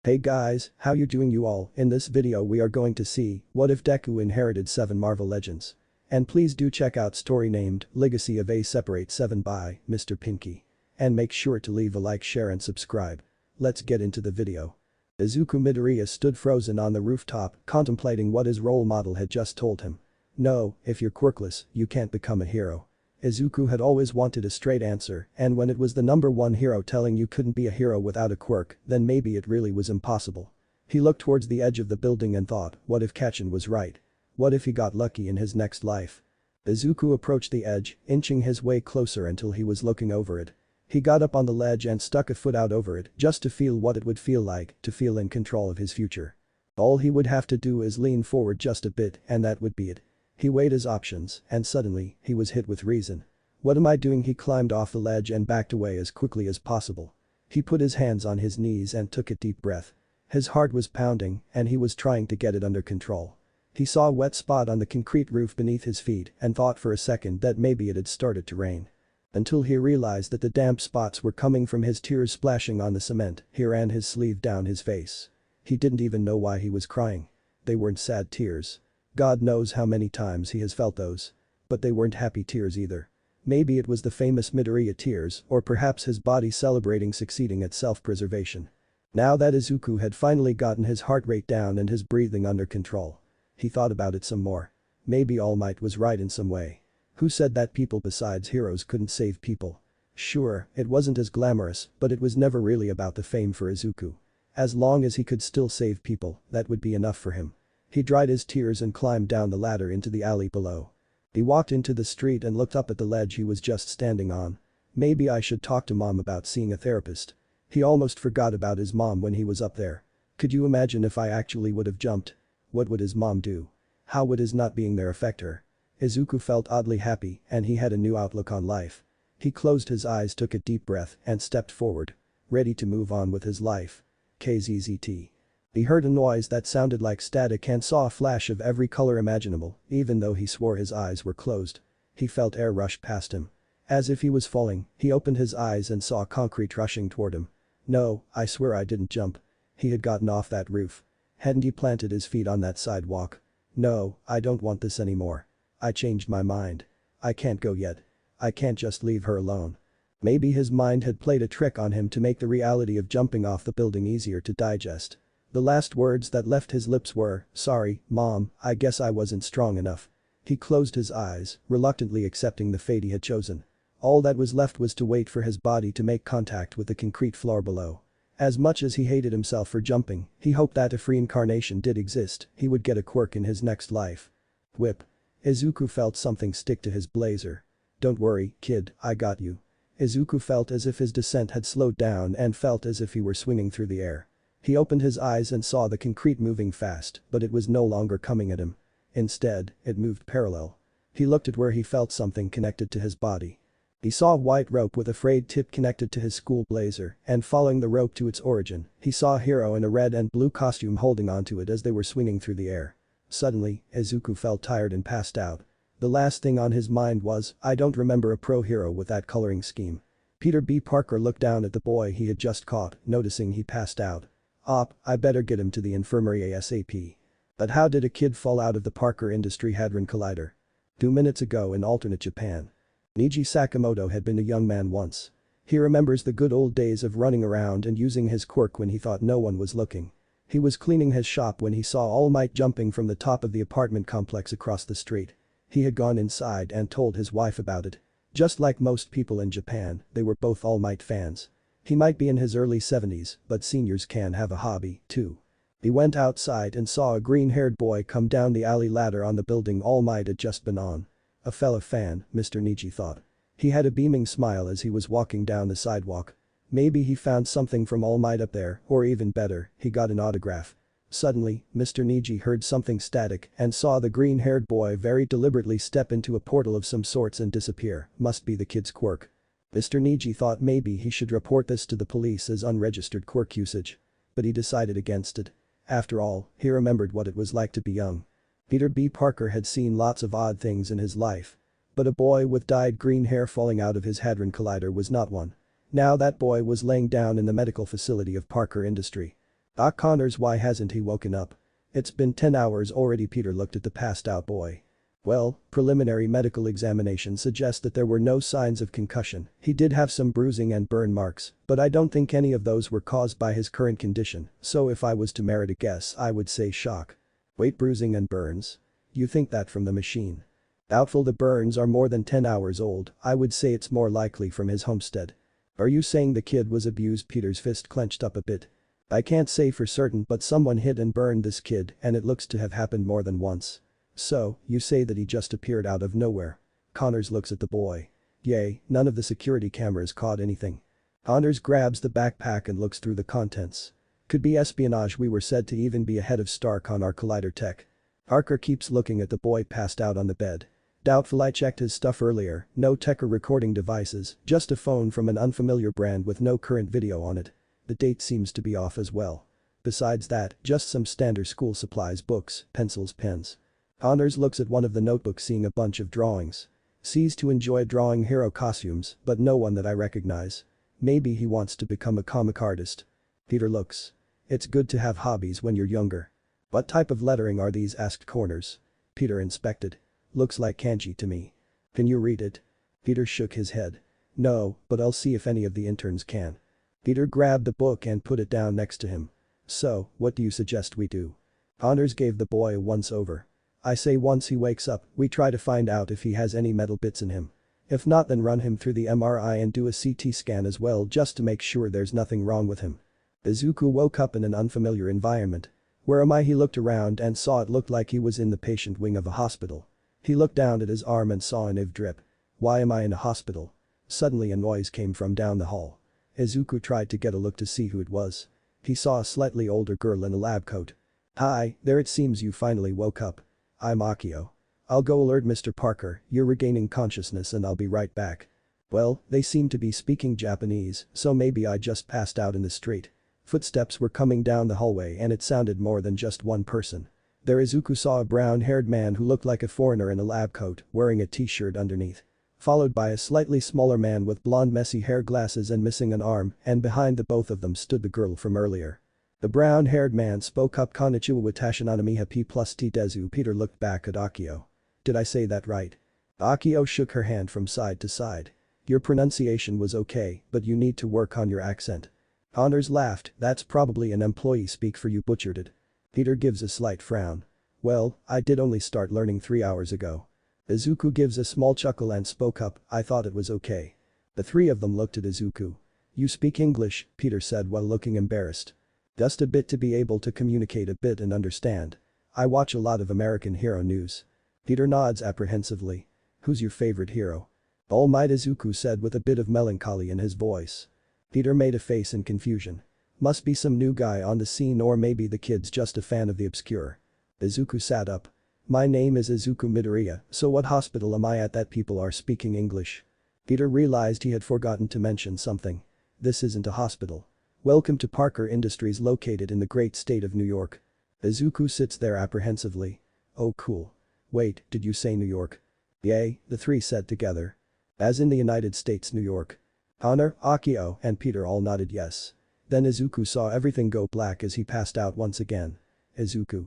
Hey guys, how you doing you all? In this video we are going to see what if Deku inherited 7 Marvel Legends. And please do check out story named Legacy of A Separate 7 by Mr.pinkey. And make sure to leave a like, share and subscribe. Let's get into the video. Izuku Midoriya stood frozen on the rooftop contemplating what his role model had just told him. No, if you're quirkless, you can't become a hero. Izuku had always wanted a straight answer, and when it was the number one hero telling you couldn't be a hero without a quirk, then maybe it really was impossible. He looked towards the edge of the building and thought, what if Kachin was right? What if he got lucky in his next life? Izuku approached the edge, inching his way closer until he was looking over it. He got up on the ledge and stuck a foot out over it just to feel what it would feel like to feel in control of his future. All he would have to do is lean forward just a bit and that would be it. He weighed his options and suddenly, he was hit with reason. What am I doing? He climbed off the ledge and backed away as quickly as possible. He put his hands on his knees and took a deep breath. His heart was pounding and he was trying to get it under control. He saw a wet spot on the concrete roof beneath his feet and thought for a second that maybe it had started to rain. Until he realized that the damp spots were coming from his tears splashing on the cement. He ran his sleeve down his face. He didn't even know why he was crying. They weren't sad tears. God knows how many times he has felt those. But they weren't happy tears either. Maybe it was the famous Midoriya tears or perhaps his body celebrating succeeding at self-preservation. Now that Izuku had finally gotten his heart rate down and his breathing under control. He thought about it some more. Maybe All Might was right in some way. Who said that people besides heroes couldn't save people? Sure, it wasn't as glamorous, but it was never really about the fame for Izuku. As long as he could still save people, that would be enough for him. He dried his tears and climbed down the ladder into the alley below. He walked into the street and looked up at the ledge he was just standing on. Maybe I should talk to mom about seeing a therapist. He almost forgot about his mom when he was up there. Could you imagine if I actually would have jumped? What would his mom do? How would his not being there affect her? Izuku felt oddly happy and he had a new outlook on life. He closed his eyes, took a deep breath and stepped forward. Ready to move on with his life. KZZT. He heard a noise that sounded like static and saw a flash of every color imaginable, even though he swore his eyes were closed. He felt air rush past him. As if he was falling, he opened his eyes and saw concrete rushing toward him. No, I swear I didn't jump. He had gotten off that roof. Hadn't he planted his feet on that sidewalk? No, I don't want this anymore. I changed my mind. I can't go yet. I can't just leave her alone. Maybe his mind had played a trick on him to make the reality of jumping off the building easier to digest. The last words that left his lips were, "Sorry, Mom, I guess I wasn't strong enough." He closed his eyes, reluctantly accepting the fate he had chosen. All that was left was to wait for his body to make contact with the concrete floor below. As much as he hated himself for jumping, he hoped that if reincarnation did exist, he would get a quirk in his next life. Whip. Izuku felt something stick to his blazer. Don't worry, kid, I got you. Izuku felt as if his descent had slowed down and felt as if he were swinging through the air. He opened his eyes and saw the concrete moving fast, but it was no longer coming at him. Instead, it moved parallel. He looked at where he felt something connected to his body. He saw a white rope with a frayed tip connected to his school blazer, and following the rope to its origin, he saw a hero in a red and blue costume holding onto it as they were swinging through the air. Suddenly, Izuku felt tired and passed out. The last thing on his mind was, I don't remember a pro hero with that coloring scheme. Peter B. Parker looked down at the boy he had just caught, noticing he passed out. I better get him to the infirmary ASAP. But how did a kid fall out of the Parker Industry Hadron Collider? 2 minutes ago in alternate Japan. Neji Sakamoto had been a young man once. He remembers the good old days of running around and using his quirk when he thought no one was looking. He was cleaning his shop when he saw All Might jumping from the top of the apartment complex across the street. He had gone inside and told his wife about it. Just like most people in Japan, they were both All Might fans. He might be in his early 70s, but seniors can have a hobby, too. He went outside and saw a green-haired boy come down the alley ladder on the building All Might had just been on. A fella fan, Mr. Neji thought. He had a beaming smile as he was walking down the sidewalk. Maybe he found something from All Might up there, or even better, he got an autograph. Suddenly, Mr. Neji heard something static and saw the green-haired boy very deliberately step into a portal of some sorts and disappear. Must be the kid's quirk. Mr. Neji thought maybe he should report this to the police as unregistered quirk usage. But he decided against it. After all, he remembered what it was like to be young. Peter B. Parker had seen lots of odd things in his life. But a boy with dyed green hair falling out of his Hadron Collider was not one. Now that boy was laying down in the medical facility of Parker Industry. Doc Connors, why hasn't he woken up? It's been 10 hours already. Peter looked at the passed out boy. Well, preliminary medical examination suggests that there were no signs of concussion. He did have some bruising and burn marks, but I don't think any of those were caused by his current condition, so if I was to merit a guess I would say shock. Wait, bruising and burns? You think that from the machine? Doubtful. The burns are more than 10 hours old. I would say it's more likely from his homestead. Are you saying the kid was abused? Peter's fist clenched up a bit. I can't say for certain, but someone hit and burned this kid and it looks to have happened more than once. So, you say that he just appeared out of nowhere? Connors looks at the boy. Yay, none of the security cameras caught anything. Connors grabs the backpack and looks through the contents. Could be espionage. We were said to even be ahead of Stark on our collider tech. Parker keeps looking at the boy passed out on the bed. Doubtful. I checked his stuff earlier, no tech or recording devices, just a phone from an unfamiliar brand with no current video on it. The date seems to be off as well. Besides that, just some standard school supplies, books, pencils, pens. Connors looks at one of the notebooks, seeing a bunch of drawings. Sees to enjoy drawing hero costumes, but no one that I recognize. Maybe he wants to become a comic artist. Peter looks. It's good to have hobbies when you're younger. What type of lettering are these? Asked Connors. Peter inspected. Looks like kanji to me. Can you read it? Peter shook his head. No, but I'll see if any of the interns can. Peter grabbed the book and put it down next to him. So, what do you suggest we do? Connors gave the boy a once-over. I say once he wakes up, we try to find out if he has any metal bits in him. If not, then run him through the MRI and do a CT scan as well, just to make sure there's nothing wrong with him. Izuku woke up in an unfamiliar environment. Where am I? He looked around and saw it looked like he was in the patient wing of a hospital. He looked down at his arm and saw an IV drip. Why am I in a hospital? Suddenly a noise came from down the hall. Izuku tried to get a look to see who it was. He saw a slightly older girl in a lab coat. Hi, there, it seems you finally woke up. I'm Akio. I'll go alert Mr. Parker, you're regaining consciousness and I'll be right back. Well, they seem to be speaking Japanese, so maybe I just passed out in the street. Footsteps were coming down the hallway and it sounded more than just one person. There Izuku saw a brown-haired man who looked like a foreigner in a lab coat, wearing a t-shirt underneath. Followed by a slightly smaller man with blonde messy hair, glasses and missing an arm, and behind the both of them stood the girl from earlier. The brown-haired man spoke up. Konnichiwa watashi nanamiha P+T desu. Peter looked back at Akio. Did I say that right? Akio shook her hand from side to side. Your pronunciation was okay, but you need to work on your accent. Connors laughed. That's probably an employee speak for you, butchered it. Peter gives a slight frown. Well, I did only start learning 3 hours ago. Izuku gives a small chuckle and spoke up. I thought it was okay. The three of them looked at Izuku. You speak English, Peter said while looking embarrassed. Just a bit, to be able to communicate a bit and understand. I watch a lot of American hero news. Peter nods apprehensively. Who's your favorite hero? All Might, Izuku said with a bit of melancholy in his voice. Peter made a face in confusion. Must be some new guy on the scene, or maybe the kid's just a fan of the obscure. Izuku sat up. My name is Izuku Midoriya, so what hospital am I at that people are speaking English? Peter realized he had forgotten to mention something. This isn't a hospital. Welcome to Parker Industries, located in the great state of New York. Izuku sits there apprehensively. Oh cool. Wait, did you say New York? Yay, the three said together. As in the United States, New York. Connor, Akio, and Peter all nodded yes. Then Izuku saw everything go black as he passed out once again. Izuku.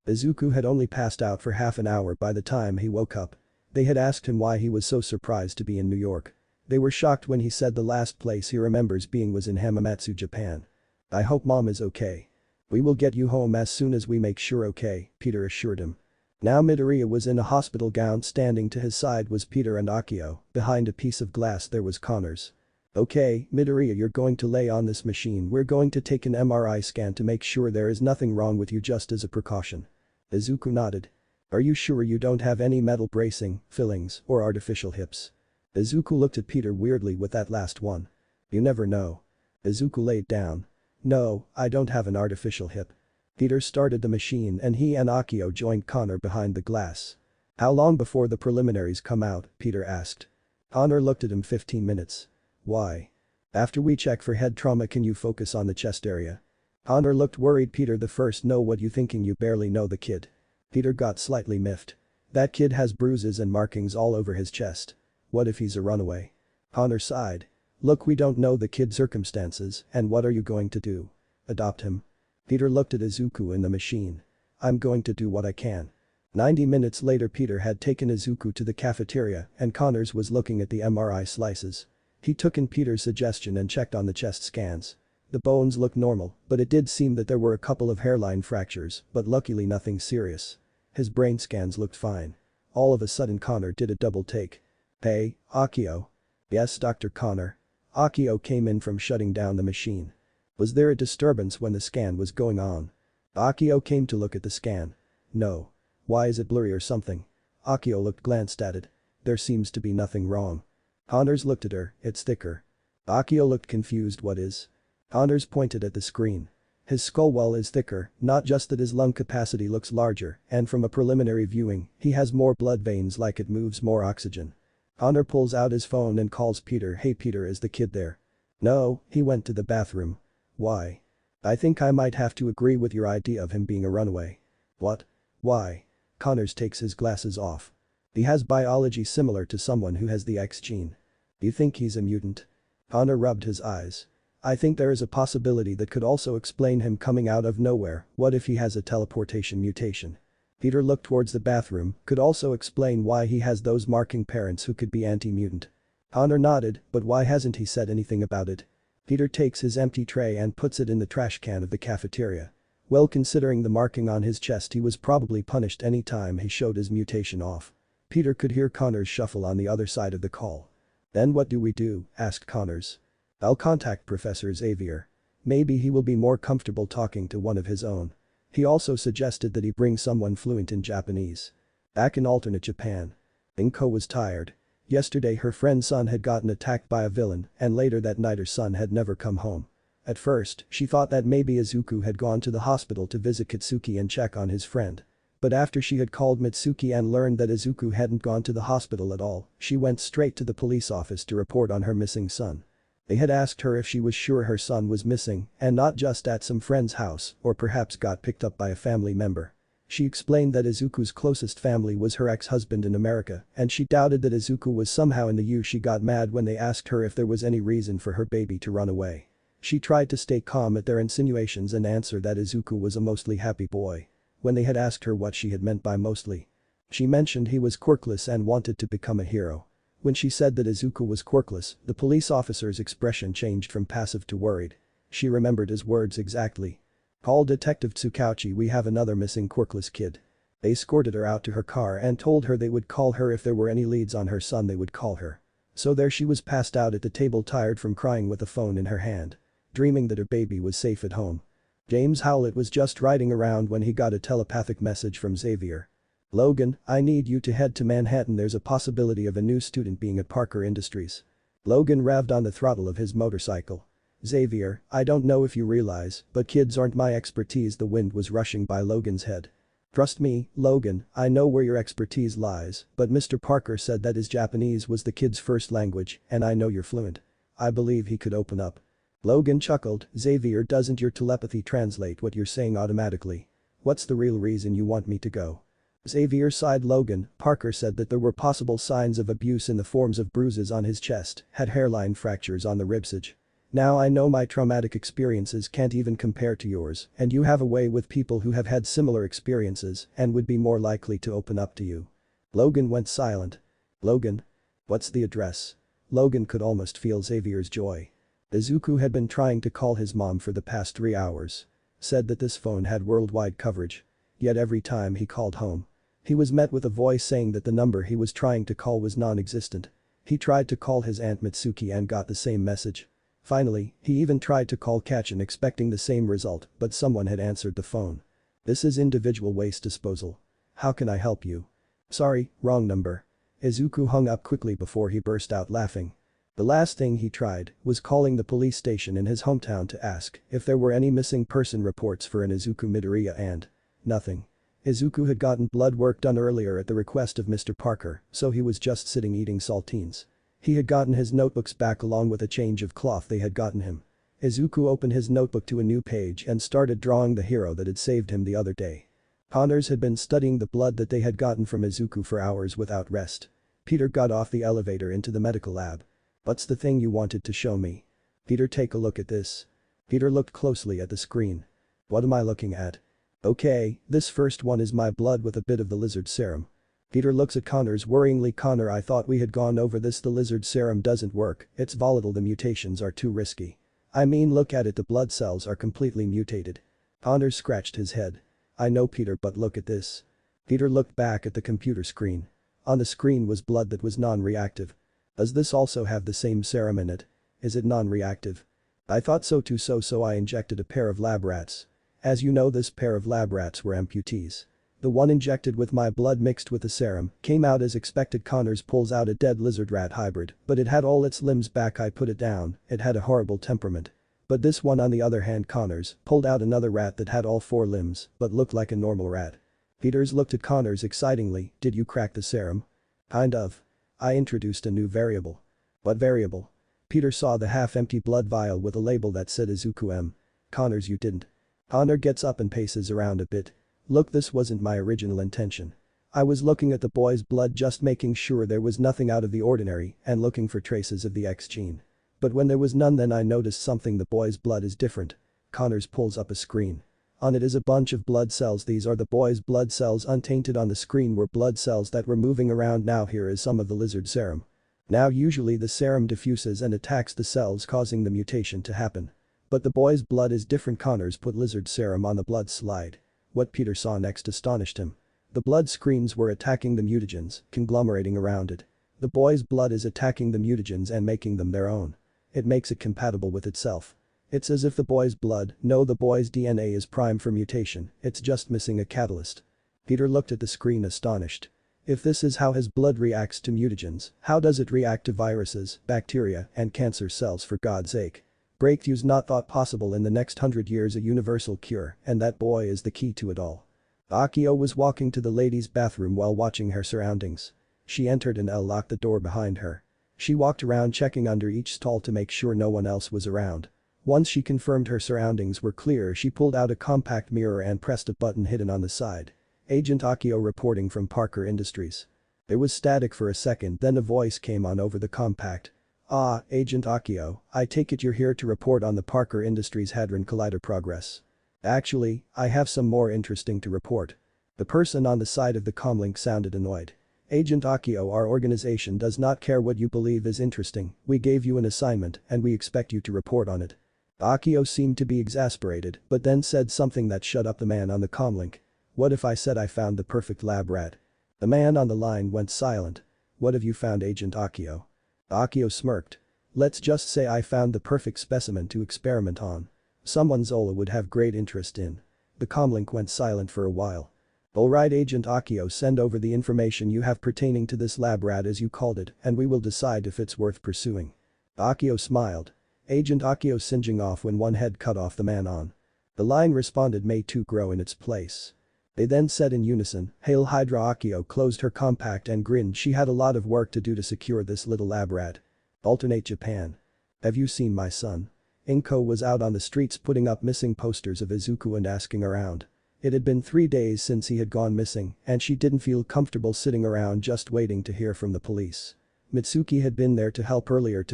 Izuku had only passed out for half an hour by the time he woke up. They had asked him why he was so surprised to be in New York. They were shocked when he said the last place he remembers being was in Hamamatsu, Japan. I hope mom is okay. We will get you home as soon as we make sure, okay, Peter assured him. Now Midoriya was in a hospital gown. Standing to his side was Peter and Akio. Behind a piece of glass there was Connors. Okay, Midoriya, you're going to lay on this machine. We're going to take an MRI scan to make sure there is nothing wrong with you, just as a precaution. Izuku nodded. Are you sure you don't have any metal bracing, fillings, or artificial hips? Izuku looked at Peter weirdly with that last one. You never know. Izuku laid down. No, I don't have an artificial hip. Peter started the machine and he and Akio joined Connor behind the glass. How long before the preliminaries come out? Peter asked. Connor looked at him. 15 minutes. Why? After we check for head trauma, can you focus on the chest area? Connor looked worried. Peter the first. No, what you thinking? You barely know the kid. Peter got slightly miffed. That kid has bruises and markings all over his chest. What if he's a runaway? Connor sighed. Look, we don't know the kid's circumstances, and what are you going to do? Adopt him? Peter looked at Izuku in the machine. I'm going to do what I can. 90 minutes later Peter had taken Izuku to the cafeteria and Connors was looking at the MRI slices. He took in Peter's suggestion and checked on the chest scans. The bones looked normal, but it did seem that there were a couple of hairline fractures, but luckily nothing serious. His brain scans looked fine. All of a sudden Connor did a double take. Hey, Akio. Yes, Dr. Connor. Akio came in from shutting down the machine. Was there a disturbance when the scan was going on? Akio came to look at the scan. No. Why is it blurry or something? Akio glanced at it. There seems to be nothing wrong. Connors looked at her, it's thicker. Akio looked confused, what is? Connors pointed at the screen. His skull wall is thicker, not just that his lung capacity looks larger, and from a preliminary viewing, he has more blood veins like it moves more oxygen. Connor pulls out his phone and calls Peter. Hey Peter, is the kid there? No, he went to the bathroom. Why? I think I might have to agree with your idea of him being a runaway. What? Why? Connors takes his glasses off. He has biology similar to someone who has the X gene. Do you think he's a mutant? Connor rubbed his eyes. I think there is a possibility that could also explain him coming out of nowhere. What if he has a teleportation mutation? Peter looked towards the bathroom, could also explain why he has those marking parents who could be anti-mutant. Connor nodded, but why hasn't he said anything about it? Peter takes his empty tray and puts it in the trash can of the cafeteria. Well, considering the marking on his chest, he was probably punished any time he showed his mutation off. Peter could hear Connors shuffle on the other side of the call. Then what do we do? Asked Connors. I'll contact Professor Xavier. Maybe he will be more comfortable talking to one of his own. He also suggested that he bring someone fluent in Japanese. Back in alternate Japan. Inko was tired. Yesterday her friend's son had gotten attacked by a villain and later that night her son had never come home. At first, she thought that maybe Izuku had gone to the hospital to visit Kitsuki and check on his friend. But after she had called Mitsuki and learned that Izuku hadn't gone to the hospital at all, she went straight to the police office to report on her missing son. They had asked her if she was sure her son was missing and not just at some friend's house or perhaps got picked up by a family member. She explained that Izuku's closest family was her ex-husband in America and she doubted that Izuku was somehow in the U. She got mad when they asked her if there was any reason for her baby to run away. She tried to stay calm at their insinuations and answer that Izuku was a mostly happy boy. When they had asked her what she had meant by mostly, she mentioned he was quirkless and wanted to become a hero. When she said that Izuku was quirkless, the police officer's expression changed from passive to worried. She remembered his words exactly. Call Detective Tsukauchi, we have another missing quirkless kid. They escorted her out to her car and told her they would call her if there were any leads on her son, they would call her. So there she was, passed out at the table, tired from crying with the phone in her hand. Dreaming that her baby was safe at home. James Howlett was just riding around when he got a telepathic message from Xavier. Logan, I need you to head to Manhattan, there's a possibility of a new student being at Parker Industries. Logan revved on the throttle of his motorcycle. Xavier, I don't know if you realize, but kids aren't my expertise. The wind was rushing by Logan's head. Trust me, Logan, I know where your expertise lies, but Mr. Parker said that his Japanese was the kid's first language and I know you're fluent. I believe he could open up. Logan chuckled. Xavier, doesn't your telepathy translate what you're saying automatically? What's the real reason you want me to go? Xavier sighed. Logan, Parker said that there were possible signs of abuse in the forms of bruises on his chest, had hairline fractures on the ribsage. Now I know my traumatic experiences can't even compare to yours, and you have a way with people who have had similar experiences and would be more likely to open up to you. Logan went silent. Logan? What's the address? Logan could almost feel Xavier's joy. Izuku had been trying to call his mom for the past 3 hours. Said that this phone had worldwide coverage. Yet every time he called home, he was met with a voice saying that the number he was trying to call was non-existent. He tried to call his aunt Mitsuki and got the same message. Finally, he even tried to call Kachin expecting the same result, but someone had answered the phone. This is individual waste disposal. How can I help you? Sorry, wrong number. Izuku hung up quickly before he burst out laughing. The last thing he tried was calling the police station in his hometown to ask if there were any missing person reports for an Izuku Midoriya and nothing. Izuku had gotten blood work done earlier at the request of Mr. Parker, so he was just sitting eating saltines. He had gotten his notebooks back along with a change of cloth they had gotten him. Izuku opened his notebook to a new page and started drawing the hero that had saved him the other day. Connors had been studying the blood that they had gotten from Izuku for hours without rest. Peter got off the elevator into the medical lab. What's the thing you wanted to show me? Peter, take a look at this. Peter looked closely at the screen. What am I looking at? Okay, this first one is my blood with a bit of the lizard serum. Peter looks at Connors worryingly. Connor, I thought we had gone over this. The lizard serum doesn't work, it's volatile, the mutations are too risky. I mean, look at it, the blood cells are completely mutated. Connors scratched his head. I know, Peter, but look at this. Peter looked back at the computer screen. On the screen was blood that was non-reactive. Does this also have the same serum in it? Is it non-reactive? I thought so too, so I injected a pair of lab rats. As you know, this pair of lab rats were amputees. The one injected with my blood mixed with the serum came out as expected. Connors pulls out a dead lizard rat hybrid, but it had all its limbs back. I put it down, it had a horrible temperament. But this one, on the other hand, Connors pulled out another rat that had all 4 limbs but looked like a normal rat. Peters looked at Connors excitingly. Did you crack the serum? Kind of. I introduced a new variable. What variable? Peter saw the half-empty blood vial with a label that said Izuku M. Connors, you didn't. Connor gets up and paces around a bit. Look, this wasn't my original intention. I was looking at the boy's blood, just making sure there was nothing out of the ordinary and looking for traces of the X gene. But when there was none, then I noticed something. The boy's blood is different. Connors pulls up a screen. On it is a bunch of blood cells. These are the boy's blood cells. Untainted on the screen were blood cells that were moving around. Now here is some of the lizard serum. Now usually the serum diffuses and attacks the cells, causing the mutation to happen. But the boy's blood is different. Connors put lizard serum on the blood slide. What Peter saw next astonished him. The blood screens were attacking the mutagens, conglomerating around it. The boy's blood is attacking the mutagens and making them their own. It makes it compatible with itself. It's as if the boy's blood, no, the boy's DNA is primed for mutation, it's just missing a catalyst. Peter looked at the screen astonished. If this is how his blood reacts to mutagens, how does it react to viruses, bacteria, and cancer cells, for God's sake? Breakthroughs not thought possible in the next 100 years, a universal cure, and that boy is the key to it all. Akio was walking to the ladies' bathroom while watching her surroundings. She entered and Elle locked the door behind her. She walked around checking under each stall to make sure no one else was around. Once she confirmed her surroundings were clear, she pulled out a compact mirror and pressed a button hidden on the side. Agent Akio reporting from Parker Industries. There was static for a second, then a voice came on over the compact. Ah, Agent Akio, I take it you're here to report on the Parker Industries Hadron Collider progress. Actually, I have some more interesting to report. The person on the side of the comlink sounded annoyed. Agent Akio, our organization does not care what you believe is interesting. We gave you an assignment and we expect you to report on it. Akio seemed to be exasperated but then said something that shut up the man on the comlink. What if I said I found the perfect lab rat? The man on the line went silent. What have you found, Agent Akio? Akio smirked. Let's just say I found the perfect specimen to experiment on. Someone Zola would have great interest in. The comlink went silent for a while. Alright, Agent Akio, send over the information you have pertaining to this lab rat, as you called it, and we will decide if it's worth pursuing. Akio smiled. Agent Akio singeing off when one head cut off the man on. The line responded, may 2 grow in its place. They then said in unison, Hail Hydra. Akio closed her compact and grinned. She had a lot of work to do to secure this little lab rat. Alternate Japan. Have you seen my son? Inko was out on the streets putting up missing posters of Izuku and asking around. It had been 3 days since he had gone missing and she didn't feel comfortable sitting around just waiting to hear from the police. Mitsuki had been there to help earlier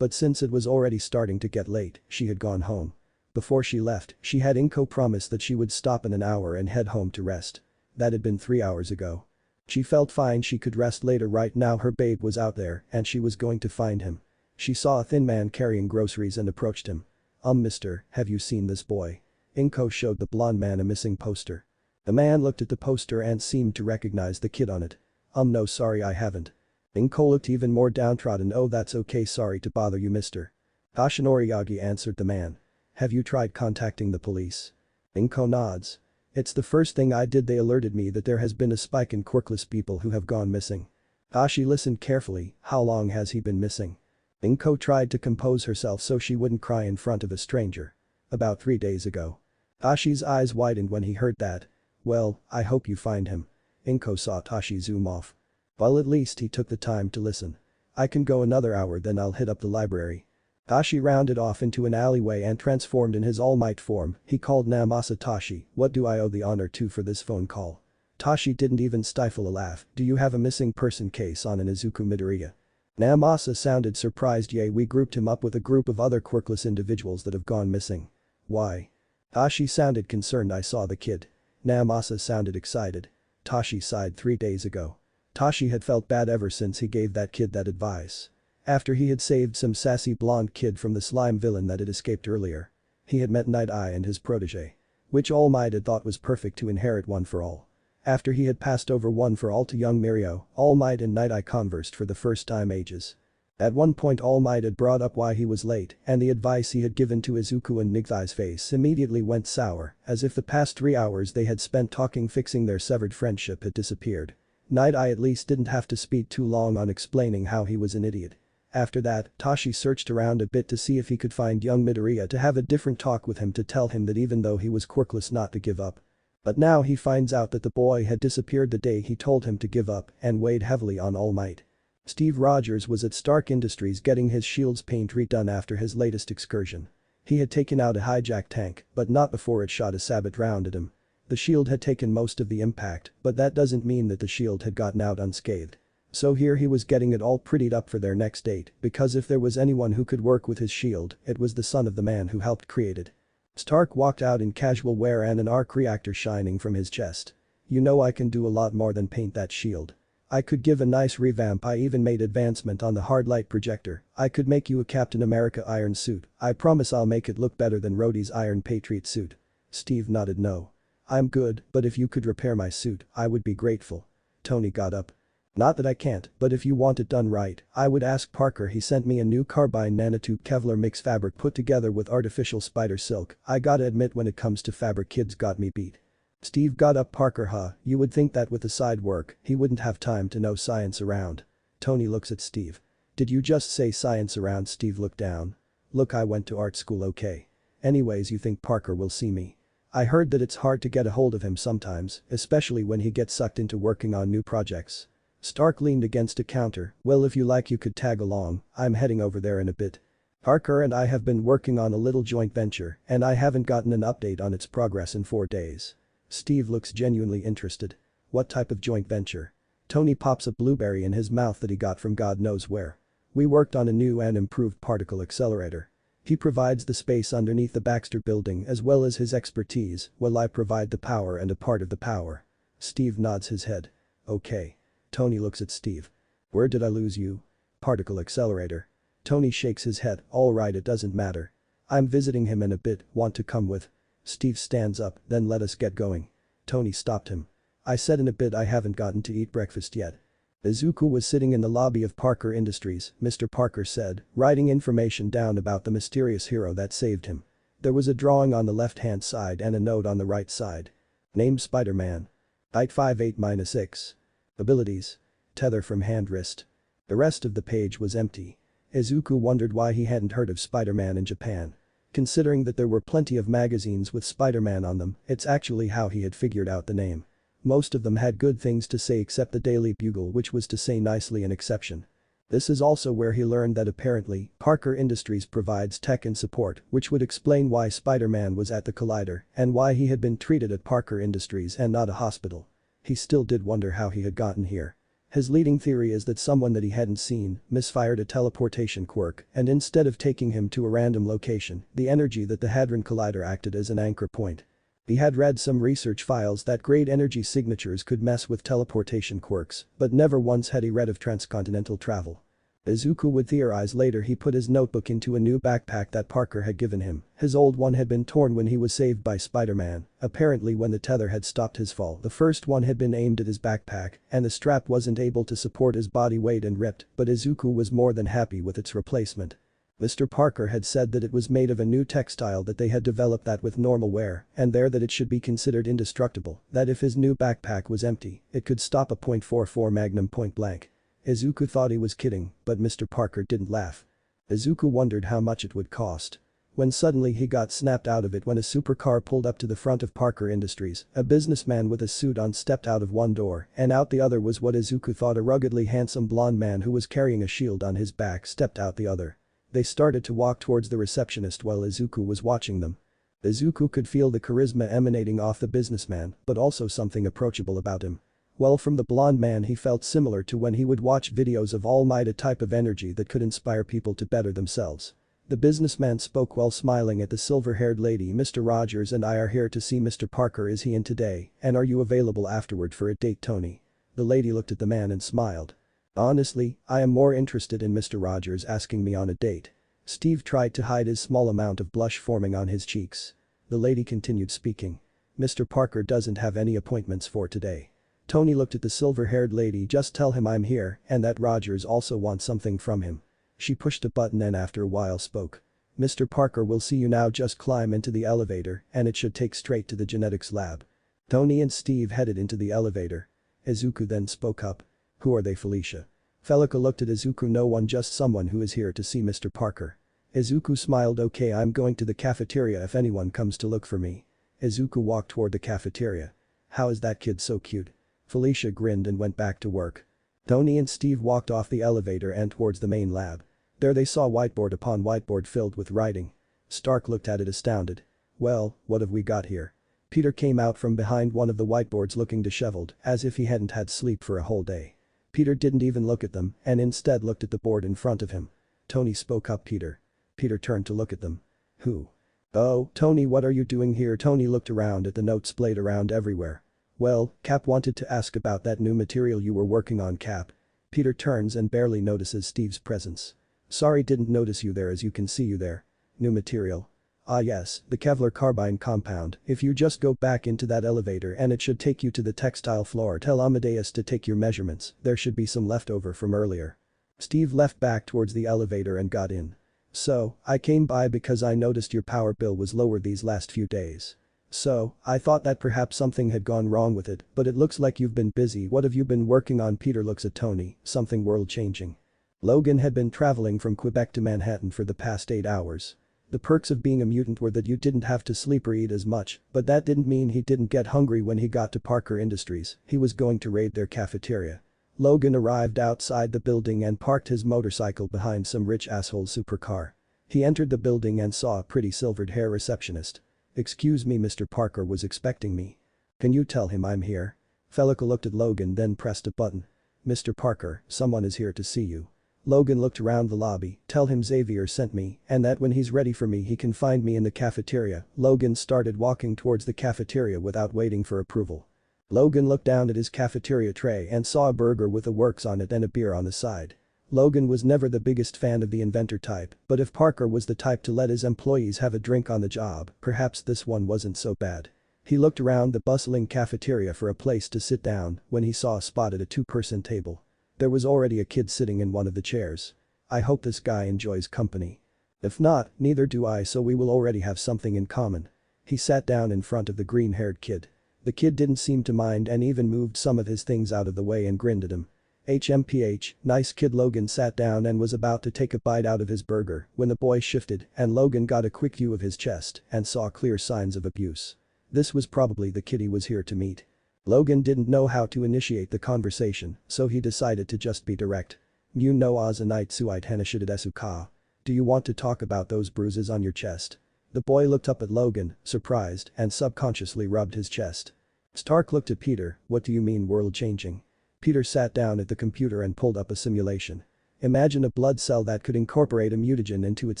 but since it was already starting to get late, she had gone home. Before she left, she had Inko promise that she would stop in an hour and head home to rest. That had been 3 hours ago. She felt fine, she could rest later. Right now her babe was out there and she was going to find him. She saw a thin man carrying groceries and approached him. Mister, have you seen this boy? Inko showed the blonde man a missing poster. The man looked at the poster and seemed to recognize the kid on it. No, sorry, I haven't. Inko looked even more downtrodden. Oh, that's okay, sorry to bother you, mister. Kashinori Yagi, answered the man. Have you tried contacting the police? Inko nods. It's the first thing I did. They alerted me that there has been a spike in quirkless people who have gone missing. Kashi listened carefully. How long has he been missing? Inko tried to compose herself so she wouldn't cry in front of a stranger. About 3 days ago. Tashi's eyes widened when he heard that. Well, I hope you find him. Inko saw Tashi zoom off. Well, at least he took the time to listen. I can go another hour, then I'll hit up the library. Tashi rounded off into an alleyway and transformed in his All Might form. He called Namasa. Tashi, what do I owe the honor to for this phone call? Tashi didn't even stifle a laugh. Do you have a missing person case on an Izuku Midoriya? Namasa sounded surprised. Yeah, we grouped him up with a group of other quirkless individuals that have gone missing. Why? Tashi sounded concerned. I saw the kid. Namasa sounded excited. Tashi sighed 3 days ago. Tashi had felt bad ever since he gave that kid that advice. After he had saved some sassy blonde kid from the slime villain that had escaped earlier. He had met Night Eye and his protege. Which All Might had thought was perfect to inherit One for All. After he had passed over One for All to young Mirio, All Might and Night Eye conversed for the first time ages. At one point All Might had brought up why he was late and the advice he had given to Izuku, and Nigthai's face immediately went sour, as if the past 3 hours they had spent talking fixing their severed friendship had disappeared. Night Eye at least didn't have to speak too long on explaining how he was an idiot. After that, Tashi searched around a bit to see if he could find young Midoriya to have a different talk with him, to tell him that even though he was quirkless not to give up. But now he finds out that the boy had disappeared the day he told him to give up and weighed heavily on All Might. Steve Rogers was at Stark Industries getting his shield's paint redone after his latest excursion. He had taken out a hijack tank, but not before it shot a sabot round at him. The shield had taken most of the impact, but that doesn't mean that the shield had gotten out unscathed. So here he was getting it all prettied up for their next date, because if there was anyone who could work with his shield, it was the son of the man who helped create it. Stark walked out in casual wear and an arc reactor shining from his chest. You know, I can do a lot more than paint that shield. I could give a nice revamp. I even made advancement on the hard light projector. I could make you a Captain America iron suit. I promise I'll make it look better than Rhodey's Iron Patriot suit. Steve nodded no. I'm good, but if you could repair my suit, I would be grateful. Tony got up. Not that I can't, but if you want it done right, I would ask Parker. He sent me a new carbine nanotube Kevlar mix fabric put together with artificial spider silk. I gotta admit, when it comes to fabric, kids got me beat. Steve got up. Parker, you would think that with the side work, he wouldn't have time to know science around. Tony looks at Steve. Did you just say science around? Steve looked down. Look, I went to art school, okay? Anyways, you think Parker will see me? I heard that it's hard to get a hold of him sometimes, especially when he gets sucked into working on new projects. Stark leaned against a counter. Well, if you like you could tag along, I'm heading over there in a bit. Parker and I have been working on a little joint venture and I haven't gotten an update on its progress in 4 days. Steve looks genuinely interested. What type of joint venture? Tony pops a blueberry in his mouth that he got from God knows where. We worked on a new and improved particle accelerator. He provides the space underneath the Baxter building as well as his expertise, while I provide the power and a part of the power. Steve nods his head. Okay. Tony looks at Steve. Where did I lose you? Particle accelerator. Tony shakes his head. Alright, it doesn't matter. I'm visiting him in a bit, want to come with? Steve stands up, then let us get going. Tony stopped him. I said in a bit, I haven't gotten to eat breakfast yet. Izuku was sitting in the lobby of Parker Industries, Mr. Parker said, writing information down about the mysterious hero that saved him. There was a drawing on the left-hand side and a note on the right side. Name Spider-Man. Height 5'8". Abilities. Tether from hand wrist. The rest of the page was empty. Izuku wondered why he hadn't heard of Spider-Man in Japan. Considering that there were plenty of magazines with Spider-Man on them, it's actually how he had figured out the name. Most of them had good things to say except the Daily Bugle, which was to say nicely an exception. This is also where he learned that apparently, Parker Industries provides tech and support, which would explain why Spider-Man was at the Collider and why he had been treated at Parker Industries and not a hospital. He still did wonder how he had gotten here. His leading theory is that someone that he hadn't seen misfired a teleportation quirk, and instead of taking him to a random location, the energy that the Hadron Collider acted as an anchor point. He had read some research files that great energy signatures could mess with teleportation quirks, but never once had he read of transcontinental travel. Izuku would theorize later he put his notebook into a new backpack that Parker had given him. His old one had been torn when he was saved by Spider-Man. Apparently when the tether had stopped his fall, the first one had been aimed at his backpack and the strap wasn't able to support his body weight and ripped, but Izuku was more than happy with its replacement. Mr. Parker had said that it was made of a new textile that they had developed that with normal wear and there that it should be considered indestructible, that if his new backpack was empty, it could stop a .44 Magnum point blank. Izuku thought he was kidding, but Mr. Parker didn't laugh. Izuku wondered how much it would cost. When suddenly he got snapped out of it when a supercar pulled up to the front of Parker Industries. A businessman with a suit on stepped out of one door and out the other was what Izuku thought a ruggedly handsome blonde man who was carrying a shield on his back stepped out the other. They started to walk towards the receptionist while Izuku was watching them. Izuku could feel the charisma emanating off the businessman, but also something approachable about him. Well, from the blonde man he felt similar to when he would watch videos of All Might, a type of energy that could inspire people to better themselves. The businessman spoke while smiling at the silver-haired lady. Mr. Rogers and I are here to see Mr. Parker. Is he in today, and are you available afterward for a date, Tony? The lady looked at the man and smiled. Honestly, I am more interested in Mr. Rogers asking me on a date. Steve tried to hide his small amount of blush forming on his cheeks. The lady continued speaking. Mr. Parker doesn't have any appointments for today. Tony looked at the silver-haired lady. Just tell him I'm here and that Rogers also wants something from him. She pushed a button and after a while spoke. Mr. Parker will see you now, just climb into the elevator and it should take straight to the genetics lab. Tony and Steve headed into the elevator. Izuku then spoke up. Who are they, Felicia? Felica looked at Izuku. No one, just someone who is here to see Mr. Parker. Izuku smiled. Okay, I'm going to the cafeteria if anyone comes to look for me. Izuku walked toward the cafeteria. How is that kid so cute? Felicia grinned and went back to work. Tony and Steve walked off the elevator and towards the main lab. There they saw whiteboard upon whiteboard filled with writing. Stark looked at it astounded. Well, what have we got here? Peter came out from behind one of the whiteboards looking disheveled, as if he hadn't had sleep for a whole day. Peter didn't even look at them and instead looked at the board in front of him. Tony spoke up. Peter. Peter turned to look at them. Who? Oh, Tony, what are you doing here? Tony looked around at the notes splayed around everywhere. Well, Cap wanted to ask about that new material you were working on, Cap. Peter turns and barely notices Steve's presence. Sorry, didn't notice you there. As you can see, you there. New material. Ah yes, the Kevlar carbine compound. If you just go back into that elevator and it should take you to the textile floor. Tell Amadeus to take your measurements, there should be some leftover from earlier. Steve left back towards the elevator and got in. So, I came by because I noticed your power bill was lower these last few days. So, I thought that perhaps something had gone wrong with it, but it looks like you've been busy. What have you been working on? Peter looks at Tony. Something world-changing. Logan had been traveling from Quebec to Manhattan for the past 8 hours. The perks of being a mutant were that you didn't have to sleep or eat as much, but that didn't mean he didn't get hungry when he got to Parker Industries. He was going to raid their cafeteria. Logan arrived outside the building and parked his motorcycle behind some rich asshole's supercar. He entered the building and saw a pretty silvered-hair receptionist. Excuse me, Mr. Parker was expecting me. Can you tell him I'm here? Felica looked at Logan then pressed a button. Mr. Parker, someone is here to see you. Logan looked around the lobby. Tell him Xavier sent me and that when he's ready for me he can find me in the cafeteria. Logan started walking towards the cafeteria without waiting for approval. Logan looked down at his cafeteria tray and saw a burger with a works on it and a beer on the side. Logan was never the biggest fan of the inventor type, but if Parker was the type to let his employees have a drink on the job, perhaps this one wasn't so bad. He looked around the bustling cafeteria for a place to sit down when he saw a spot at a 2-person table. There was already a kid sitting in one of the chairs. I hope this guy enjoys company. If not, neither do I, so we will already have something in common. He sat down in front of the green-haired kid. The kid didn't seem to mind and even moved some of his things out of the way and grinned at him. HMPH, nice kid. Logan sat down and was about to take a bite out of his burger when the boy shifted and Logan got a quick view of his chest and saw clear signs of abuse. This was probably the kid he was here to meet. Logan didn't know how to initiate the conversation, so he decided to just be direct. You know Azanitsuite Hanashida ka. Do you want to talk about those bruises on your chest? The boy looked up at Logan, surprised, and subconsciously rubbed his chest. Stark looked at Peter. What do you mean world-changing? Peter sat down at the computer and pulled up a simulation. Imagine a blood cell that could incorporate a mutagen into its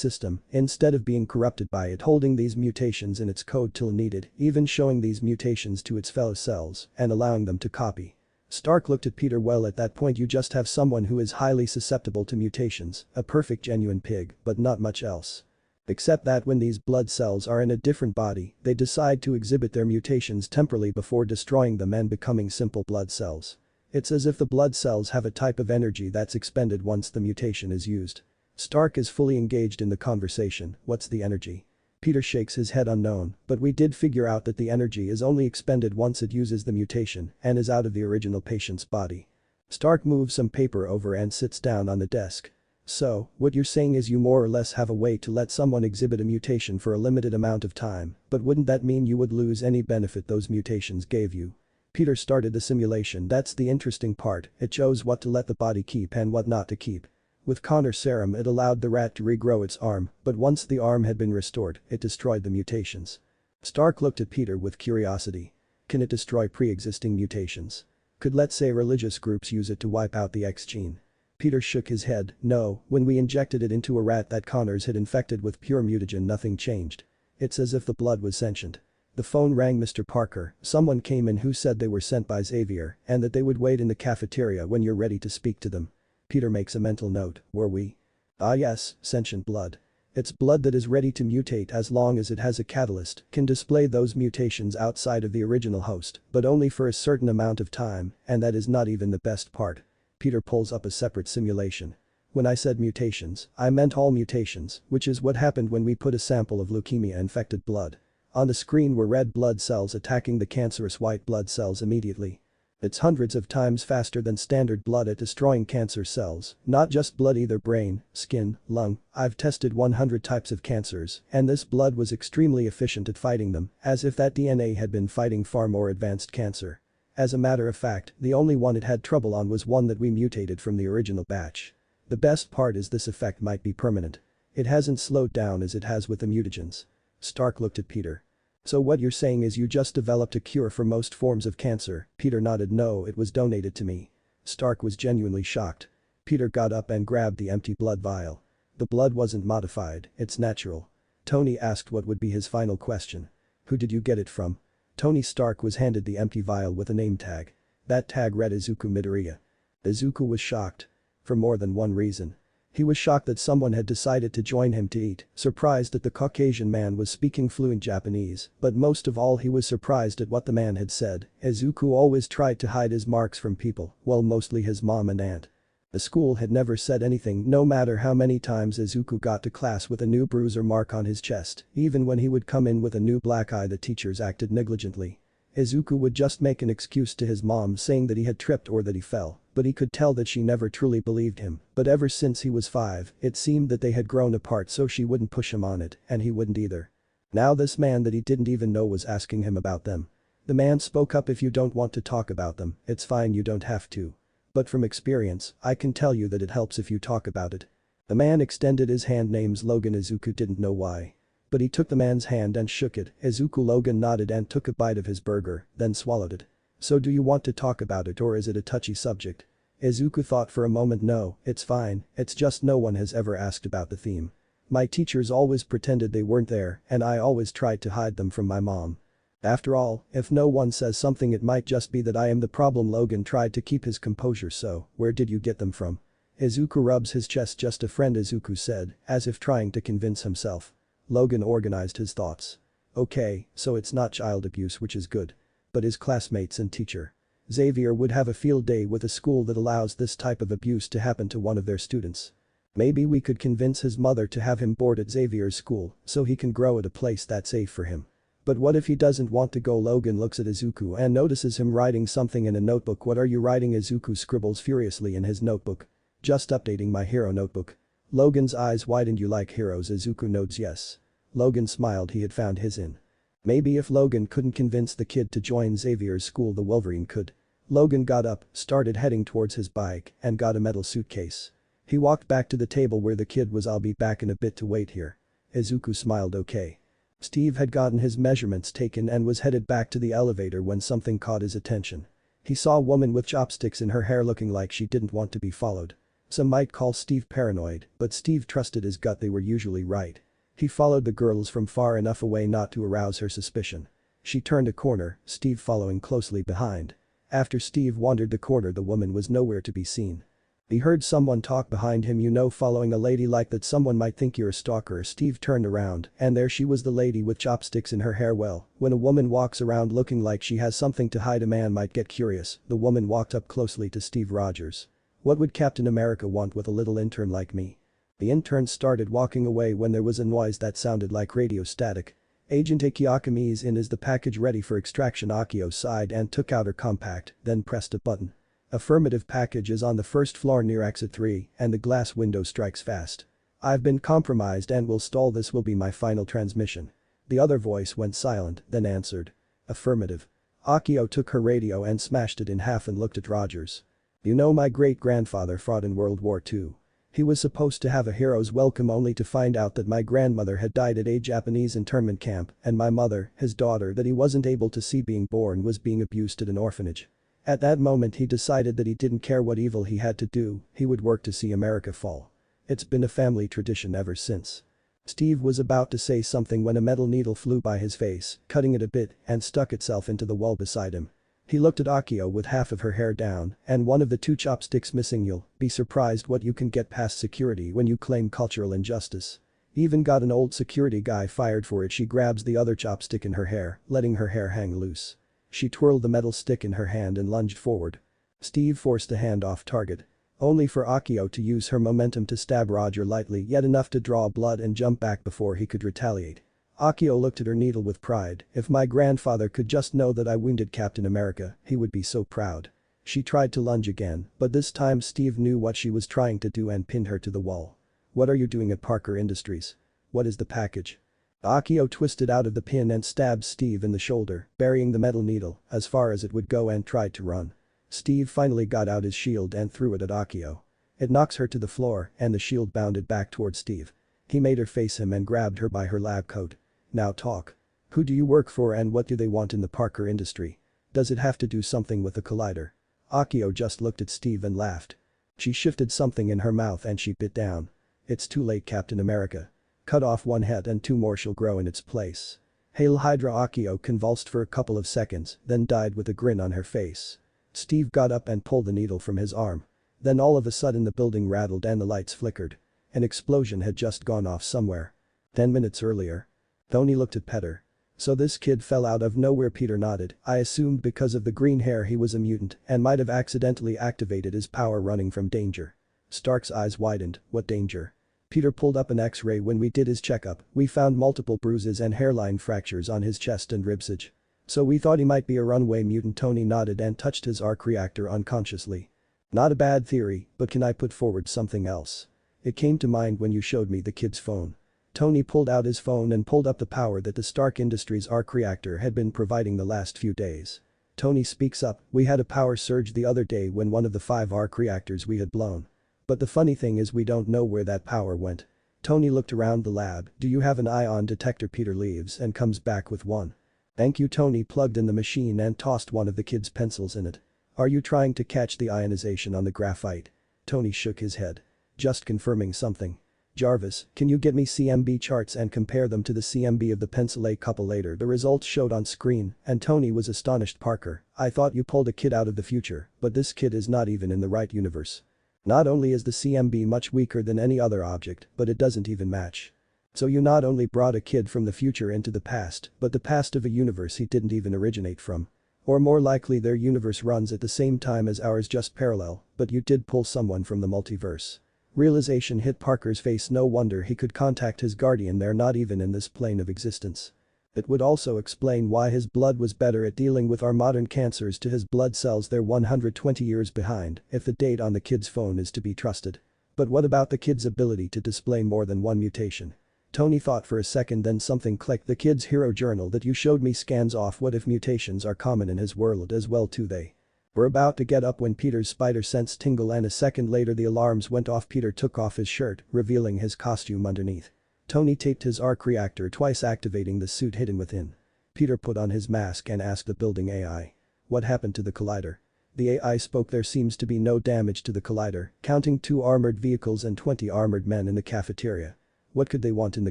system instead of being corrupted by it, holding these mutations in its code till needed, even showing these mutations to its fellow cells and allowing them to copy. Stark looked at Peter. Well, at that point you just have someone who is highly susceptible to mutations, a perfect genuine pig, but not much else. Except that when these blood cells are in a different body, they decide to exhibit their mutations temporarily before destroying them and becoming simple blood cells. It's as if the blood cells have a type of energy that's expended once the mutation is used. Stark is fully engaged in the conversation. What's the energy? Peter shakes his head. Unknown, but we did figure out that the energy is only expended once it uses the mutation and is out of the original patient's body. Stark moves some paper over and sits down on the desk. So, what you're saying is you more or less have a way to let someone exhibit a mutation for a limited amount of time, but wouldn't that mean you would lose any benefit those mutations gave you? Peter started the simulation. That's the interesting part, it shows what to let the body keep and what not to keep. With Connor serum it allowed the rat to regrow its arm, but once the arm had been restored, it destroyed the mutations. Stark looked at Peter with curiosity. Can it destroy pre-existing mutations? Could, let's say, religious groups use it to wipe out the X gene? Peter shook his head. No, when we injected it into a rat that Connors had infected with pure mutagen, nothing changed. It's as if the blood was sentient. The phone rang. Mr. Parker, someone came in who said they were sent by Xavier and that they would wait in the cafeteria when you're ready to speak to them. Peter makes a mental note. Were we? Ah yes, sentient blood. It's blood that is ready to mutate as long as it has a catalyst, can display those mutations outside of the original host, but only for a certain amount of time, and that is not even the best part. Peter pulls up a separate simulation. When I said mutations, I meant all mutations, which is what happened when we put a sample of leukemia-infected blood. On the screen were red blood cells attacking the cancerous white blood cells immediately. It's hundreds of times faster than standard blood at destroying cancer cells, not just blood, either brain, skin, lung. I've tested 100 types of cancers, and this blood was extremely efficient at fighting them, as if that DNA had been fighting far more advanced cancer. As a matter of fact, the only one it had trouble on was one that we mutated from the original batch. The best part is this effect might be permanent. It hasn't slowed down as it has with the mutagens. Stark looked at Peter. So what you're saying is you just developed a cure for most forms of cancer? Peter nodded. No, it was donated to me. Stark was genuinely shocked. Peter got up and grabbed the empty blood vial. The blood wasn't modified, it's natural. Tony asked what would be his final question. Who did you get it from? Tony Stark was handed the empty vial with a name tag. That tag read Izuku Midoriya. Izuku was shocked. For more than one reason. He was shocked that someone had decided to join him to eat, surprised that the Caucasian man was speaking fluent Japanese, but most of all he was surprised at what the man had said. Izuku always tried to hide his marks from people, well, mostly his mom and aunt. The school had never said anything, no matter how many times Izuku got to class with a new bruise or mark on his chest. Even when he would come in with a new black eye, the teachers acted negligently. Izuku would just make an excuse to his mom, saying that he had tripped or that he fell, but he could tell that she never truly believed him. But ever since he was 5, it seemed that they had grown apart, so she wouldn't push him on it, and he wouldn't either. Now this man that he didn't even know was asking him about them. The man spoke up. If you don't want to talk about them, it's fine, you don't have to. But from experience, I can tell you that it helps if you talk about it. The man extended his hand. Name's Logan. Izuku didn't know why. But he took the man's hand and shook it. Izuku. Logan nodded and took a bite of his burger, then swallowed it. So do you want to talk about it, or is it a touchy subject? Izuku thought for a moment. No, it's fine, it's just no one has ever asked about the theme. My teachers always pretended they weren't there, and I always tried to hide them from my mom. After all, if no one says something, it might just be that I am the problem. Logan tried to keep his composure. So, where did you get them from? Izuku rubs his chest. Just a friend, Izuku said, as if trying to convince himself. Logan organized his thoughts. Okay, so it's not child abuse, which is good. But his classmates and teacher. Xavier would have a field day with a school that allows this type of abuse to happen to one of their students. Maybe we could convince his mother to have him board at Xavier's school so he can grow at a place that's safe for him. But what if he doesn't want to go? Logan looks at Izuku and notices him writing something in a notebook. What are you writing? Izuku scribbles furiously in his notebook. Just updating my hero notebook. Logan's eyes widened. You like heroes? Izuku nods yes. Logan smiled. He had found his in. Maybe if Logan couldn't convince the kid to join Xavier's school, the Wolverine could. Logan got up, started heading towards his bike, and got a metal suitcase. He walked back to the table where the kid was. I'll be back in a bit to wait here. Izuku smiled. Okay. Steve had gotten his measurements taken and was headed back to the elevator when something caught his attention. He saw a woman with chopsticks in her hair, looking like she didn't want to be followed. Some might call Steve paranoid, but Steve trusted his gut. They were usually right. He followed the girls from far enough away not to arouse her suspicion. She turned a corner, Steve following closely behind. After Steve wandered the corner, the woman was nowhere to be seen. He heard someone talk behind him. You know, following a lady like that, someone might think you're a stalker. Steve turned around, and there she was, the lady with chopsticks in her hair. Well, when a woman walks around looking like she has something to hide, a man might get curious. The woman walked up closely to Steve. Rogers. What would Captain America want with a little intern like me? The intern started walking away when there was a noise that sounded like radio static. Agent Akiokame's in. Is the package ready for extraction? Akio sighed and took out her compact, then pressed a button. Affirmative. Package is on the first floor near exit 3, and the glass window strikes fast. I've been compromised and will stall. This will be my final transmission. The other voice went silent, then answered. Affirmative. Akio took her radio and smashed it in half and looked at Rogers. You know, my great-grandfather fought in World War II. He was supposed to have a hero's welcome, only to find out that my grandmother had died at a Japanese internment camp, and my mother, his daughter that he wasn't able to see being born, was being abused at an orphanage. At that moment he decided that he didn't care what evil he had to do, he would work to see America fall. It's been a family tradition ever since. Steve was about to say something when a metal needle flew by his face, cutting it a bit and stuck itself into the wall beside him. He looked at Akio with half of her hair down and one of the two chopsticks missing. You'll be surprised what you can get past security when you claim cultural injustice. Even got an old security guy fired for it. She grabs the other chopstick in her hair, letting her hair hang loose. She twirled the metal stick in her hand and lunged forward. Steve forced a hand off target. Only for Akio to use her momentum to stab Roger lightly, yet enough to draw blood and jump back before he could retaliate. Akio looked at her needle with pride. If my grandfather could just know that I wounded Captain America, he would be so proud. She tried to lunge again, but this time Steve knew what she was trying to do and pinned her to the wall. What are you doing at Parker Industries? What is the package? Akio twisted out of the pin and stabbed Steve in the shoulder, burying the metal needle as far as it would go and tried to run. Steve finally got out his shield and threw it at Akio. It knocks her to the floor and the shield bounded back towards Steve. He made her face him and grabbed her by her lab coat. Now talk. Who do you work for and what do they want in the Parker industry? Does it have to do something with the collider? Akio just looked at Steve and laughed. She shifted something in her mouth and she bit down. It's too late, Captain America. Cut off one head and two more shall grow in its place. Hail Hydra. Akio convulsed for a couple of seconds, then died with a grin on her face. Steve got up and pulled the needle from his arm. Then all of a sudden the building rattled and the lights flickered. An explosion had just gone off somewhere. 10 minutes earlier. Tony looked at Peter. So this kid fell out of nowhere. Peter nodded. I assumed because of the green hair he was a mutant and might have accidentally activated his power running from danger. Stark's eyes widened. What danger? Peter pulled up an X-ray. When we did his checkup, we found multiple bruises and hairline fractures on his chest and ribsage. So we thought he might be a runaway mutant. Tony nodded and touched his arc reactor unconsciously. Not a bad theory, but can I put forward something else? It came to mind when you showed me the kid's phone. Tony pulled out his phone and pulled up the power that the Stark Industries arc reactor had been providing the last few days. Tony speaks up, we had a power surge the other day when one of the 5 arc reactors we had blown. But the funny thing is we don't know where that power went. Tony looked around the lab. Do you have an ion detector? Peter leaves and comes back with one. Thank you. Tony plugged in the machine and tossed one of the kid's pencils in it. Are you trying to catch the ionization on the graphite? Tony shook his head. Just confirming something. Jarvis, can you get me CMB charts and compare them to the CMB of the pencil? A couple later the results showed on screen and Tony was astonished. Parker, I thought you pulled a kid out of the future, but this kid is not even in the right universe. Not only is the CMB much weaker than any other object, but it doesn't even match. So you not only brought a kid from the future into the past, but the past of a universe he didn't even originate from. Or more likely their universe runs at the same time as ours, just parallel, but you did pull someone from the multiverse. Realization hit Parker's face. No wonder he could contact his guardian. They're not even in this plane of existence. It would also explain why his blood was better at dealing with our modern cancers to his blood cells. They're 120 years behind, if the date on the kid's phone is to be trusted. But what about the kid's ability to display more than one mutation? Tony thought for a second, then something clicked. The kid's hero journal that you showed me scans off. What if mutations are common in his world as well too? They were about to get up when Peter's spider sense tingle and a second later the alarms went off. Peter took off his shirt, revealing his costume underneath. Tony taped his arc reactor twice, activating the suit hidden within. Peter put on his mask and asked the building AI. What happened to the collider? The AI spoke. There seems to be no damage to the collider, counting 2 armored vehicles and 20 armored men in the cafeteria. What could they want in the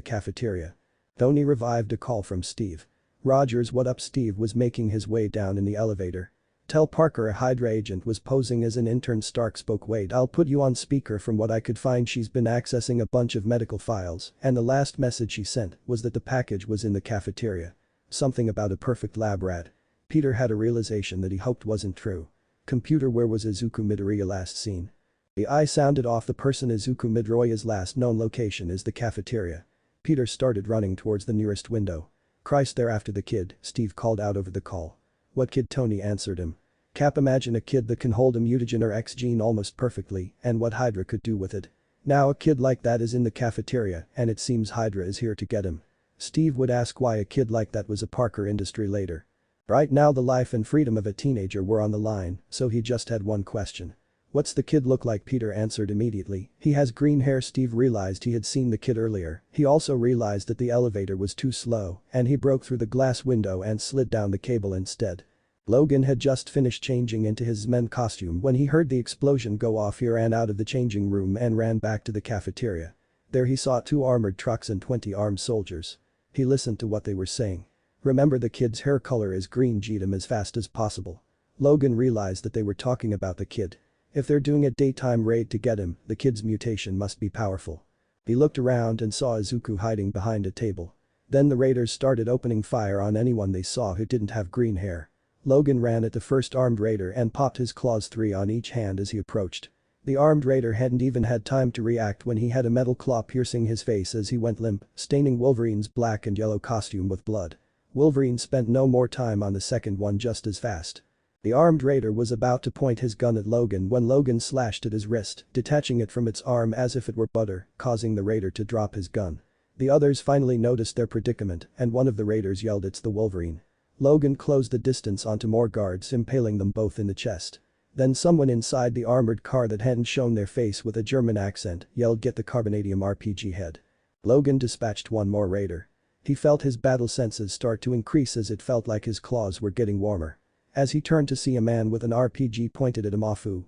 cafeteria? Tony revived a call from Steve. Rogers, what up? Steve was making his way down in the elevator. Tell Parker a Hydra agent was posing as an intern. Stark spoke. Wait, I'll put you on speaker. From what I could find, she's been accessing a bunch of medical files and the last message she sent was that the package was in the cafeteria. Something about a perfect lab rat. Peter had a realization that he hoped wasn't true. Computer, where was Izuku Midoriya last seen? The eye sounded off. The person Izuku Midoriya's last known location is the cafeteria. Peter started running towards the nearest window. Christ, they're after the kid, Steve called out over the call. What kid? Tony answered him. Cap, imagine a kid that can hold a mutagen or X gene almost perfectly and what Hydra could do with it. Now a kid like that is in the cafeteria and it seems Hydra is here to get him. Steve would ask why a kid like that was a Parker Industry later. Right now the life and freedom of a teenager were on the line, so he just had one question. What's the kid look like? Peter answered immediately. He has green hair. Steve realized he had seen the kid earlier. He also realized that the elevator was too slow and he broke through the glass window and slid down the cable instead. Logan had just finished changing into his men costume when he heard the explosion go off. He ran out of the changing room and ran back to the cafeteria. There he saw 2 armored trucks and 20 armed soldiers. He listened to what they were saying. "Remember, the kid's hair color is green, get him as fast as possible." Logan realized that they were talking about the kid. If they're doing a daytime raid to get him, the kid's mutation must be powerful. He looked around and saw Izuku hiding behind a table. Then the raiders started opening fire on anyone they saw who didn't have green hair. Logan ran at the first armed raider and popped his claws 3 on each hand as he approached. The armed raider hadn't even had time to react when he had a metal claw piercing his face as he went limp, staining Wolverine's black and yellow costume with blood. Wolverine spent no more time on the second one, just as fast. The armed raider was about to point his gun at Logan when Logan slashed at his wrist, detaching it from its arm as if it were butter, causing the raider to drop his gun. The others finally noticed their predicament and one of the raiders yelled, "It's the Wolverine." Logan closed the distance onto more guards, impaling them both in the chest. Then someone inside the armored car that hadn't shown their face with a German accent yelled, "Get the carbonadium RPG head." Logan dispatched one more raider. He felt his battle senses start to increase as it felt like his claws were getting warmer. As he turned to see a man with an RPG pointed at him,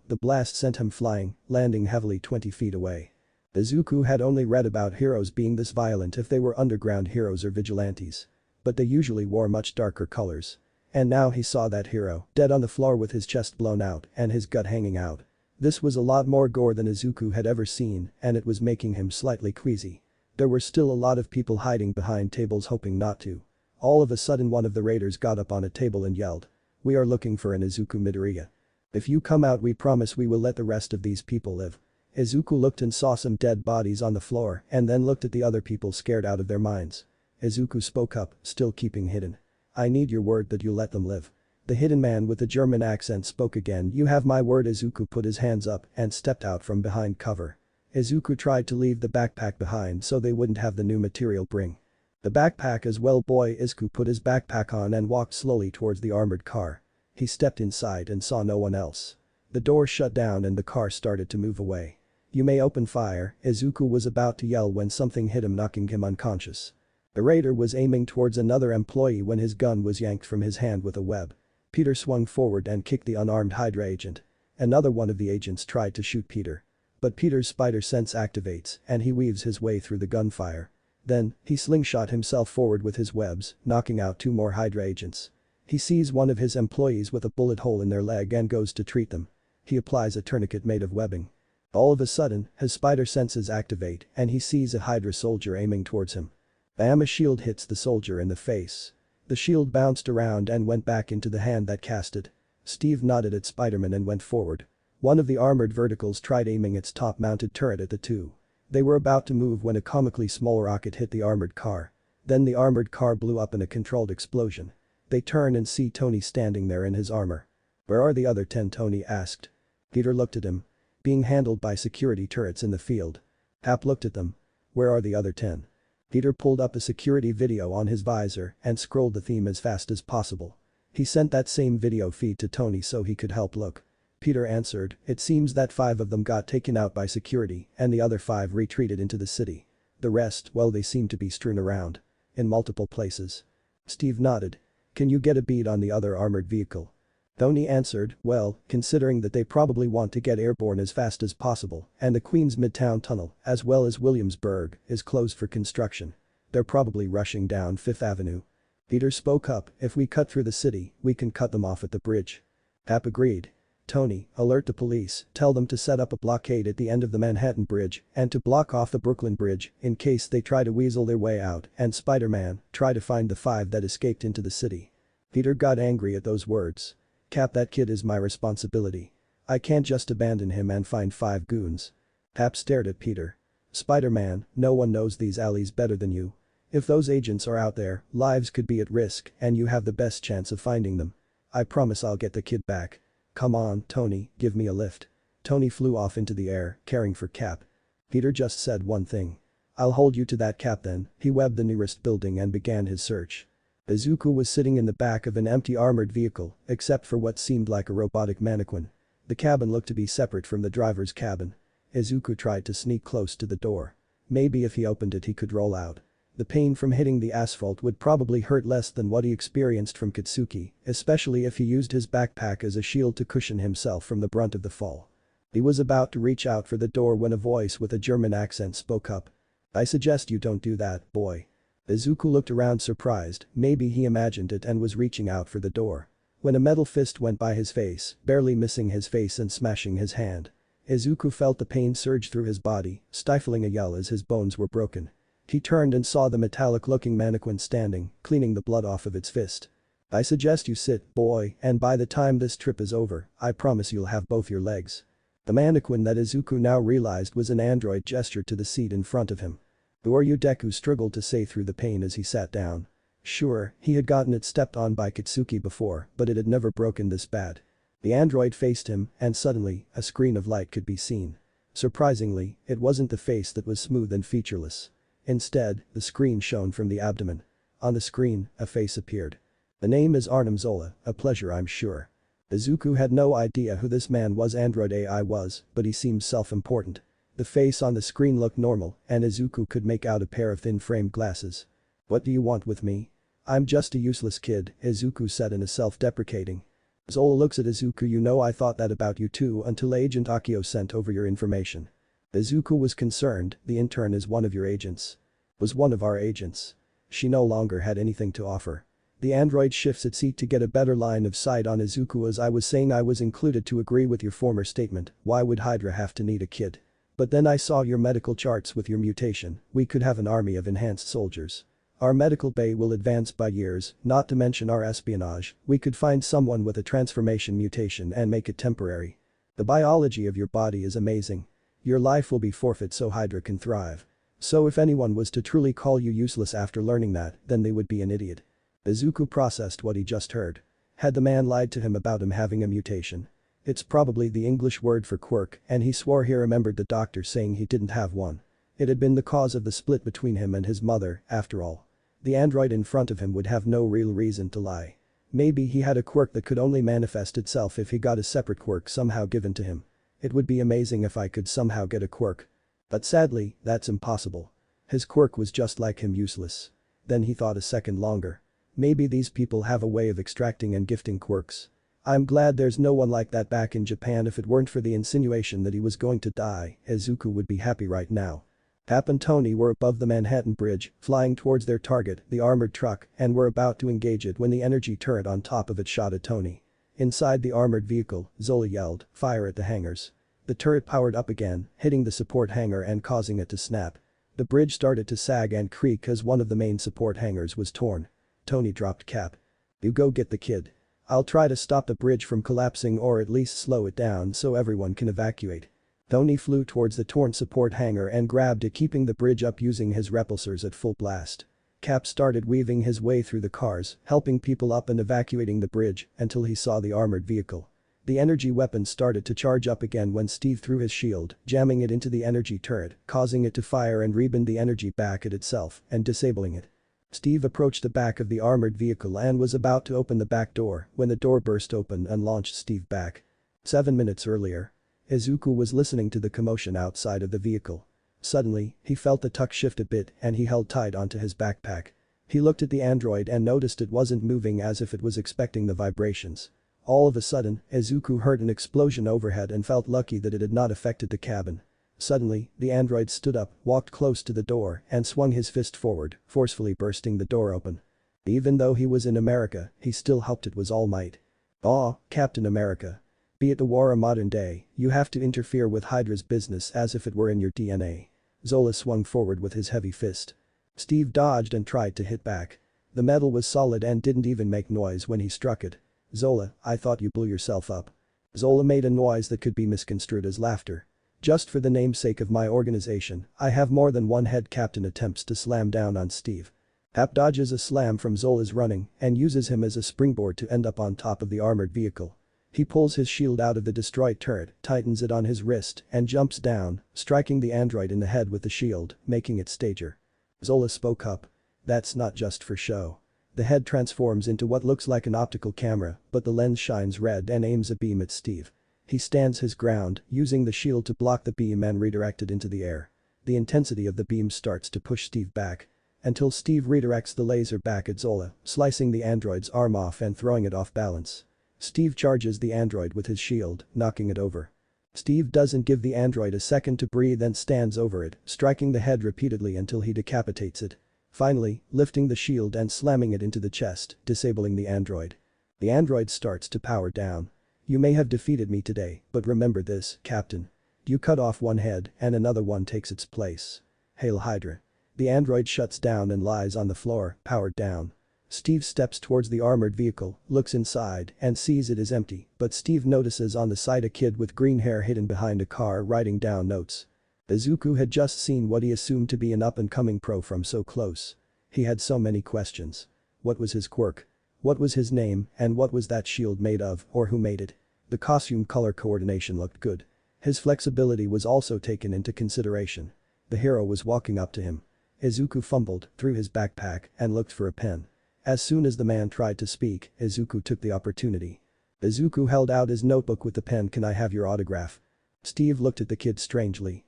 the blast sent him flying, landing heavily 20 feet away. Izuku had only read about heroes being this violent if they were underground heroes or vigilantes. But they usually wore much darker colors. And now he saw that hero, dead on the floor with his chest blown out and his gut hanging out. This was a lot more gore than Izuku had ever seen, and it was making him slightly queasy. There were still a lot of people hiding behind tables hoping not to. All of a sudden one of the raiders got up on a table and yelled, "We are looking for an Izuku Midoriya. If you come out, we promise we will let the rest of these people live." Izuku looked and saw some dead bodies on the floor and then looked at the other people scared out of their minds. Izuku spoke up, still keeping hidden. "I need your word that you'll let them live." The hidden man with the German accent spoke again, "You have my word." Izuku put his hands up and stepped out from behind cover. Izuku tried to leave the backpack behind so they wouldn't have the new material bring the backpack as well. Izuku put his backpack on and walked slowly towards the armored car. He stepped inside and saw no one else. The door shut down and the car started to move away. "You may open fire," Izuku was about to yell when something hit him, knocking him unconscious. The raider was aiming towards another employee when his gun was yanked from his hand with a web. Peter swung forward and kicked the unarmed Hydra agent. Another one of the agents tried to shoot Peter. But Peter's spider sense activates and he weaves his way through the gunfire. Then, he slingshot himself forward with his webs, knocking out 2 more Hydra agents. He sees one of his employees with a bullet hole in their leg and goes to treat them. He applies a tourniquet made of webbing. All of a sudden, his spider senses activate and he sees a Hydra soldier aiming towards him. Bam! A shield hits the soldier in the face. The shield bounced around and went back into the hand that cast it. Steve nodded at Spider-Man and went forward. One of the armored verticals tried aiming its top-mounted turret at the two. They were about to move when a comically small rocket hit the armored car. Then the armored car blew up in a controlled explosion. They turn and see Tony standing there in his armor. "Where are the other 10?" Tony asked. Peter looked at him. "Being handled by security turrets in the field." Hap looked at them. "Where are the other 10? Peter pulled up a security video on his visor and scrolled the theme as fast as possible. He sent that same video feed to Tony so he could help look. Peter answered, "It seems that 5 of them got taken out by security and the other 5 retreated into the city. The rest, well, they seem to be strewn around in multiple places." Steve nodded. "Can you get a bead on the other armored vehicle?" Tony answered, "Well, considering that they probably want to get airborne as fast as possible and the Queens Midtown Tunnel, as well as Williamsburg, is closed for construction. They're probably rushing down 5th Avenue. Peter spoke up, "If we cut through the city, we can cut them off at the bridge." Hap agreed. Tony, "Alert the police, tell them to set up a blockade at the end of the Manhattan Bridge and to block off the Brooklyn Bridge in case they try to weasel their way out, and Spider-Man, try to find the 5 that escaped into the city." Peter got angry at those words. "Cap, that kid is my responsibility. I can't just abandon him and find 5 goons." Hap stared at Peter. "Spider-Man, no one knows these alleys better than you. If those agents are out there, lives could be at risk and you have the best chance of finding them. I promise I'll get the kid back. Come on, Tony, give me a lift." Tony flew off into the air, caring for Cap. Peter just said one thing. "I'll hold you to that, Cap." Then, he webbed the nearest building and began his search. Izuku was sitting in the back of an empty armored vehicle, except for what seemed like a robotic mannequin. The cabin looked to be separate from the driver's cabin. Izuku tried to sneak close to the door. Maybe if he opened it he could roll out. The pain from hitting the asphalt would probably hurt less than what he experienced from Kitsuki, especially if he used his backpack as a shield to cushion himself from the brunt of the fall. He was about to reach out for the door when a voice with a German accent spoke up. "I suggest you don't do that, boy." Izuku looked around surprised, maybe he imagined it and was reaching out for the door. When a metal fist went by his face, barely missing his face and smashing his hand. Izuku felt the pain surge through his body, stifling a yell as his bones were broken. He turned and saw the metallic-looking mannequin standing, cleaning the blood off of its fist. "I suggest you sit, boy, and by the time this trip is over, I promise you'll have both your legs." The mannequin that Izuku now realized was an android gestured to the seat in front of him. "Who are you?" Deku struggled to say through the pain as he sat down. Sure, he had gotten it stepped on by Kitsuki before, but it had never broken this bad. The android faced him, and suddenly, a screen of light could be seen. Surprisingly, it wasn't the face that was smooth and featureless. Instead, the screen shone from the abdomen. On the screen, a face appeared. "The name is Arnim Zola, a pleasure I'm sure." Izuku had no idea who this man was android AI was, but he seemed self-important. The face on the screen looked normal, and Izuku could make out a pair of thin-framed glasses. "What do you want with me?" "I'm just a useless kid," Izuku said in a self-deprecating. Zola looks at Izuku. "You know, I thought that about you too until Agent Akio sent over your information." Izuku was concerned. "The intern is one of your agents." "Was one of our agents." She no longer had anything to offer. The android shifts its seat to get a better line of sight on Izuku. "As I was saying, I was included to agree with your former statement. Why would Hydra have to need a kid? But then I saw your medical charts with your mutation. We could have an army of enhanced soldiers. Our medical bay will advance by years, not to mention our espionage. We could find someone with a transformation mutation and make it temporary. The biology of your body is amazing. Your life will be forfeit so Hydra can thrive. So if anyone was to truly call you useless after learning that, then they would be an idiot." Izuku processed what he just heard. Had the man lied to him about him having a mutation? It's probably the English word for quirk, and he swore he remembered the doctor saying he didn't have one. It had been the cause of the split between him and his mother, after all. The android in front of him would have no real reason to lie. Maybe he had a quirk that could only manifest itself if he got a separate quirk somehow given to him. It would be amazing if I could somehow get a quirk. But sadly, that's impossible. His quirk was just like him, useless. Then he thought a second longer. Maybe these people have a way of extracting and gifting quirks. I'm glad there's no one like that back in Japan. If it weren't for the insinuation that he was going to die, Izuku would be happy right now. Hap and Tony were above the Manhattan Bridge, flying towards their target, the armored truck, and were about to engage it when the energy turret on top of it shot at Tony. Inside the armored vehicle, Zola yelled, "Fire at the hangars." The turret powered up again, hitting the support hangar and causing it to snap. The bridge started to sag and creak as one of the main support hangars was torn. Tony dropped Cap. "You go get the kid. I'll try to stop the bridge from collapsing or at least slow it down so everyone can evacuate." Tony flew towards the torn support hangar and grabbed it, keeping the bridge up using his repulsors at full blast. Cap started weaving his way through the cars, helping people up and evacuating the bridge until he saw the armored vehicle. The energy weapon started to charge up again when Steve threw his shield, jamming it into the energy turret, causing it to fire and rebound the energy back at itself and disabling it. Steve approached the back of the armored vehicle and was about to open the back door when the door burst open and launched Steve back. 7 minutes earlier. Izuku was listening to the commotion outside of the vehicle. Suddenly, he felt the tuck shift a bit and he held tight onto his backpack. He looked at the android and noticed it wasn't moving as if it was expecting the vibrations. All of a sudden, Izuku heard an explosion overhead and felt lucky that it had not affected the cabin. Suddenly, the android stood up, walked close to the door and swung his fist forward, forcefully bursting the door open. Even though he was in America, he still hoped it was All Might. "Aw, Captain America. Be it the war or modern day, you have to interfere with Hydra's business as if it were in your DNA." Zola swung forward with his heavy fist. Steve dodged and tried to hit back. The metal was solid and didn't even make noise when he struck it. "Zola, I thought you blew yourself up." Zola made a noise that could be misconstrued as laughter. "Just for the namesake of my organization, I have more than one head." Captain attempts to slam down on Steve. Hap dodges a slam from Zola's running and uses him as a springboard to end up on top of the armored vehicle. He pulls his shield out of the destroyed turret, tightens it on his wrist, and jumps down, striking the android in the head with the shield, making it stager. Zola spoke up. "That's not just for show." The head transforms into what looks like an optical camera, but the lens shines red and aims a beam at Steve. He stands his ground, using the shield to block the beam and redirect it into the air. The intensity of the beam starts to push Steve back. Until Steve redirects the laser back at Zola, slicing the android's arm off and throwing it off balance. Steve charges the android with his shield, knocking it over. Steve doesn't give the android a second to breathe and stands over it, striking the head repeatedly until he decapitates it. Finally, lifting the shield and slamming it into the chest, disabling the android. The android starts to power down. "You may have defeated me today, but remember this, Captain. You cut off one head and another one takes its place. Hail Hydra." The android shuts down and lies on the floor, powered down. Steve steps towards the armored vehicle, looks inside, and sees it is empty, but Steve notices on the side a kid with green hair hidden behind a car writing down notes. Izuku had just seen what he assumed to be an up-and-coming pro from so close. He had so many questions. What was his quirk? What was his name, and what was that shield made of, or who made it? The costume color coordination looked good. His flexibility was also taken into consideration. The hero was walking up to him. Izuku fumbled through his backpack and looked for a pen. As soon as the man tried to speak, Izuku took the opportunity. Izuku held out his notebook with the pen. "Can I have your autograph?" Steve looked at the kid strangely.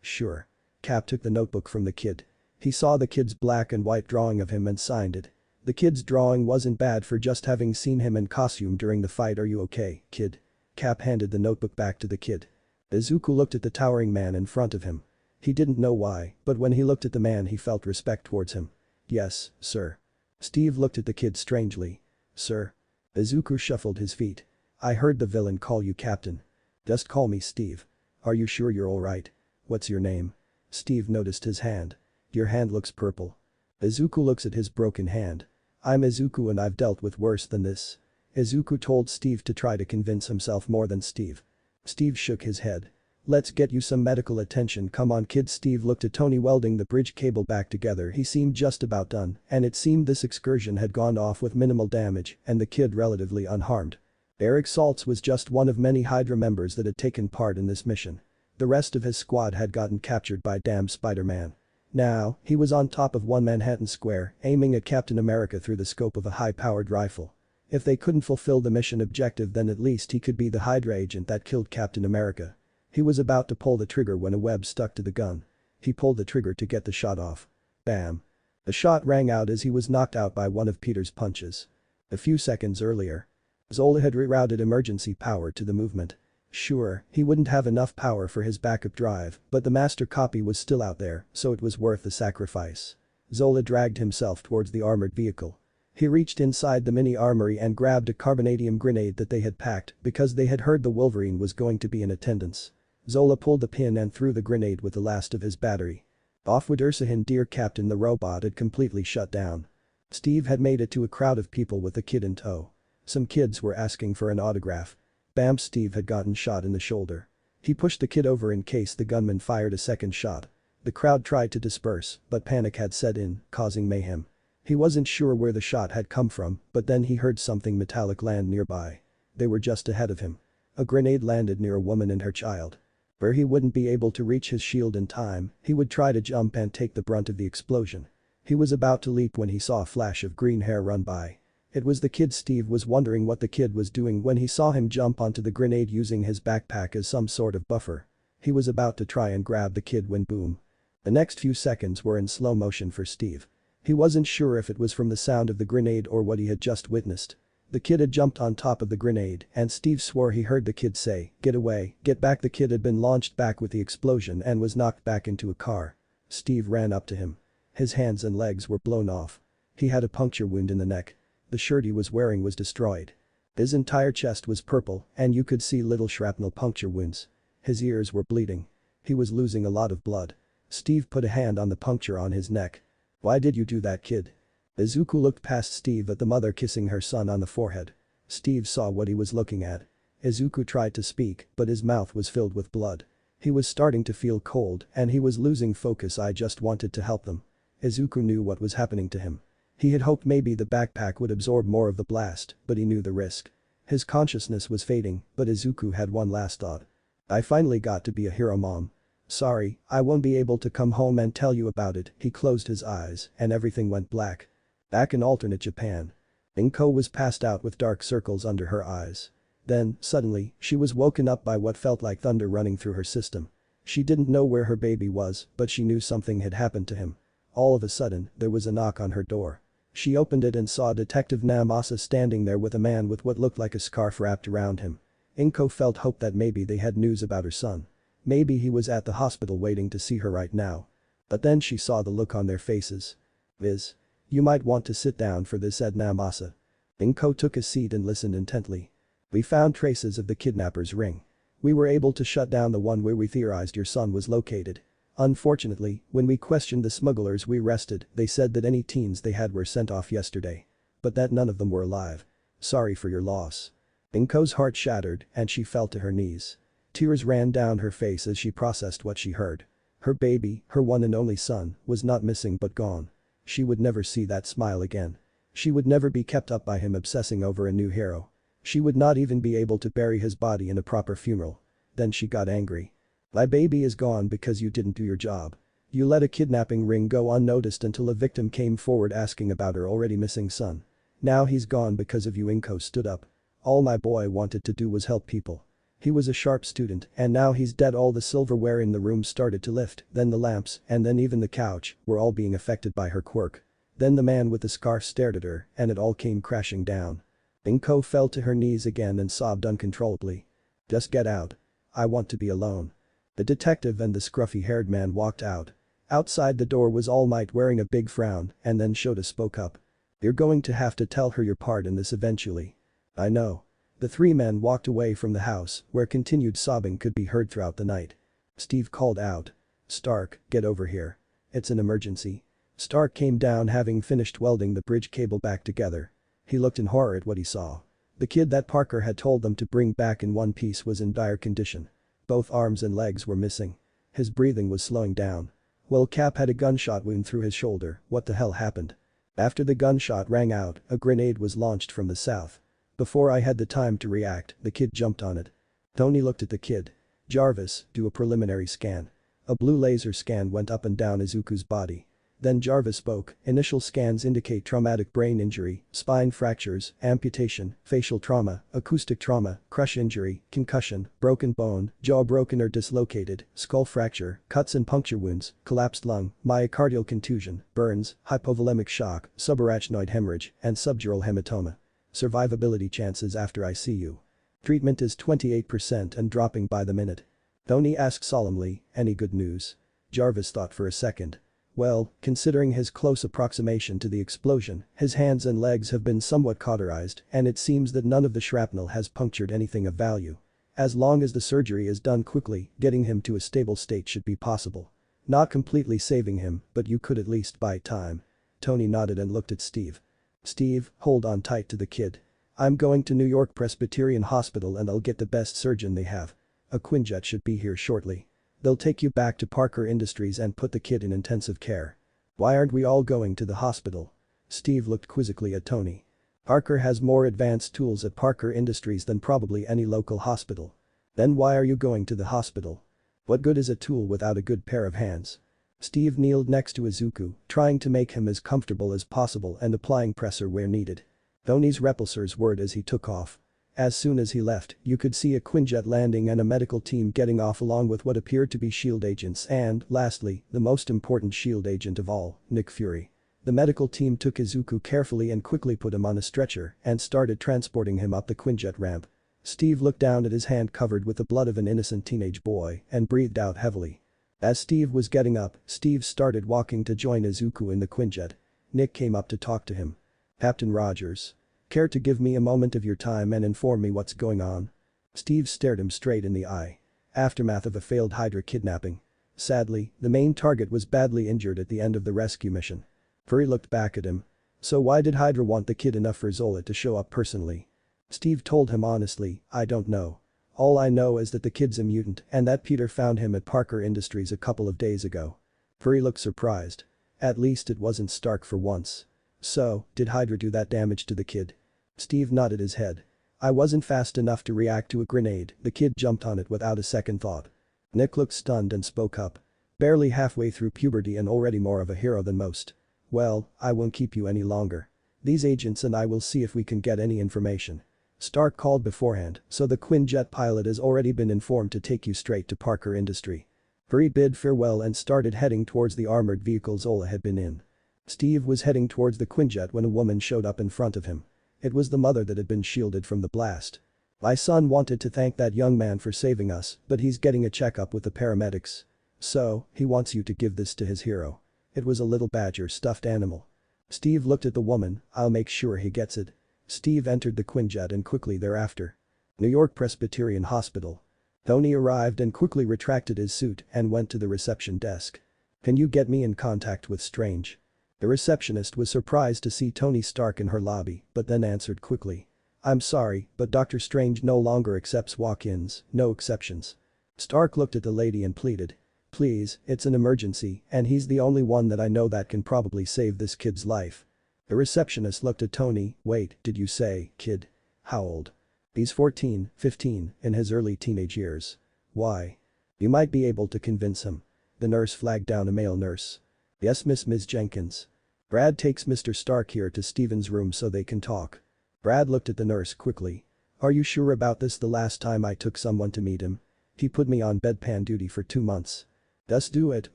Sure." Cap took the notebook from the kid. He saw the kid's black and white drawing of him and signed it. The kid's drawing wasn't bad for just having seen him in costume during the fight. "Are you okay, kid?" Cap handed the notebook back to the kid. Izuku looked at the towering man in front of him. He didn't know why, but when he looked at the man he felt respect towards him. "Yes, sir." Steve looked at the kid strangely. "Sir?" Izuku shuffled his feet. "I heard the villain call you Captain. Just call me Steve. Are you sure you're alright? What's your name?" Steve noticed his hand. "Your hand looks purple." Izuku looks at his broken hand. "I'm Izuku and I've dealt with worse than this." Izuku told Steve to try to convince himself more than Steve. Steve shook his head. "Let's get you some medical attention, come on kid." Steve looked at Tony welding the bridge cable back together. He seemed just about done, and it seemed this excursion had gone off with minimal damage and the kid relatively unharmed. Eric Saltz was just one of many Hydra members that had taken part in this mission. The rest of his squad had gotten captured by damn Spider-Man. Now, he was on top of one Manhattan Square, aiming at Captain America through the scope of a high-powered rifle. If they couldn't fulfill the mission objective, then at least he could be the Hydra agent that killed Captain America. He was about to pull the trigger when a web stuck to the gun. He pulled the trigger to get the shot off. Bam. The shot rang out as he was knocked out by one of Peter's punches. A few seconds earlier, Zola had rerouted emergency power to the movement. Sure, he wouldn't have enough power for his backup drive, but the master copy was still out there, so it was worth the sacrifice. Zola dragged himself towards the armored vehicle. He reached inside the mini armory and grabbed a carbonadium grenade that they had packed because they had heard the Wolverine was going to be in attendance. Zola pulled the pin and threw the grenade with the last of his battery. Off with Ursahin, dear Captain. The robot had completely shut down. Steve had made it to a crowd of people with a kid in tow. Some kids were asking for an autograph. Bam. Steve had gotten shot in the shoulder. He pushed the kid over in case the gunman fired a second shot. The crowd tried to disperse, but panic had set in, causing mayhem. He wasn't sure where the shot had come from, but then he heard something metallic land nearby. They were just ahead of him. A grenade landed near a woman and her child. Where he wouldn't be able to reach his shield in time, he would try to jump and take the brunt of the explosion. He was about to leap when he saw a flash of green hair run by. It was the kid. Steve was wondering what the kid was doing when he saw him jump onto the grenade using his backpack as some sort of buffer. He was about to try and grab the kid when boom. The next few seconds were in slow motion for Steve. He wasn't sure if it was from the sound of the grenade or what he had just witnessed. The kid had jumped on top of the grenade and Steve swore he heard the kid say, "Get away, get back." The kid had been launched back with the explosion and was knocked back into a car. Steve ran up to him. His hands and legs were blown off. He had a puncture wound in the neck. The shirt he was wearing was destroyed. His entire chest was purple and you could see little shrapnel puncture wounds. His ears were bleeding. He was losing a lot of blood. Steve put a hand on the puncture on his neck. "Why did you do that, kid?" Izuku looked past Steve at the mother kissing her son on the forehead. Steve saw what he was looking at. Izuku tried to speak, but his mouth was filled with blood. He was starting to feel cold and he was losing focus. "I just wanted to help them." Izuku knew what was happening to him. He had hoped maybe the backpack would absorb more of the blast, but he knew the risk. His consciousness was fading, but Izuku had one last thought. "I finally got to be a hero, Mom. Sorry, I won't be able to come home and tell you about it." He closed his eyes and everything went black. Back in alternate Japan. Inko was passed out with dark circles under her eyes. Then, suddenly, she was woken up by what felt like thunder running through her system. She didn't know where her baby was, but she knew something had happened to him. All of a sudden, there was a knock on her door. She opened it and saw Detective Namasa standing there with a man with what looked like a scarf wrapped around him. Inko felt hope that maybe they had news about her son. Maybe he was at the hospital waiting to see her right now. But then she saw the look on their faces. Viz. You might want to sit down for this, said Namasa. Inko took a seat and listened intently. We found traces of the kidnapper's ring. We were able to shut down the one where we theorized your son was located. Unfortunately, when we questioned the smugglers we arrested, they said that any teens they had were sent off yesterday. But that none of them were alive. Sorry for your loss. Inko's heart shattered and she fell to her knees. Tears ran down her face as she processed what she heard. Her baby, her one and only son, was not missing but gone. She would never see that smile again. She would never be kept up by him obsessing over a new hero. She would not even be able to bury his body in a proper funeral. Then she got angry. My baby is gone because you didn't do your job. You let a kidnapping ring go unnoticed until a victim came forward asking about her already missing son. Now he's gone because of you. Inko stood up. All my boy wanted to do was help people. He was a sharp student and now he's dead. All the silverware in the room started to lift, then the lamps, and then even the couch, were all being affected by her quirk. Then the man with the scarf stared at her and it all came crashing down. Inko fell to her knees again and sobbed uncontrollably. Just get out. I want to be alone. The detective and the scruffy-haired man walked out. Outside the door was All Might wearing a big frown and then Shota spoke up. You're going to have to tell her your part in this eventually. I know. The three men walked away from the house where continued sobbing could be heard throughout the night. Steve called out. Stark, get over here. It's an emergency. Stark came down having finished welding the bridge cable back together. He looked in horror at what he saw. The kid that Parker had told them to bring back in one piece was in dire condition. Both arms and legs were missing. His breathing was slowing down. Well, Cap had a gunshot wound through his shoulder. What the hell happened? After the gunshot rang out, a grenade was launched from the south. Before I had the time to react, the kid jumped on it. Tony looked at the kid. Jarvis, do a preliminary scan. A blue laser scan went up and down Izuku's body. Then Jarvis spoke. Initial scans indicate traumatic brain injury, spine fractures, amputation, facial trauma, acoustic trauma, crush injury, concussion, broken bone, jaw broken or dislocated, skull fracture, cuts and puncture wounds, collapsed lung, myocardial contusion, burns, hypovolemic shock, subarachnoid hemorrhage, and subdural hematoma. Survivability chances after ICU. Treatment is 28% and dropping by the minute. Tony asked solemnly, any good news? Jarvis thought for a second. Well, considering his close approximation to the explosion, his hands and legs have been somewhat cauterized and it seems that none of the shrapnel has punctured anything of value. As long as the surgery is done quickly, getting him to a stable state should be possible. Not completely saving him, but you could at least buy time. Tony nodded and looked at Steve. Steve, hold on tight to the kid. I'm going to New York Presbyterian Hospital and I'll get the best surgeon they have. A Quinjet should be here shortly. They'll take you back to Parker Industries and put the kid in intensive care. Why aren't we all going to the hospital? Steve looked quizzically at Tony. Parker has more advanced tools at Parker Industries than probably any local hospital. Then why are you going to the hospital? What good is a tool without a good pair of hands? Steve kneeled next to Izuku, trying to make him as comfortable as possible and applying pressure where needed. Tony's repulsors whirred as he took off. As soon as he left, you could see a Quinjet landing and a medical team getting off along with what appeared to be SHIELD agents and, lastly, the most important SHIELD agent of all, Nick Fury. The medical team took Izuku carefully and quickly put him on a stretcher and started transporting him up the Quinjet ramp. Steve looked down at his hand covered with the blood of an innocent teenage boy and breathed out heavily. As Steve was getting up, Steve started walking to join Izuku in the Quinjet. Nick came up to talk to him. Captain Rogers. Care to give me a moment of your time and inform me what's going on? Steve stared him straight in the eye. Aftermath of a failed Hydra kidnapping. Sadly, the main target was badly injured at the end of the rescue mission. Fury looked back at him. So why did Hydra want the kid enough for Zola to show up personally? Steve told him honestly, I don't know. All I know is that the kid's a mutant and that Peter found him at Parker Industries a couple of days ago. Fury looked surprised. At least it wasn't Stark for once. So, did Hydra do that damage to the kid? Steve nodded his head. I wasn't fast enough to react to a grenade, the kid jumped on it without a second thought. Nick looked stunned and spoke up. Barely halfway through puberty and already more of a hero than most. Well, I won't keep you any longer. These agents and I will see if we can get any information. Stark called beforehand, so the Quinjet pilot has already been informed to take you straight to Parker Industry. Bree bid farewell and started heading towards the armored vehicle Zola had been in. Steve was heading towards the Quinjet when a woman showed up in front of him. It was the mother that had been shielded from the blast. "My son wanted to thank that young man for saving us, but he's getting a checkup with the paramedics. So, he wants you to give this to his hero." It was a little badger stuffed animal. Steve looked at the woman. "I'll make sure he gets it." Steve entered the Quinjet and quickly thereafter. New York Presbyterian Hospital. Tony arrived and quickly retracted his suit and went to the reception desk. "Can you get me in contact with Strange?" The receptionist was surprised to see Tony Stark in her lobby, but then answered quickly. "I'm sorry, but Dr. Strange no longer accepts walk-ins, no exceptions." Stark looked at the lady and pleaded. "Please, it's an emergency, and he's the only one that I know that can probably save this kid's life." The receptionist looked at Tony. "Wait, did you say, kid? How old?" "He's 14, 15, in his early teenage years." "Why?" "You might be able to convince him." The nurse flagged down a male nurse. "Yes, Ms. Jenkins. Brad takes Mr. Stark here to Steven's room so they can talk." Brad looked at the nurse quickly. "Are you sure about this? The last time I took someone to meet him, he put me on bedpan duty for 2 months. Just do it,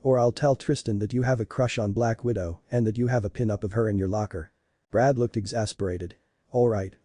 or I'll tell Tristan that you have a crush on Black Widow and that you have a pin-up of her in your locker." Brad looked exasperated. Alright,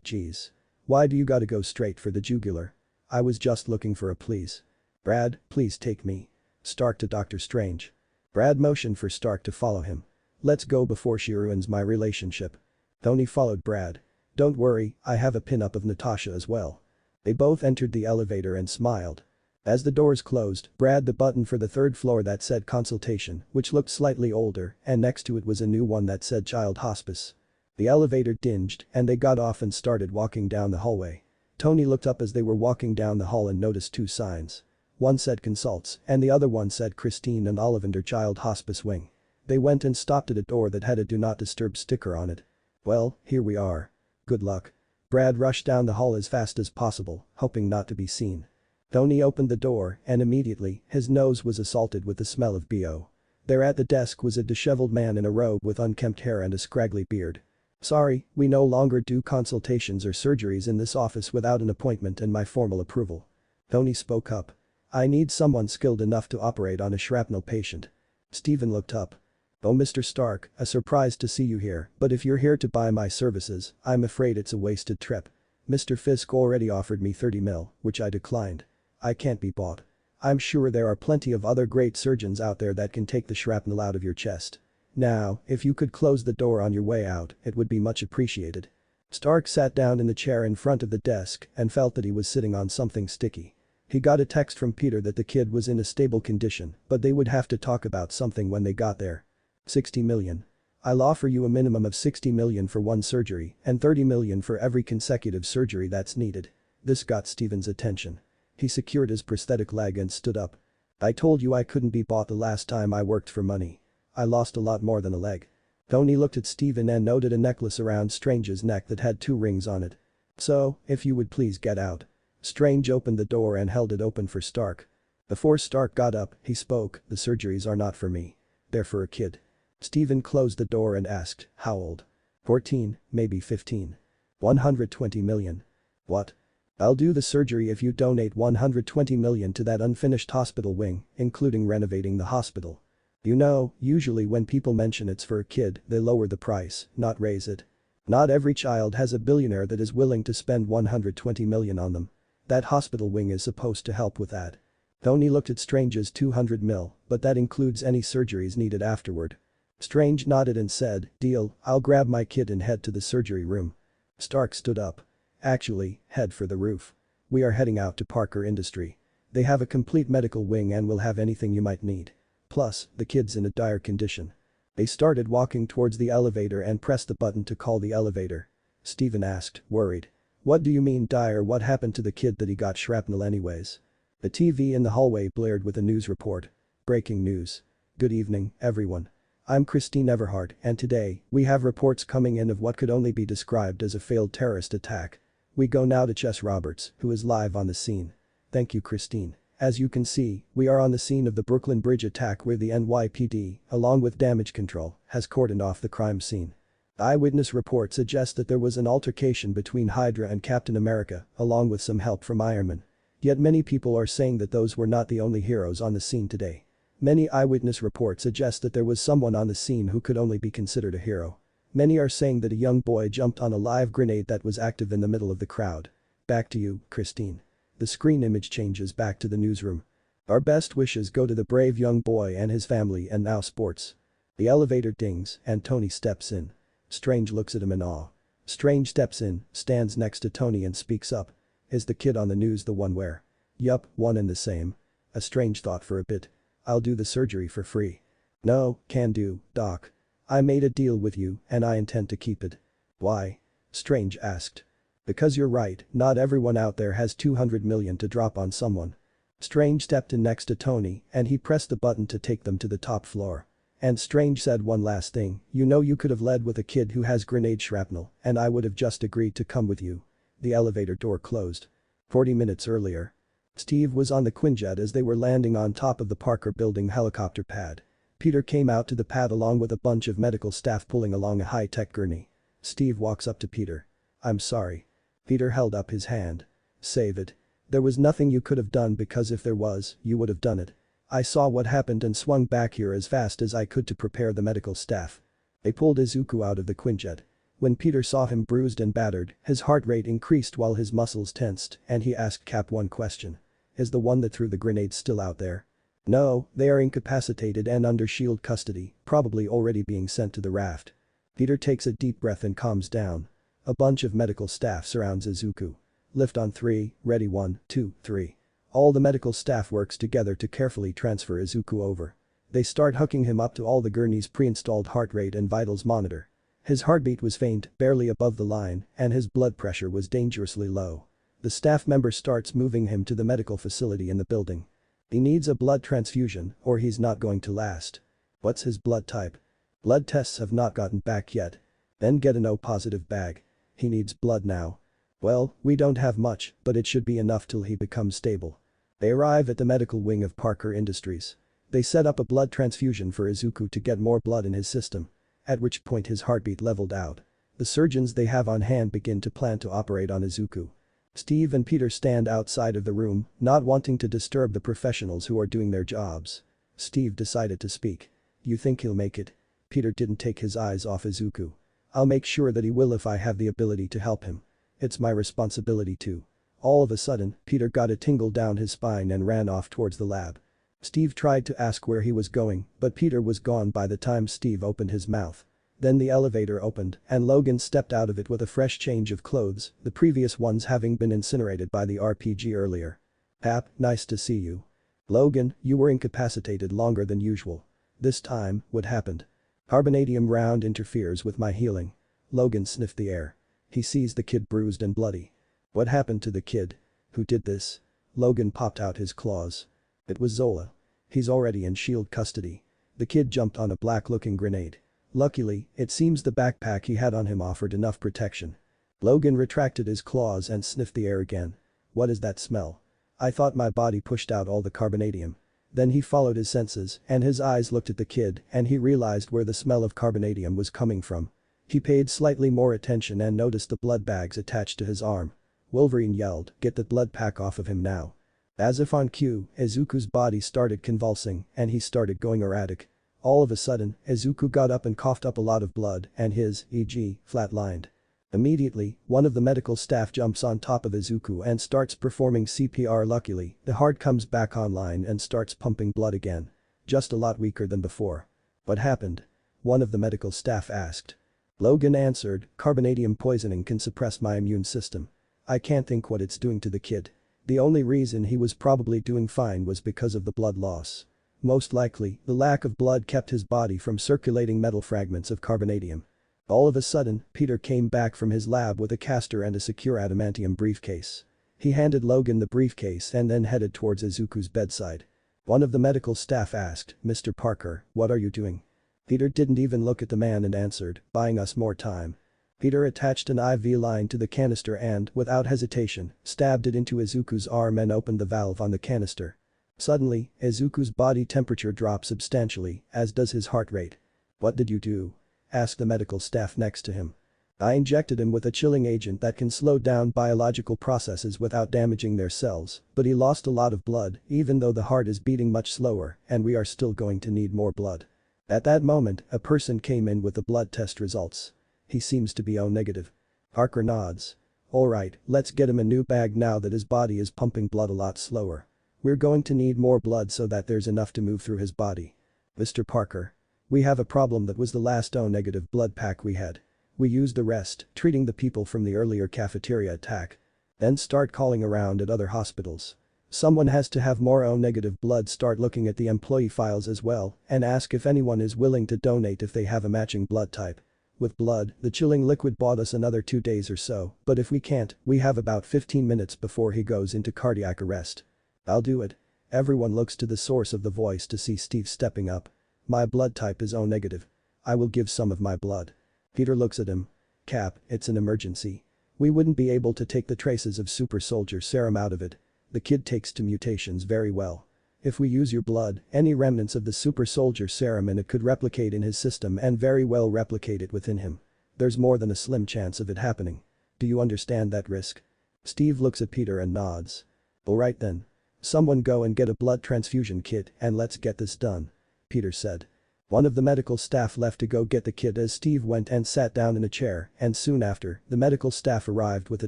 geez. Why do you gotta go straight for the jugular? I was just looking for a please. Brad, please take me." Stark to Dr. Strange. Brad motioned for Stark to follow him. "Let's go before she ruins my relationship." Tony followed Brad. "Don't worry, I have a pin-up of Natasha as well." They both entered the elevator and smiled. As the doors closed, Brad the button for the 3rd floor that said consultation, which looked slightly older, and next to it was a new one that said child hospice. The elevator dinged, and they got off and started walking down the hallway. Tony looked up as they were walking down the hall and noticed 2 signs. One said consults, and the other one said Christine and Ollivander Child Hospice Wing. They went and stopped at a door that had a do not disturb sticker on it. "Well, here we are. Good luck." Brad rushed down the hall as fast as possible, hoping not to be seen. Tony opened the door, and immediately, his nose was assaulted with the smell of BO. There at the desk was a disheveled man in a robe with unkempt hair and a scraggly beard. "Sorry, we no longer do consultations or surgeries in this office without an appointment and my formal approval." Tony spoke up. "I need someone skilled enough to operate on a shrapnel patient." Steven looked up. "Oh, Mr. Stark, surprised to see you here, but if you're here to buy my services, I'm afraid it's a wasted trip. Mr. Fisk already offered me 30 mil, which I declined. I can't be bought. I'm sure there are plenty of other great surgeons out there that can take the shrapnel out of your chest. Now, if you could close the door on your way out, it would be much appreciated." Stark sat down in the chair in front of the desk and felt that he was sitting on something sticky. He got a text from Peter that the kid was in a stable condition, but they would have to talk about something when they got there. 60 million. "I'll offer you a minimum of 60 million for one surgery and 30 million for every consecutive surgery that's needed." This got Steven's attention. He secured his prosthetic leg and stood up. "I told you I couldn't be bought the last time I worked for money. I lost a lot more than a leg." Tony looked at Steven and noted a necklace around Strange's neck that had 2 rings on it. "So, if you would please get out." Strange opened the door and held it open for Stark. Before Stark got up, he spoke. "The surgeries are not for me. They're for a kid." Steven closed the door and asked, "How old?" 14, maybe 15. 120 million. "What?" "I'll do the surgery if you donate 120 million to that unfinished hospital wing, including renovating the hospital." You know, usually when people mention it's for a kid, they lower the price, not raise it. Not every child has a billionaire that is willing to spend 120 million on them. That hospital wing is supposed to help with that. Tony looked at Strange's 200 mil, but that includes any surgeries needed afterward. Strange nodded and said, "Deal, I'll grab my kid and head to the surgery room." Stark stood up. "Actually, head for the roof. We are heading out to Parker Industry. They have a complete medical wing and will have anything you might need. Plus, the kid's in a dire condition." They started walking towards the elevator and pressed the button to call the elevator. Steven asked, worried. "What do you mean dire? What happened to the kid that he got shrapnel anyways?" The TV in the hallway blared with a news report. "Breaking news. Good evening, everyone. I'm Christine Everhart and today, we have reports coming in of what could only be described as a failed terrorist attack. We go now to Chess Roberts, who is live on the scene." "Thank you, Christine. As you can see, we are on the scene of the Brooklyn Bridge attack where the NYPD, along with damage control, has cordoned off the crime scene. Eyewitness reports suggest that there was an altercation between Hydra and Captain America, along with some help from Iron Man. Yet many people are saying that those were not the only heroes on the scene today. Many eyewitness reports suggest that there was someone on the scene who could only be considered a hero. Many are saying that a young boy jumped on a live grenade that was active in the middle of the crowd. Back to you, Christine. The screen image changes back to the newsroom. Our best wishes go to the brave young boy and his family, and now sports. The elevator dings and Tony steps in. Strange looks at him in awe. Strange steps in, stands next to Tony and speaks up. Is the kid on the news the one where? Yup, one and the same. A Strange thought for a bit. I'll do the surgery for free. No, can do, doc. I made a deal with you and I intend to keep it. Why? Strange asked. Because you're right, not everyone out there has 200 million to drop on someone. Strange stepped in next to Tony and he pressed the button to take them to the top floor. And Strange said one last thing, you know you could have led with a kid who has grenade shrapnel and I would have just agreed to come with you. The elevator door closed. 40 minutes earlier. Steve was on the Quinjet as they were landing on top of the Parker building helicopter pad. Peter came out to the pad along with a bunch of medical staff pulling along a high-tech gurney. Steve walks up to Peter. I'm sorry. Peter held up his hand. Save it. There was nothing you could have done because if there was, you would have done it. I saw what happened and swung back here as fast as I could to prepare the medical staff. They pulled Izuku out of the Quinjet. When Peter saw him bruised and battered, his heart rate increased while his muscles tensed and he asked Cap one question. Is the one that threw the grenade still out there? No, they are incapacitated and under shield custody, probably already being sent to the raft. Peter takes a deep breath and calms down. A bunch of medical staff surrounds Izuku. Lift on 3, ready 1, 2, 3. All the medical staff works together to carefully transfer Izuku over. They start hooking him up to all the gurney's pre-installed heart rate and vitals monitor. His heartbeat was faint, barely above the line, and his blood pressure was dangerously low. The staff member starts moving him to the medical facility in the building. He needs a blood transfusion or he's not going to last. What's his blood type? Blood tests have not gotten back yet. Then get an O-positive bag. He needs blood now. Well, we don't have much, but it should be enough till he becomes stable. They arrive at the medical wing of Parker Industries. They set up a blood transfusion for Izuku to get more blood in his system. At which point his heartbeat leveled out. The surgeons they have on hand begin to plan to operate on Izuku. Steve and Peter stand outside of the room, not wanting to disturb the professionals who are doing their jobs. Steve decided to speak. You think he'll make it? Peter didn't take his eyes off Izuku. I'll make sure that he will if I have the ability to help him. It's my responsibility too. All of a sudden, Peter got a tingle down his spine and ran off towards the lab. Steve tried to ask where he was going, but Peter was gone by the time Steve opened his mouth. Then the elevator opened and Logan stepped out of it with a fresh change of clothes, the previous ones having been incinerated by the RPG earlier. Pap, nice to see you. Logan, you were incapacitated longer than usual. This time, what happened? Carbonadium round interferes with my healing. Logan sniffed the air. He sees the kid bruised and bloody. What happened to the kid? Who did this? Logan popped out his claws. It was Zola. He's already in shield custody. The kid jumped on a black-looking grenade. Luckily, it seems the backpack he had on him offered enough protection. Logan retracted his claws and sniffed the air again. What is that smell? I thought my body pushed out all the carbonadium. Then he followed his senses and his eyes looked at the kid and he realized where the smell of carbonadium was coming from. He paid slightly more attention and noticed the blood bags attached to his arm. Wolverine yelled, get that blood pack off of him now. As if on cue, Izuku's body started convulsing and he started going erratic. All of a sudden, Izuku got up and coughed up a lot of blood and his EG flatlined. Immediately, one of the medical staff jumps on top of Izuku and starts performing CPR. Luckily, the heart comes back online and starts pumping blood again. Just a lot weaker than before. What happened? One of the medical staff asked. Logan answered, carbonadium poisoning can suppress my immune system. I can't think what it's doing to the kid. The only reason he was probably doing fine was because of the blood loss. Most likely, the lack of blood kept his body from circulating metal fragments of carbonadium. All of a sudden, Peter came back from his lab with a caster and a secure adamantium briefcase. He handed Logan the briefcase and then headed towards Izuku's bedside. One of the medical staff asked, Mr. Parker, what are you doing? Peter didn't even look at the man and answered, buying us more time. Peter attached an IV line to the canister and, without hesitation, stabbed it into Izuku's arm and opened the valve on the canister. Suddenly, Izuku's body temperature dropped substantially, as does his heart rate. What did you do? Asked the medical staff next to him. I injected him with a chilling agent that can slow down biological processes without damaging their cells, but he lost a lot of blood, even though the heart is beating much slower, and we are still going to need more blood." At that moment, a person came in with the blood test results. He seems to be O negative. Parker nods. "Alright, let's get him a new bag now that his body is pumping blood a lot slower. We're going to need more blood so that there's enough to move through his body." "Mr. Parker. We have a problem. That was the last O negative blood pack we had. We used the rest, treating the people from the earlier cafeteria attack. Then start calling around at other hospitals. Someone has to have more O negative blood. Start looking at the employee files as well and ask if anyone is willing to donate if they have a matching blood type. With blood, the chilling liquid bought us another 2 days or so, but if we can't, we have about 15 minutes before he goes into cardiac arrest." "I'll do it." Everyone looks to the source of the voice to see Steve stepping up. "My blood type is O negative. I will give some of my blood." Peter looks at him. "Cap, it's an emergency. We wouldn't be able to take the traces of super soldier serum out of it. The kid takes to mutations very well. If we use your blood, any remnants of the super soldier serum in it could replicate in his system and very well replicate it within him. There's more than a slim chance of it happening. Do you understand that risk?" Steve looks at Peter and nods. "Alright then. Someone go and get a blood transfusion kit and let's get this done," Peter said. One of the medical staff left to go get the kit as Steve went and sat down in a chair, and soon after, the medical staff arrived with the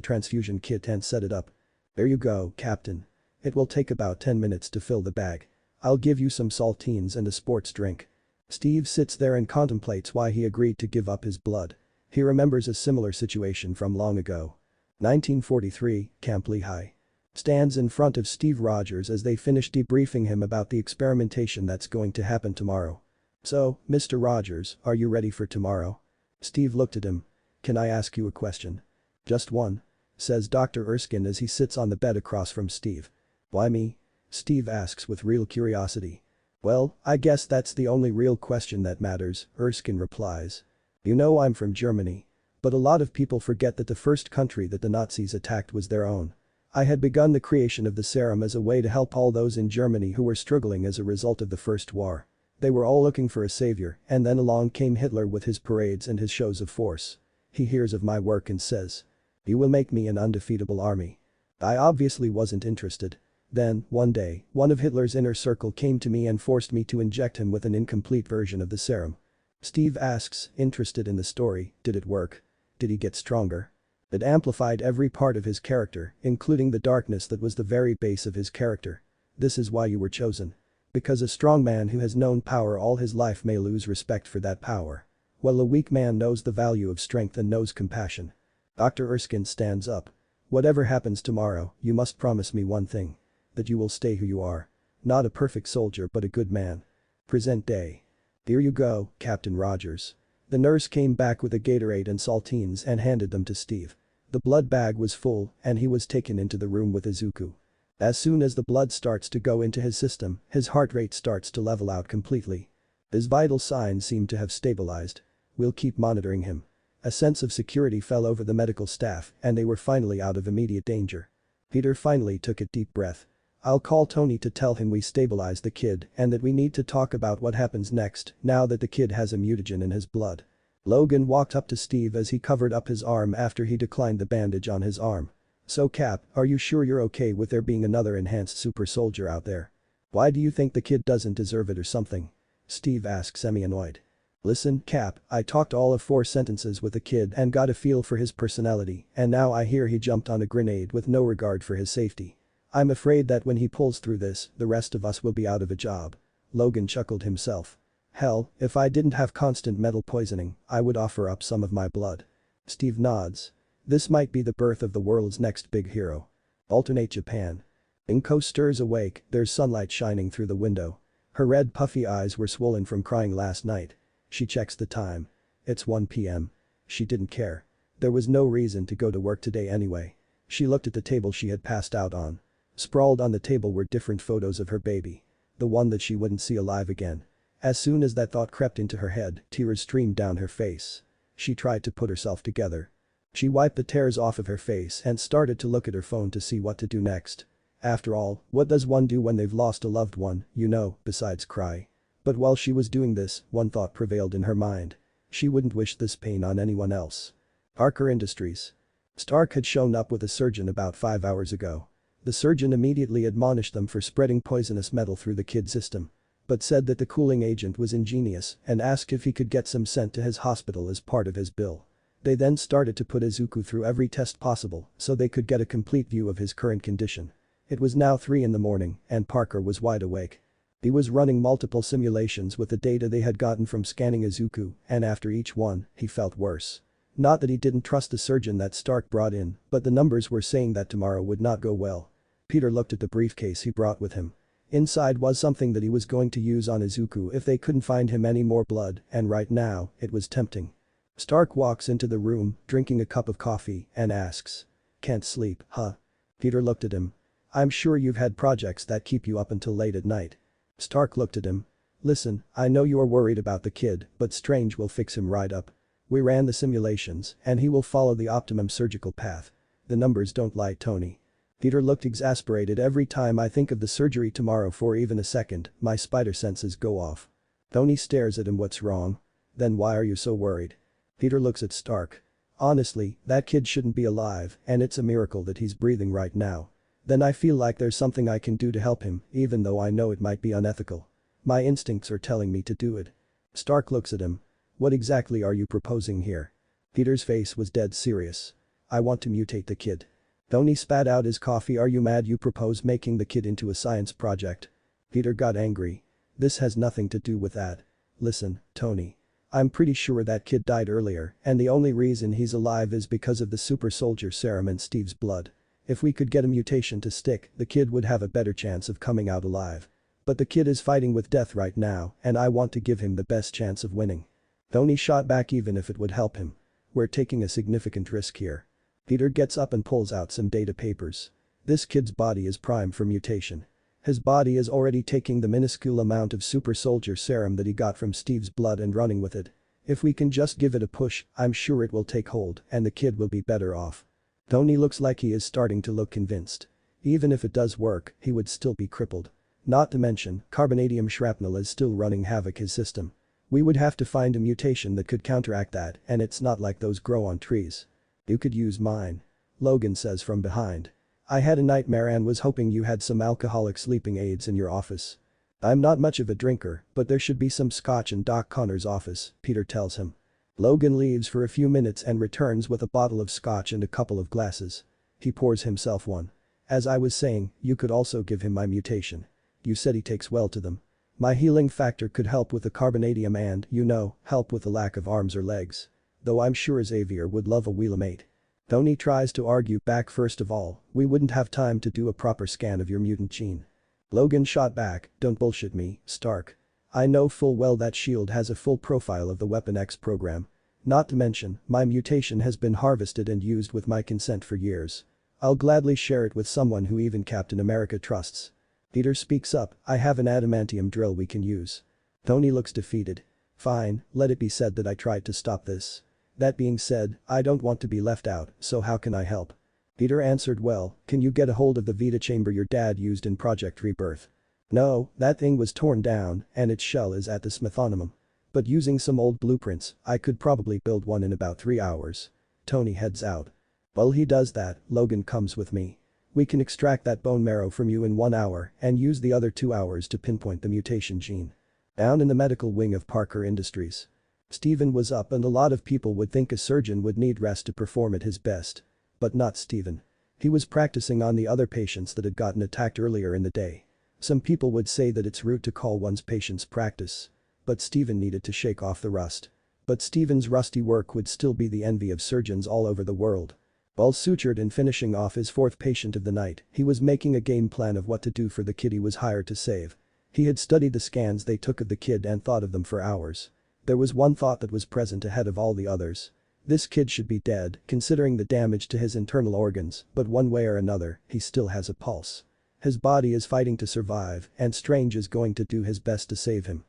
transfusion kit and set it up. "There you go, Captain. It will take about 10 minutes to fill the bag. I'll give you some saltines and a sports drink." Steve sits there and contemplates why he agreed to give up his blood. He remembers a similar situation from long ago. 1943, Camp Lehigh. Stands in front of Steve Rogers as they finish debriefing him about the experimentation that's going to happen tomorrow. "So, Mr. Rogers, are you ready for tomorrow?" Steve looked at him. "Can I ask you a question?" "Just one," says Dr. Erskine as he sits on the bed across from Steve. "Why me?" Steve asks with real curiosity. "Well, I guess that's the only real question that matters," Erskine replies. "You know I'm from Germany. But a lot of people forget that the first country that the Nazis attacked was their own. I had begun the creation of the serum as a way to help all those in Germany who were struggling as a result of the First War. They were all looking for a savior, and then along came Hitler with his parades and his shows of force. He hears of my work and says, 'You will make me an undefeatable army.' I obviously wasn't interested. Then, one day, one of Hitler's inner circle came to me and forced me to inject him with an incomplete version of the serum." Steve asks, interested in the story, "Did it work? Did he get stronger?" "It amplified every part of his character, including the darkness that was the very base of his character. This is why you were chosen. Because a strong man who has known power all his life may lose respect for that power. While a weak man knows the value of strength and knows compassion." Dr. Erskine stands up. "Whatever happens tomorrow, you must promise me one thing. That you will stay who you are. Not a perfect soldier but a good man. Present day." "Here you go, Captain Rogers." The nurse came back with a Gatorade and saltines and handed them to Steve. The blood bag was full and he was taken into the room with Izuku. As soon as the blood starts to go into his system, his heart rate starts to level out completely. His vital signs seem to have stabilized. "We'll keep monitoring him." A sense of security fell over the medical staff and they were finally out of immediate danger. Peter finally took a deep breath. "I'll call Tony to tell him we stabilized the kid and that we need to talk about what happens next now that the kid has a mutagen in his blood." Logan walked up to Steve as he covered up his arm after he declined the bandage on his arm. "So Cap, are you sure you're okay with there being another enhanced super soldier out there? Why do you think the kid doesn't deserve it or something?" Steve asks semi-annoyed. "Listen, Cap, I talked all of 4 sentences with the kid and got a feel for his personality and now I hear he jumped on a grenade with no regard for his safety. I'm afraid that when he pulls through this, the rest of us will be out of a job." Logan chuckled himself. "Hell, if I didn't have constant metal poisoning, I would offer up some of my blood." Steve nods. "This might be the birth of the world's next big hero." Alternate Japan. Inko stirs awake, there's sunlight shining through the window. Her red puffy eyes were swollen from crying last night. She checks the time. It's 1 p.m. She didn't care. There was no reason to go to work today anyway. She looked at the table she had passed out on. Sprawled on the table were different photos of her baby. The one that she wouldn't see alive again. As soon as that thought crept into her head, tears streamed down her face. She tried to put herself together. She wiped the tears off of her face and started to look at her phone to see what to do next. After all, what does one do when they've lost a loved one, you know, besides cry? But while she was doing this, one thought prevailed in her mind. She wouldn't wish this pain on anyone else. Parker Industries. Stark had shown up with a surgeon about 5 hours ago. The surgeon immediately admonished them for spreading poisonous metal through the kid system. But said that the cooling agent was ingenious and asked if he could get some sent to his hospital as part of his bill. They then started to put Izuku through every test possible so they could get a complete view of his current condition. It was now 3 in the morning and Parker was wide awake. He was running multiple simulations with the data they had gotten from scanning Izuku, and after each one, he felt worse. Not that he didn't trust the surgeon that Stark brought in, but the numbers were saying that tomorrow would not go well. Peter looked at the briefcase he brought with him. Inside was something that he was going to use on Izuku if they couldn't find him any more blood, and right now, it was tempting. Stark walks into the room, drinking a cup of coffee, and asks. "Can't sleep, huh?" Peter looked at him. "I'm sure you've had projects that keep you up until late at night." Stark looked at him. "Listen, I know you're worried about the kid, but Strange will fix him right up. We ran the simulations, and he will follow the optimum surgical path. The numbers don't lie, Tony." Peter looked exasperated. "Every time I think of the surgery tomorrow for even a second, my spider senses go off." Tony stares at him. "What's wrong? Then why are you so worried?" Peter looks at Stark. "Honestly, that kid shouldn't be alive, and it's a miracle that he's breathing right now. Then I feel like there's something I can do to help him, even though I know it might be unethical. My instincts are telling me to do it." Stark looks at him. "What exactly are you proposing here?" Peter's face was dead serious. "I want to mutate the kid." Tony spat out his coffee. "Are you mad? You propose making the kid into a science project?" Peter got angry. "This has nothing to do with that. Listen, Tony. I'm pretty sure that kid died earlier, and the only reason he's alive is because of the super soldier serum in Steve's blood. If we could get a mutation to stick, the kid would have a better chance of coming out alive. But the kid is fighting with death right now, and I want to give him the best chance of winning." Tony shot back. "Even if it would help him. We're taking a significant risk here." Peter gets up and pulls out some data papers. "This kid's body is primed for mutation. His body is already taking the minuscule amount of super soldier serum that he got from Steve's blood and running with it. If we can just give it a push, I'm sure it will take hold and the kid will be better off." Tony looks like he is starting to look convinced. Even if it does work, he would still be crippled. Not to mention, carbonadium shrapnel is still running havoc his system. We would have to find a mutation that could counteract that, and it's not like those grow on trees. "You could use mine," Logan says from behind. "I had a nightmare and was hoping you had some alcoholic sleeping aids in your office." "I'm not much of a drinker, but there should be some scotch in Doc Connor's office," Peter tells him. Logan leaves for a few minutes and returns with a bottle of scotch and a couple of glasses. He pours himself one. "As I was saying, you could also give him my mutation. You said he takes well to them. My healing factor could help with the carbonadium and, you know, help with the lack of arms or legs. Though I'm sure Xavier would love a wheelamate." Tony tries to argue back. "First of all, we wouldn't have time to do a proper scan of your mutant gene." Logan shot back. "Don't bullshit me, Stark. I know full well that SHIELD has a full profile of the Weapon X program. Not to mention, my mutation has been harvested and used with my consent for years. I'll gladly share it with someone who even Captain America trusts." Peter speaks up. "I have an adamantium drill we can use." Tony looks defeated. "Fine, let it be said that I tried to stop this. That being said, I don't want to be left out, so how can I help?" Peter answered. "Well, can you get a hold of the Vita chamber your dad used in Project Rebirth?" "No, that thing was torn down and its shell is at the Smithsonian. But using some old blueprints, I could probably build one in about 3 hours." Tony heads out. "While he does that, Logan comes with me. We can extract that bone marrow from you in 1 hour and use the other 2 hours to pinpoint the mutation gene." Down in the medical wing of Parker Industries. Steven was up and a lot of people would think a surgeon would need rest to perform at his best. But not Steven. He was practicing on the other patients that had gotten attacked earlier in the day. Some people would say that it's rude to call one's patients practice. But Steven needed to shake off the rust. But Steven's rusty work would still be the envy of surgeons all over the world. While sutured and finishing off his 4th patient of the night, he was making a game plan of what to do for the kid he was hired to save. He had studied the scans they took of the kid and thought of them for hours. There was one thought that was present ahead of all the others. This kid should be dead, considering the damage to his internal organs, but one way or another, he still has a pulse. His body is fighting to survive, and Strange is going to do his best to save him.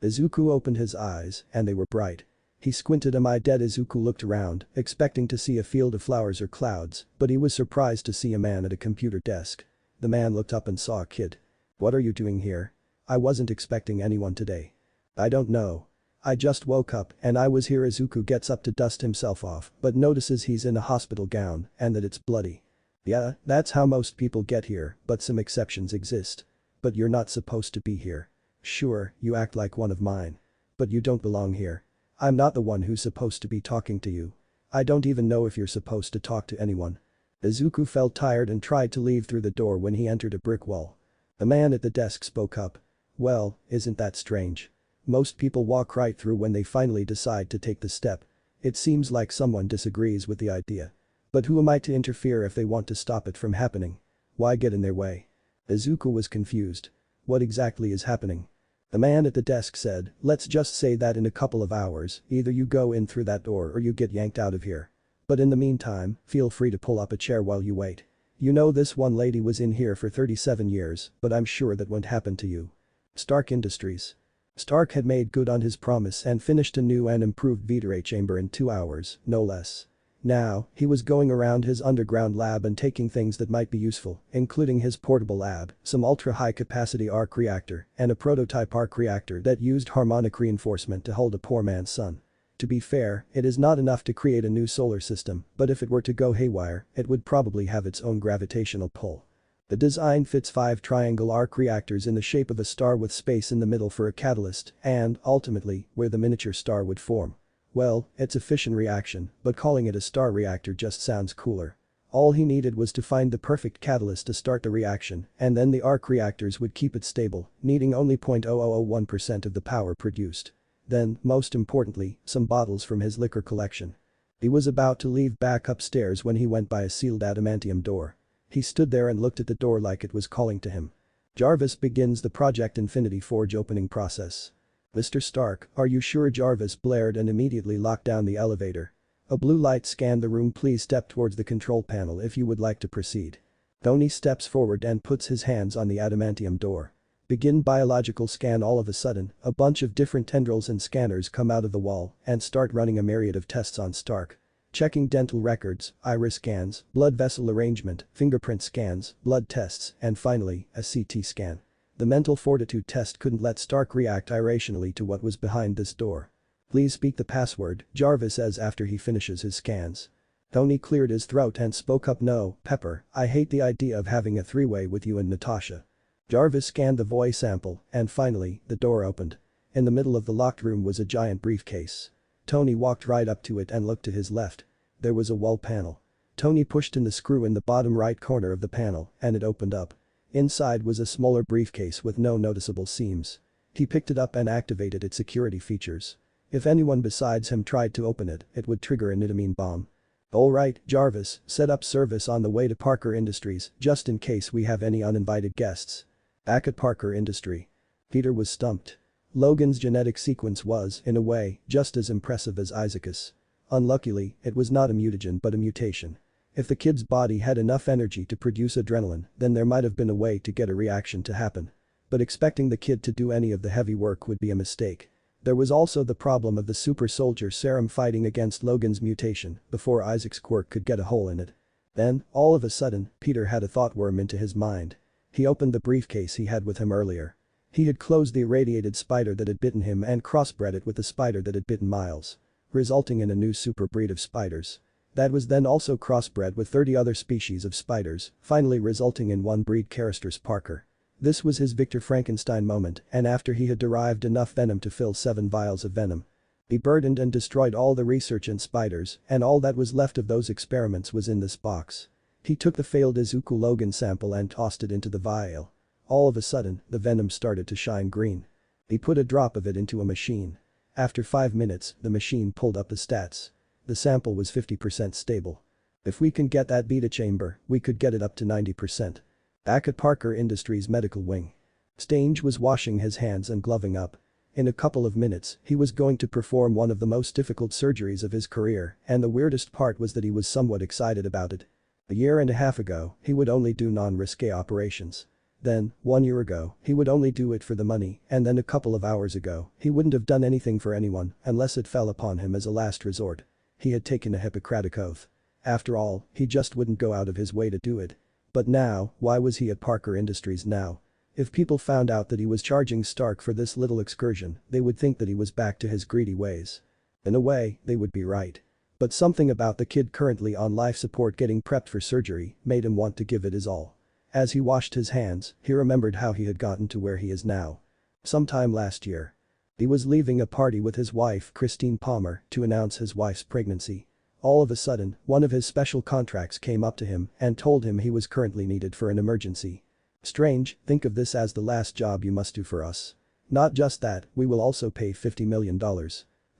Izuku opened his eyes, and they were bright. He squinted. "Am I dead?" Izuku looked around, expecting to see a field of flowers or clouds, but he was surprised to see a man at a computer desk. The man looked up and saw a kid. "What are you doing here? I wasn't expecting anyone today." "I don't know. I just woke up and I was here. Izuku gets up to dust himself off but notices he's in a hospital gown and that it's bloody. Yeah, that's how most people get here, but some exceptions exist. But you're not supposed to be here. Sure, you act like one of mine. But you don't belong here. I'm not the one who's supposed to be talking to you. I don't even know if you're supposed to talk to anyone. Izuku felt tired and tried to leave through the door when he entered a brick wall. The man at the desk spoke up. Well, isn't that strange? Most people walk right through when they finally decide to take the step. It seems like someone disagrees with the idea. But who am I to interfere if they want to stop it from happening? Why get in their way? Izuku was confused. What exactly is happening? The man at the desk said, let's just say that in a couple of hours, either you go in through that door or you get yanked out of here. But in the meantime, feel free to pull up a chair while you wait. You know this one lady was in here for 37 years, but I'm sure that won't happen to you. Stark Industries. Stark had made good on his promise and finished a new and improved Vita chamber in 2 hours, no less. Now, he was going around his underground lab and taking things that might be useful, including his portable lab, some ultra-high-capacity arc reactor, and a prototype arc reactor that used harmonic reinforcement to hold a poor man's sun. To be fair, it is not enough to create a new solar system, but if it were to go haywire, it would probably have its own gravitational pull. The design fits 5 triangle arc reactors in the shape of a star with space in the middle for a catalyst and, ultimately, where the miniature star would form. Well, it's a fission reaction, but calling it a star reactor just sounds cooler. All he needed was to find the perfect catalyst to start the reaction, and then the arc reactors would keep it stable, needing only 0.0001% of the power produced. Then, most importantly, some bottles from his liquor collection. He was about to leave back upstairs when he went by a sealed adamantium door. He stood there and looked at the door like it was calling to him. Jarvis begins the Project Infinity Forge opening process. Mr. Stark, are you sure? Jarvis blared and immediately locked down the elevator. A blue light scanned the room. Please step towards the control panel if you would like to proceed. Tony steps forward and puts his hands on the adamantium door. Begin biological scan. All of a sudden, a bunch of different tendrils and scanners come out of the wall and start running a myriad of tests on Stark. Checking dental records, iris scans, blood vessel arrangement, fingerprint scans, blood tests, and finally, a CT scan. The mental fortitude test couldn't let Stark react irrationally to what was behind this door. Please speak the password, Jarvis says after he finishes his scans. Tony cleared his throat and spoke up. No, Pepper, I hate the idea of having a three-way with you and Natasha. Jarvis scanned the voice sample, and finally, the door opened. In the middle of the locked room was a giant briefcase. Tony walked right up to it and looked to his left. There was a wall panel. Tony pushed in the screw in the bottom right corner of the panel, and it opened up. Inside was a smaller briefcase with no noticeable seams. He picked it up and activated its security features. If anyone besides him tried to open it, it would trigger a nitamine bomb. Alright, Jarvis, set up service on the way to Parker Industries, just in case we have any uninvited guests. Back at Parker Industry. Peter was stumped. Logan's genetic sequence was, in a way, just as impressive as Isaac's. Unluckily, it was not a mutagen but a mutation. If the kid's body had enough energy to produce adrenaline, then there might have been a way to get a reaction to happen. But expecting the kid to do any of the heavy work would be a mistake. There was also the problem of the super soldier serum fighting against Logan's mutation before Isaac's quirk could get a hole in it. Then, all of a sudden, Peter had a thought worm into his mind. He opened the briefcase he had with him earlier. He had closed the irradiated spider that had bitten him and crossbred it with the spider that had bitten Miles, resulting in a new super breed of spiders. That was then also crossbred with 30 other species of spiders, finally resulting in one breed Characters Parker. This was his Victor Frankenstein moment, and after he had derived enough venom to fill 7 vials of venom. He burdened and destroyed all the research in spiders, and all that was left of those experiments was in this box. He took the failed Izuku Logan sample and tossed it into the vial. All of a sudden, the venom started to shine green. He put a drop of it into a machine. After 5 minutes, the machine pulled up the stats. The sample was 50% stable. If we can get that beta chamber, we could get it up to 90%. Back at Parker Industries' medical wing. Stange was washing his hands and gloving up. In a couple of minutes, he was going to perform one of the most difficult surgeries of his career, and the weirdest part was that he was somewhat excited about it. A year and a half ago, he would only do non-risque operations. Then, 1 year ago, he would only do it for the money, and then a couple of hours ago, he wouldn't have done anything for anyone unless it fell upon him as a last resort. He had taken a Hippocratic oath. After all, he just wouldn't go out of his way to do it. But now, why was he at Parker Industries now? If people found out that he was charging Stark for this little excursion, they would think that he was back to his greedy ways. In a way, they would be right. But something about the kid currently on life support getting prepped for surgery made him want to give it his all. As he washed his hands, he remembered how he had gotten to where he is now. Sometime last year. He was leaving a party with his wife Christine Palmer to announce his wife's pregnancy. All of a sudden, one of his special contracts came up to him and told him he was currently needed for an emergency. Strange, think of this as the last job you must do for us. Not just that, we will also pay $50 million.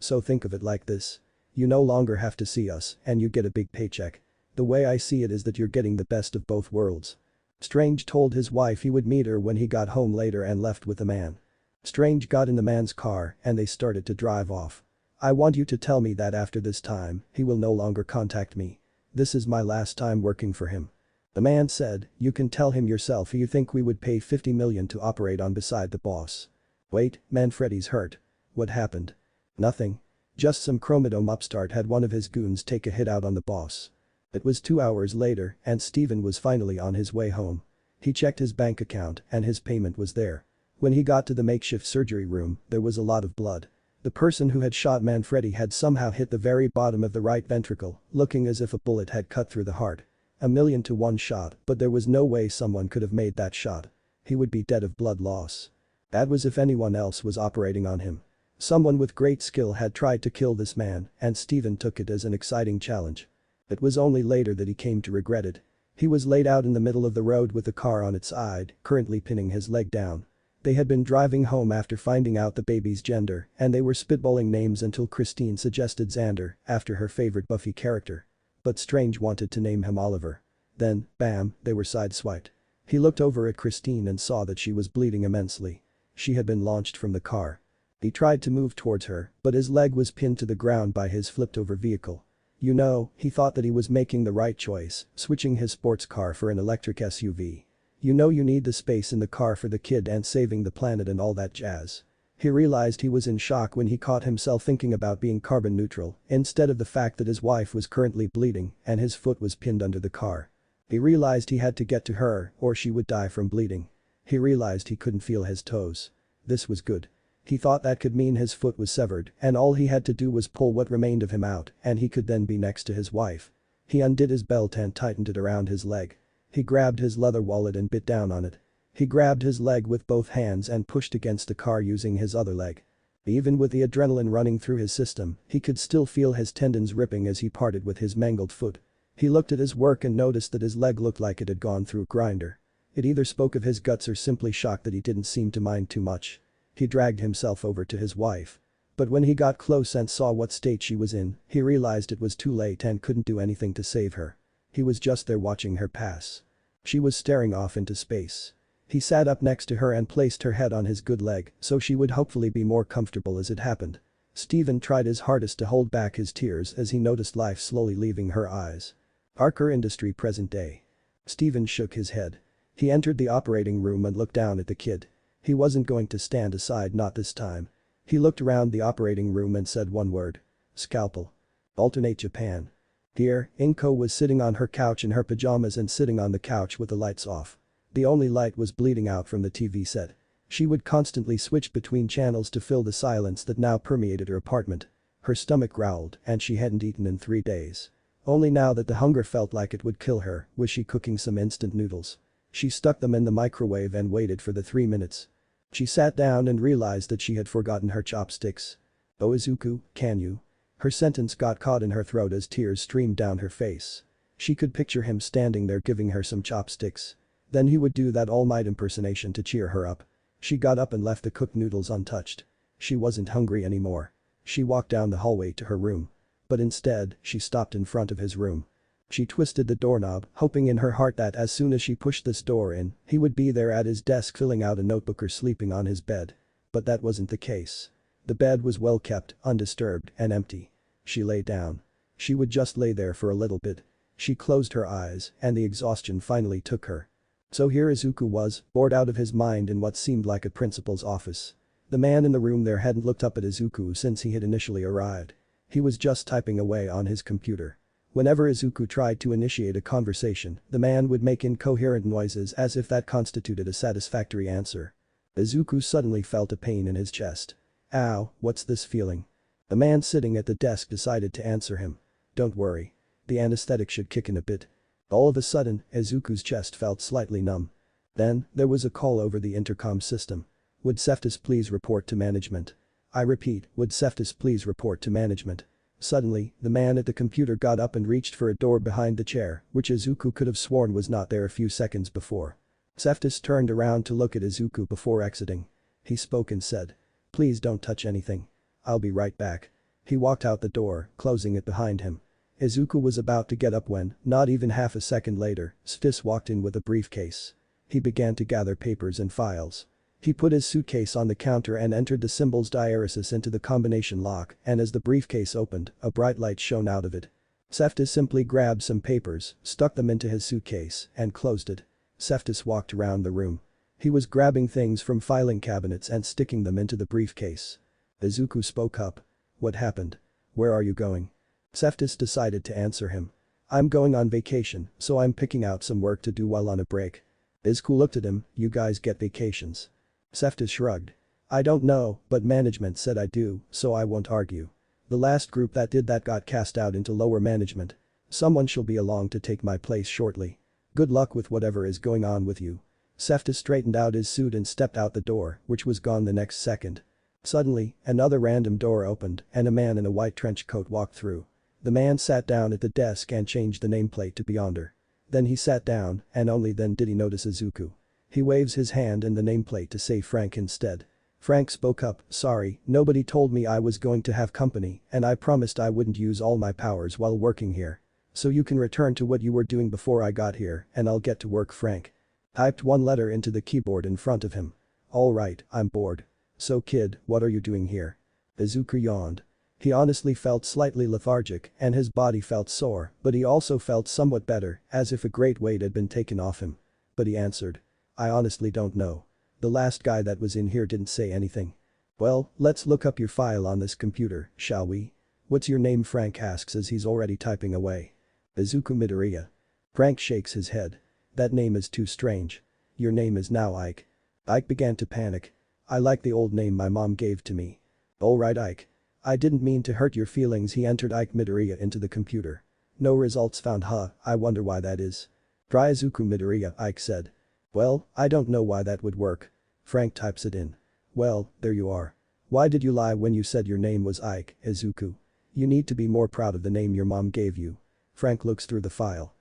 So think of it like this. You no longer have to see us and you get a big paycheck. The way I see it is that you're getting the best of both worlds. Strange told his wife he would meet her when he got home later and left with the man. Strange got in the man's car and they started to drive off. I want you to tell me that after this time, he will no longer contact me. This is my last time working for him. The man said, you can tell him yourself you think we would pay $50 million to operate on beside the boss. Wait, Manfredi's hurt. What happened? Nothing. Just some chromodome upstart had one of his goons take a hit out on the boss. It was 2 hours later and Steven was finally on his way home. He checked his bank account and his payment was there. When he got to the makeshift surgery room, there was a lot of blood. The person who had shot Manfredi had somehow hit the very bottom of the right ventricle, looking as if a bullet had cut through the heart. 1,000,000 to 1 shot, but there was no way someone could have made that shot. He would be dead of blood loss. That was if anyone else was operating on him. Someone with great skill had tried to kill this man, and Steven took it as an exciting challenge. It was only later that he came to regret it. He was laid out in the middle of the road with the car on its side, currently pinning his leg down. They had been driving home after finding out the baby's gender, and they were spitballing names until Christine suggested Xander, after her favorite Buffy character. But Strange wanted to name him Oliver. Then, bam, they were sideswiped. He looked over at Christine and saw that she was bleeding immensely. She had been launched from the car. He tried to move towards her, but his leg was pinned to the ground by his flipped-over vehicle. You know, he thought that he was making the right choice, switching his sports car for an electric SUV. You know you need the space in the car for the kid and saving the planet and all that jazz. He realized he was in shock when he caught himself thinking about being carbon neutral instead of the fact that his wife was currently bleeding and his foot was pinned under the car. He realized he had to get to her or she would die from bleeding. He realized he couldn't feel his toes. This was good. He thought that could mean his foot was severed and all he had to do was pull what remained of him out and he could then be next to his wife. He undid his belt and tightened it around his leg. He grabbed his leather wallet and bit down on it. He grabbed his leg with both hands and pushed against the car using his other leg. Even with the adrenaline running through his system, he could still feel his tendons ripping as he parted with his mangled foot. He looked at his work and noticed that his leg looked like it had gone through a grinder. It either spoke of his guts or simply shocked that he didn't seem to mind too much. He dragged himself over to his wife. But when he got close and saw what state she was in, he realized it was too late and couldn't do anything to save her. He was just there watching her pass. She was staring off into space. He sat up next to her and placed her head on his good leg so she would hopefully be more comfortable as it happened. Steven tried his hardest to hold back his tears as he noticed life slowly leaving her eyes. Parker Industry present day. Steven shook his head. He entered the operating room and looked down at the kid. He wasn't going to stand aside, not this time. He looked around the operating room and said one word. Scalpel. Alternate Japan. Here, Inko was sitting on her couch in her pajamas and sitting on the couch with the lights off. The only light was bleeding out from the TV set. She would constantly switch between channels to fill the silence that now permeated her apartment. Her stomach growled and she hadn't eaten in 3 days. Only now that the hunger felt like it would kill her was she cooking some instant noodles. She stuck them in the microwave and waited for the 3 minutes. She sat down and realized that she had forgotten her chopsticks. "Oh Izuku, can you?" Her sentence got caught in her throat as tears streamed down her face. She could picture him standing there giving her some chopsticks. Then he would do that All Might impersonation to cheer her up. She got up and left the cooked noodles untouched. She wasn't hungry anymore. She walked down the hallway to her room. But instead, she stopped in front of his room. She twisted the doorknob, hoping in her heart that as soon as she pushed this door in, he would be there at his desk filling out a notebook or sleeping on his bed. But that wasn't the case. The bed was well kept, undisturbed, and empty. She lay down. She would just lay there for a little bit. She closed her eyes, and the exhaustion finally took her. So here Izuku was, bored out of his mind in what seemed like a principal's office. The man in the room there hadn't looked up at Izuku since he had initially arrived. He was just typing away on his computer. Whenever Izuku tried to initiate a conversation, the man would make incoherent noises as if that constituted a satisfactory answer. Izuku suddenly felt a pain in his chest. Ow, what's this feeling? The man sitting at the desk decided to answer him. Don't worry. The anesthetic should kick in a bit. All of a sudden, Izuku's chest felt slightly numb. Then, there was a call over the intercom system. Would Cephas please report to management? I repeat, would Cephas please report to management? Suddenly, the man at the computer got up and reached for a door behind the chair, which Izuku could have sworn was not there a few seconds before. Cephas turned around to look at Izuku before exiting. He spoke and said. Please don't touch anything. I'll be right back. He walked out the door, closing it behind him. Izuku was about to get up when, not even half a second later, Cephas walked in with a briefcase. He began to gather papers and files. He put his suitcase on the counter and entered the symbol's diaresis into the combination lock, and as the briefcase opened, a bright light shone out of it. Cephas simply grabbed some papers, stuck them into his suitcase, and closed it. Cephas walked around the room. He was grabbing things from filing cabinets and sticking them into the briefcase. Izuku spoke up. What happened? Where are you going? Cephas decided to answer him. I'm going on vacation, so I'm picking out some work to do while on a break. Izuku looked at him. You guys get vacations? Cephas shrugged. I don't know, but management said I do, so I won't argue. The last group that did that got cast out into lower management. Someone shall be along to take my place shortly. Good luck with whatever is going on with you. Cephas straightened out his suit and stepped out the door, which was gone the next second. Suddenly, another random door opened and a man in a white trench coat walked through. The man sat down at the desk and changed the nameplate to Beyonder. Then he sat down, and only then did he notice Izuku. He waves his hand in the nameplate to say Frank instead. Frank spoke up, sorry, nobody told me I was going to have company and I promised I wouldn't use all my powers while working here. So you can return to what you were doing before I got here and I'll get to work. Frank typed one letter into the keyboard in front of him. Alright, I'm bored. So kid, what are you doing here? Izuku yawned. He honestly felt slightly lethargic and his body felt sore, but he also felt somewhat better, as if a great weight had been taken off him. But he answered. I honestly don't know. The last guy that was in here didn't say anything. Well, let's look up your file on this computer, shall we? What's your name? Frank asks as he's already typing away. Izuku Midoriya. Frank shakes his head. That name is too strange. Your name is now Ike. Ike began to panic. I like the old name my mom gave to me. Alright Ike. I didn't mean to hurt your feelings. He entered Ike Midoriya into the computer. No results found. I wonder why that is. Try Izuku Midoriya, Ike said. Well, I don't know why that would work. Frank types it in. Well, there you are. Why did you lie when you said your name was Ike, Izuku? You need to be more proud of the name your mom gave you. Frank looks through the file.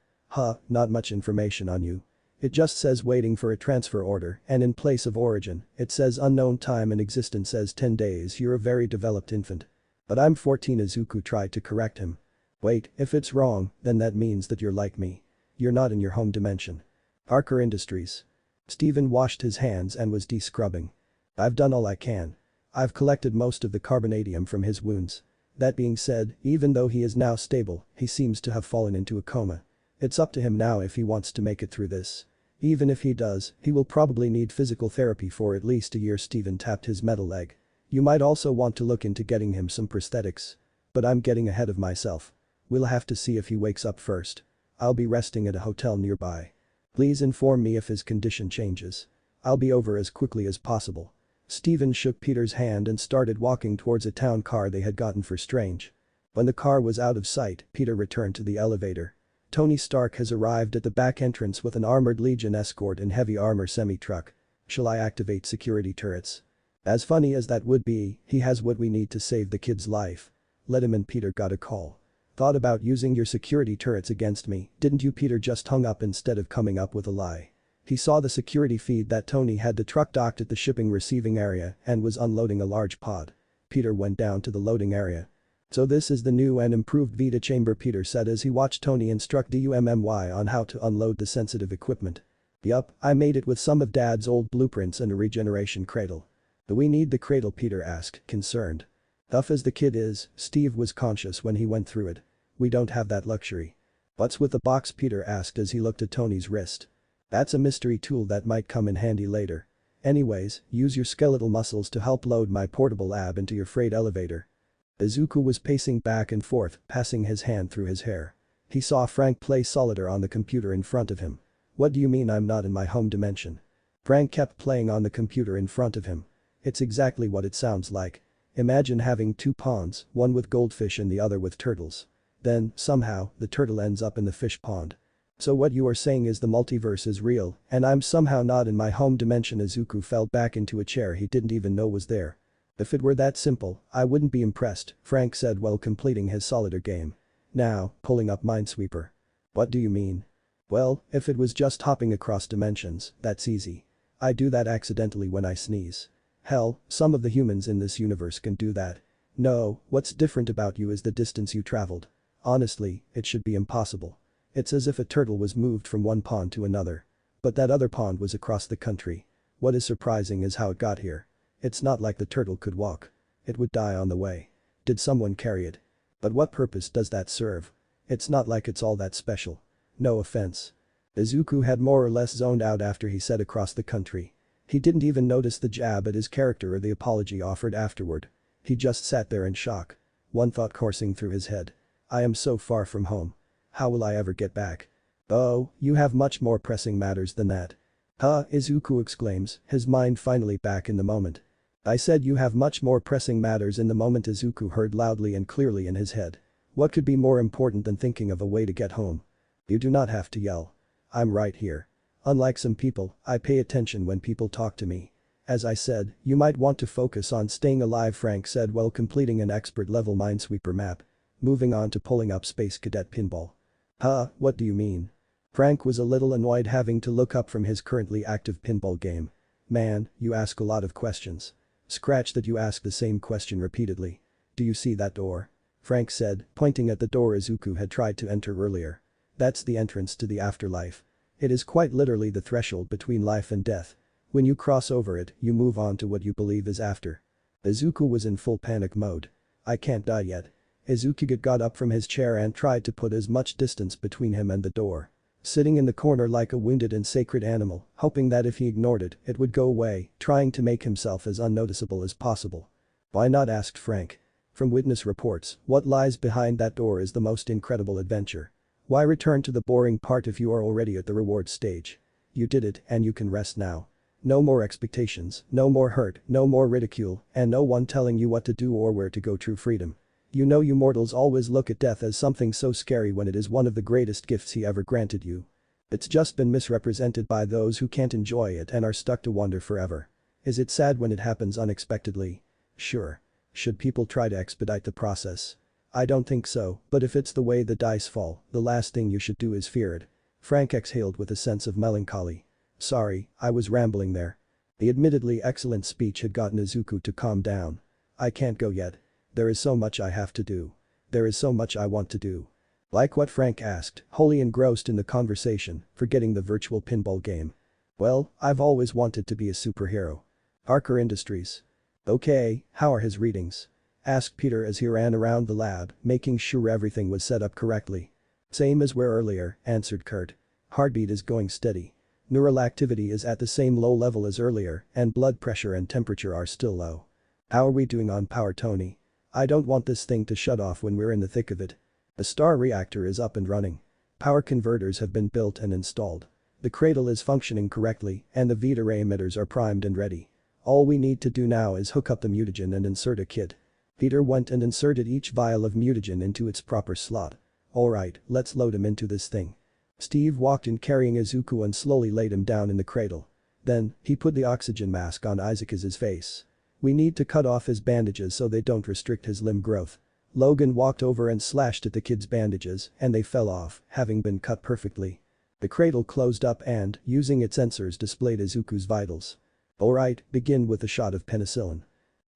Not much information on you. It just says waiting for a transfer order and in place of origin, it says unknown time and existence says 10 days. You're a very developed infant. But I'm 14. Izuku tried to correct him. Wait, if it's wrong, then that means that you're like me. You're not in your home dimension. Parker Industries. Steven washed his hands and was de-scrubbing. I've done all I can. I've collected most of the carbonadium from his wounds. That being said, even though he is now stable, he seems to have fallen into a coma. It's up to him now if he wants to make it through this. Even if he does, he will probably need physical therapy for at least a year. Steven tapped his metal leg. You might also want to look into getting him some prosthetics. But I'm getting ahead of myself. We'll have to see if he wakes up first. I'll be resting at a hotel nearby. Please inform me if his condition changes. I'll be over as quickly as possible. Steven shook Peter's hand and started walking towards a town car they had gotten for Strange. When the car was out of sight, Peter returned to the elevator. Tony Stark has arrived at the back entrance with an armored Legion escort and heavy armor semi-truck. Shall I activate security turrets? As funny as that would be, he has what we need to save the kid's life. Let him in. Peter got a call. Thought about using your security turrets against me, didn't you? Peter just hung up instead of coming up with a lie. He saw the security feed that Tony had the truck docked at the shipping receiving area and was unloading a large pod. Peter went down to the loading area. So this is the new and improved Vita chamber, Peter said as he watched Tony instruct Dummy on how to unload the sensitive equipment. Yup, I made it with some of Dad's old blueprints and a regeneration cradle. Do we need the cradle? Peter asked, concerned. Tough as the kid is, Steve was conscious when he went through it. We don't have that luxury. What's with the box? Peter asked as he looked at Tony's wrist. That's a mystery tool that might come in handy later. Anyways, use your skeletal muscles to help load my portable lab into your freight elevator. Izuku was pacing back and forth, passing his hand through his hair. He saw Frank play solitaire on the computer in front of him. What do you mean I'm not in my home dimension? Frank kept playing on the computer in front of him. It's exactly what it sounds like. Imagine having two ponds, one with goldfish and the other with turtles. Then, somehow, the turtle ends up in the fish pond. So what you are saying is the multiverse is real, and I'm somehow not in my home dimension. Izuku fell back into a chair he didn't even know was there. If it were that simple, I wouldn't be impressed, Frank said while completing his solitaire game. Now, pulling up Minesweeper. What do you mean? Well, if it was just hopping across dimensions, that's easy. I do that accidentally when I sneeze. Hell, some of the humans in this universe can do that. No, what's different about you is the distance you traveled. Honestly, it should be impossible. It's as if a turtle was moved from one pond to another. But that other pond was across the country. What is surprising is how it got here. It's not like the turtle could walk. It would die on the way. Did someone carry it? But what purpose does that serve? It's not like it's all that special. No offense. Izuku had more or less zoned out after he said across the country. He didn't even notice the jab at his character or the apology offered afterward. He just sat there in shock. One thought coursing through his head. I am so far from home. How will I ever get back? Oh, you have much more pressing matters than that. Huh, Izuku exclaims, his mind finally back in the moment. I said you have much more pressing matters in the moment. Izuku heard loudly and clearly in his head. What could be more important than thinking of a way to get home? You do not have to yell. I'm right here. Unlike some people, I pay attention when people talk to me. As I said, you might want to focus on staying alive, Frank said while completing an expert-level Minesweeper map. Moving on to pulling up Space Cadet Pinball. Huh, what do you mean? Frank was a little annoyed having to look up from his currently active pinball game. Man, you ask a lot of questions. Scratch that, you ask the same question repeatedly. Do you see that door? Frank said, pointing at the door Izuku had tried to enter earlier. That's the entrance to the afterlife. It is quite literally the threshold between life and death. When you cross over it, you move on to what you believe is after. Izuku was in full panic mode. I can't die yet. Izuku got up from his chair and tried to put as much distance between him and the door. Sitting in the corner like a wounded and sacred animal, hoping that if he ignored it, it would go away, trying to make himself as unnoticeable as possible. Why not, asked Frank. From witness reports, what lies behind that door is the most incredible adventure. Why return to the boring part if you are already at the reward stage? You did it and you can rest now. No more expectations, no more hurt, no more ridicule, and no one telling you what to do or where to go. True freedom. You know you mortals always look at death as something so scary when it is one of the greatest gifts he ever granted you. It's just been misrepresented by those who can't enjoy it and are stuck to wonder forever. Is it sad when it happens unexpectedly? Sure. Should people try to expedite the process? I don't think so, but if it's the way the dice fall, the last thing you should do is fear it. Frank exhaled with a sense of melancholy. Sorry, I was rambling there. The admittedly excellent speech had gotten Izuku to calm down. I can't go yet. There is so much I have to do. There is so much I want to do. Like what? Frank asked, wholly engrossed in the conversation, forgetting the virtual pinball game. Well, I've always wanted to be a superhero. Parker Industries. Okay, how are his readings? Asked Peter as he ran around the lab, making sure everything was set up correctly. Same as where earlier, answered Kurt. Heartbeat is going steady. Neural activity is at the same low level as earlier, and blood pressure and temperature are still low. How are we doing on power, Tony? I don't want this thing to shut off when we're in the thick of it. The star reactor is up and running. Power converters have been built and installed. The cradle is functioning correctly, and the Vita ray emitters are primed and ready. All we need to do now is hook up the mutagen and insert a kit. Peter went and inserted each vial of mutagen into its proper slot. Alright, let's load him into this thing. Steve walked in carrying Izuku and slowly laid him down in the cradle. Then, he put the oxygen mask on Isaac's face. We need to cut off his bandages so they don't restrict his limb growth. Logan walked over and slashed at the kid's bandages, and they fell off, having been cut perfectly. The cradle closed up and, using its sensors, displayed Izuku's vitals. Alright, begin with a shot of penicillin.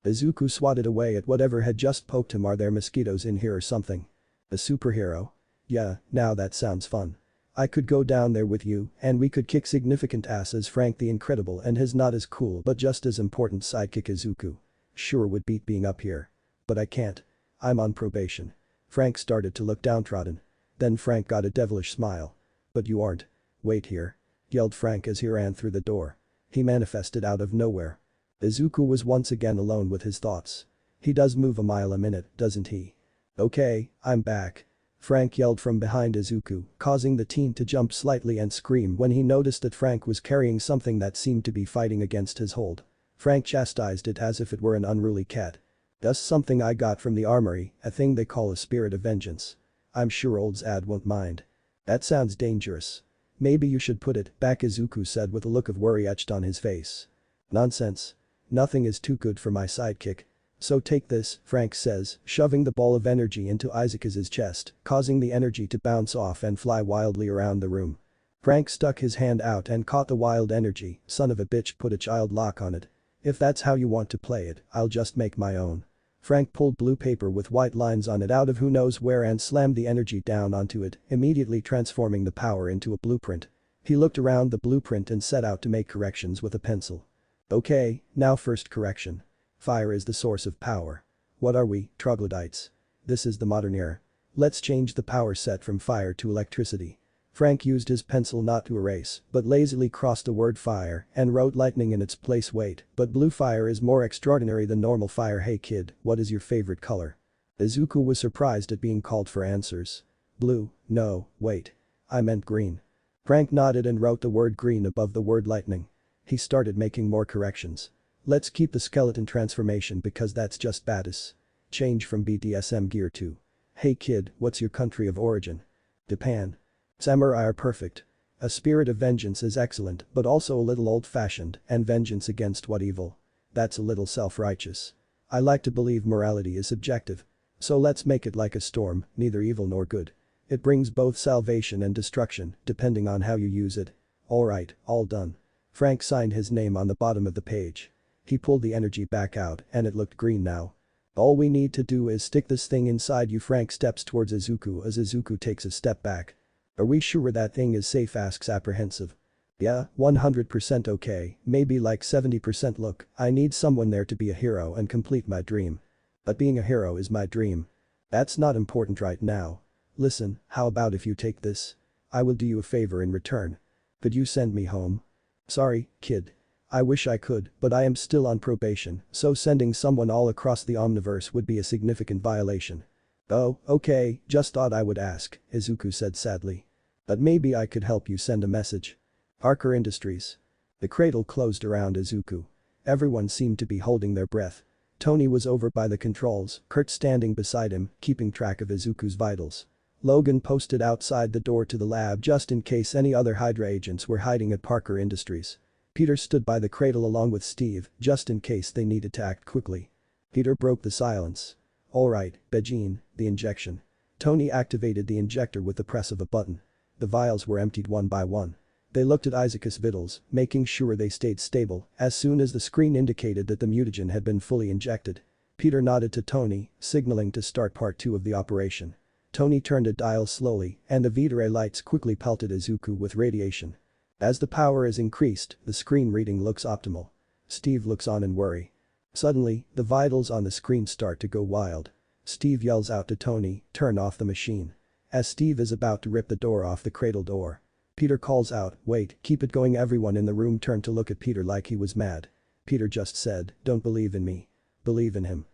Izuku swatted away at whatever had just poked him. Are there mosquitoes in here or something? A superhero? Yeah, now that sounds fun. I could go down there with you, and we could kick significant ass as Frank the Incredible and his not as cool but just as important sidekick Izuku. Sure would beat being up here. But I can't. I'm on probation. Frank started to look downtrodden. Then Frank got a devilish smile. But you aren't. Wait here. Yelled Frank as he ran through the door. He manifested out of nowhere. Izuku was once again alone with his thoughts. He does move a mile a minute, doesn't he? Okay, I'm back. Frank yelled from behind Izuku, causing the teen to jump slightly and scream when he noticed that Frank was carrying something that seemed to be fighting against his hold. Frank chastised it as if it were an unruly cat. "That's something I got from the armory, a thing they call a spirit of vengeance. I'm sure old Zad won't mind." "That sounds dangerous. Maybe you should put it back," Izuku said with a look of worry etched on his face. "Nonsense. Nothing is too good for my sidekick. So take this," Frank says, shoving the ball of energy into Isaac's chest, causing the energy to bounce off and fly wildly around the room. Frank stuck his hand out and caught the wild energy. "Son of a bitch, put a child lock on it. If that's how you want to play it, I'll just make my own." Frank pulled blue paper with white lines on it out of who knows where and slammed the energy down onto it, immediately transforming the power into a blueprint. He looked around the blueprint and set out to make corrections with a pencil. "Okay, now first correction. Fire is the source of power. What are we, troglodytes? This is the modern era. Let's change the power set from fire to electricity." Frank used his pencil not to erase, but lazily crossed the word fire and wrote lightning in its place. "Wait, but blue fire is more extraordinary than normal fire. Hey kid, what is your favorite color?" Izuku was surprised at being called for answers. "Blue, no, wait. I meant green." Frank nodded and wrote the word green above the word lightning. He started making more corrections. "Let's keep the skeleton transformation because that's just badass. Change from BDSM gear to. Hey kid, what's your country of origin?" "Japan." "Samurai are perfect. A spirit of vengeance is excellent but also a little old-fashioned, and vengeance against what evil? That's a little self-righteous. I like to believe morality is subjective. So let's make it like a storm, neither evil nor good. It brings both salvation and destruction, depending on how you use it." "Alright, all done." Frank signed his name on the bottom of the page. He pulled the energy back out and it looked green now. "All we need to do is stick this thing inside you." Frank steps towards Izuku as Izuku takes a step back. "Are we sure that thing is safe?" asks apprehensive. "Yeah, 100% okay, maybe like 70%. Look, I need someone there to be a hero and complete my dream. But being a hero is my dream. That's not important right now. Listen, how about if you take this? I will do you a favor in return. Could you send me home?" "Sorry, kid. I wish I could, but I am still on probation, so sending someone all across the Omniverse would be a significant violation." "Oh, okay, just thought I would ask," Izuku said sadly. "But maybe I could help you send a message." Parker Industries. The cradle closed around Izuku. Everyone seemed to be holding their breath. Tony was over by the controls, Kurt standing beside him, keeping track of Izuku's vitals. Logan posted outside the door to the lab just in case any other Hydra agents were hiding at Parker Industries. Peter stood by the cradle along with Steve, just in case they needed to act quickly. Peter broke the silence. "Alright, Begin, the injection." Tony activated the injector with the press of a button. The vials were emptied one by one. They looked at Isaac's vitals, making sure they stayed stable as soon as the screen indicated that the mutagen had been fully injected. Peter nodded to Tony, signaling to start part 2 of the operation. Tony turned a dial slowly and the Vitaray lights quickly pelted Izuku with radiation. As the power is increased, the screen reading looks optimal. Steve looks on in worry. Suddenly, the vitals on the screen start to go wild. Steve yells out to Tony, "Turn off the machine." As Steve is about to rip the door off the cradle door, Peter calls out, "Wait, keep it going." Everyone in the room turned to look at Peter like he was mad. Peter just said, "Don't believe in me. Believe in him."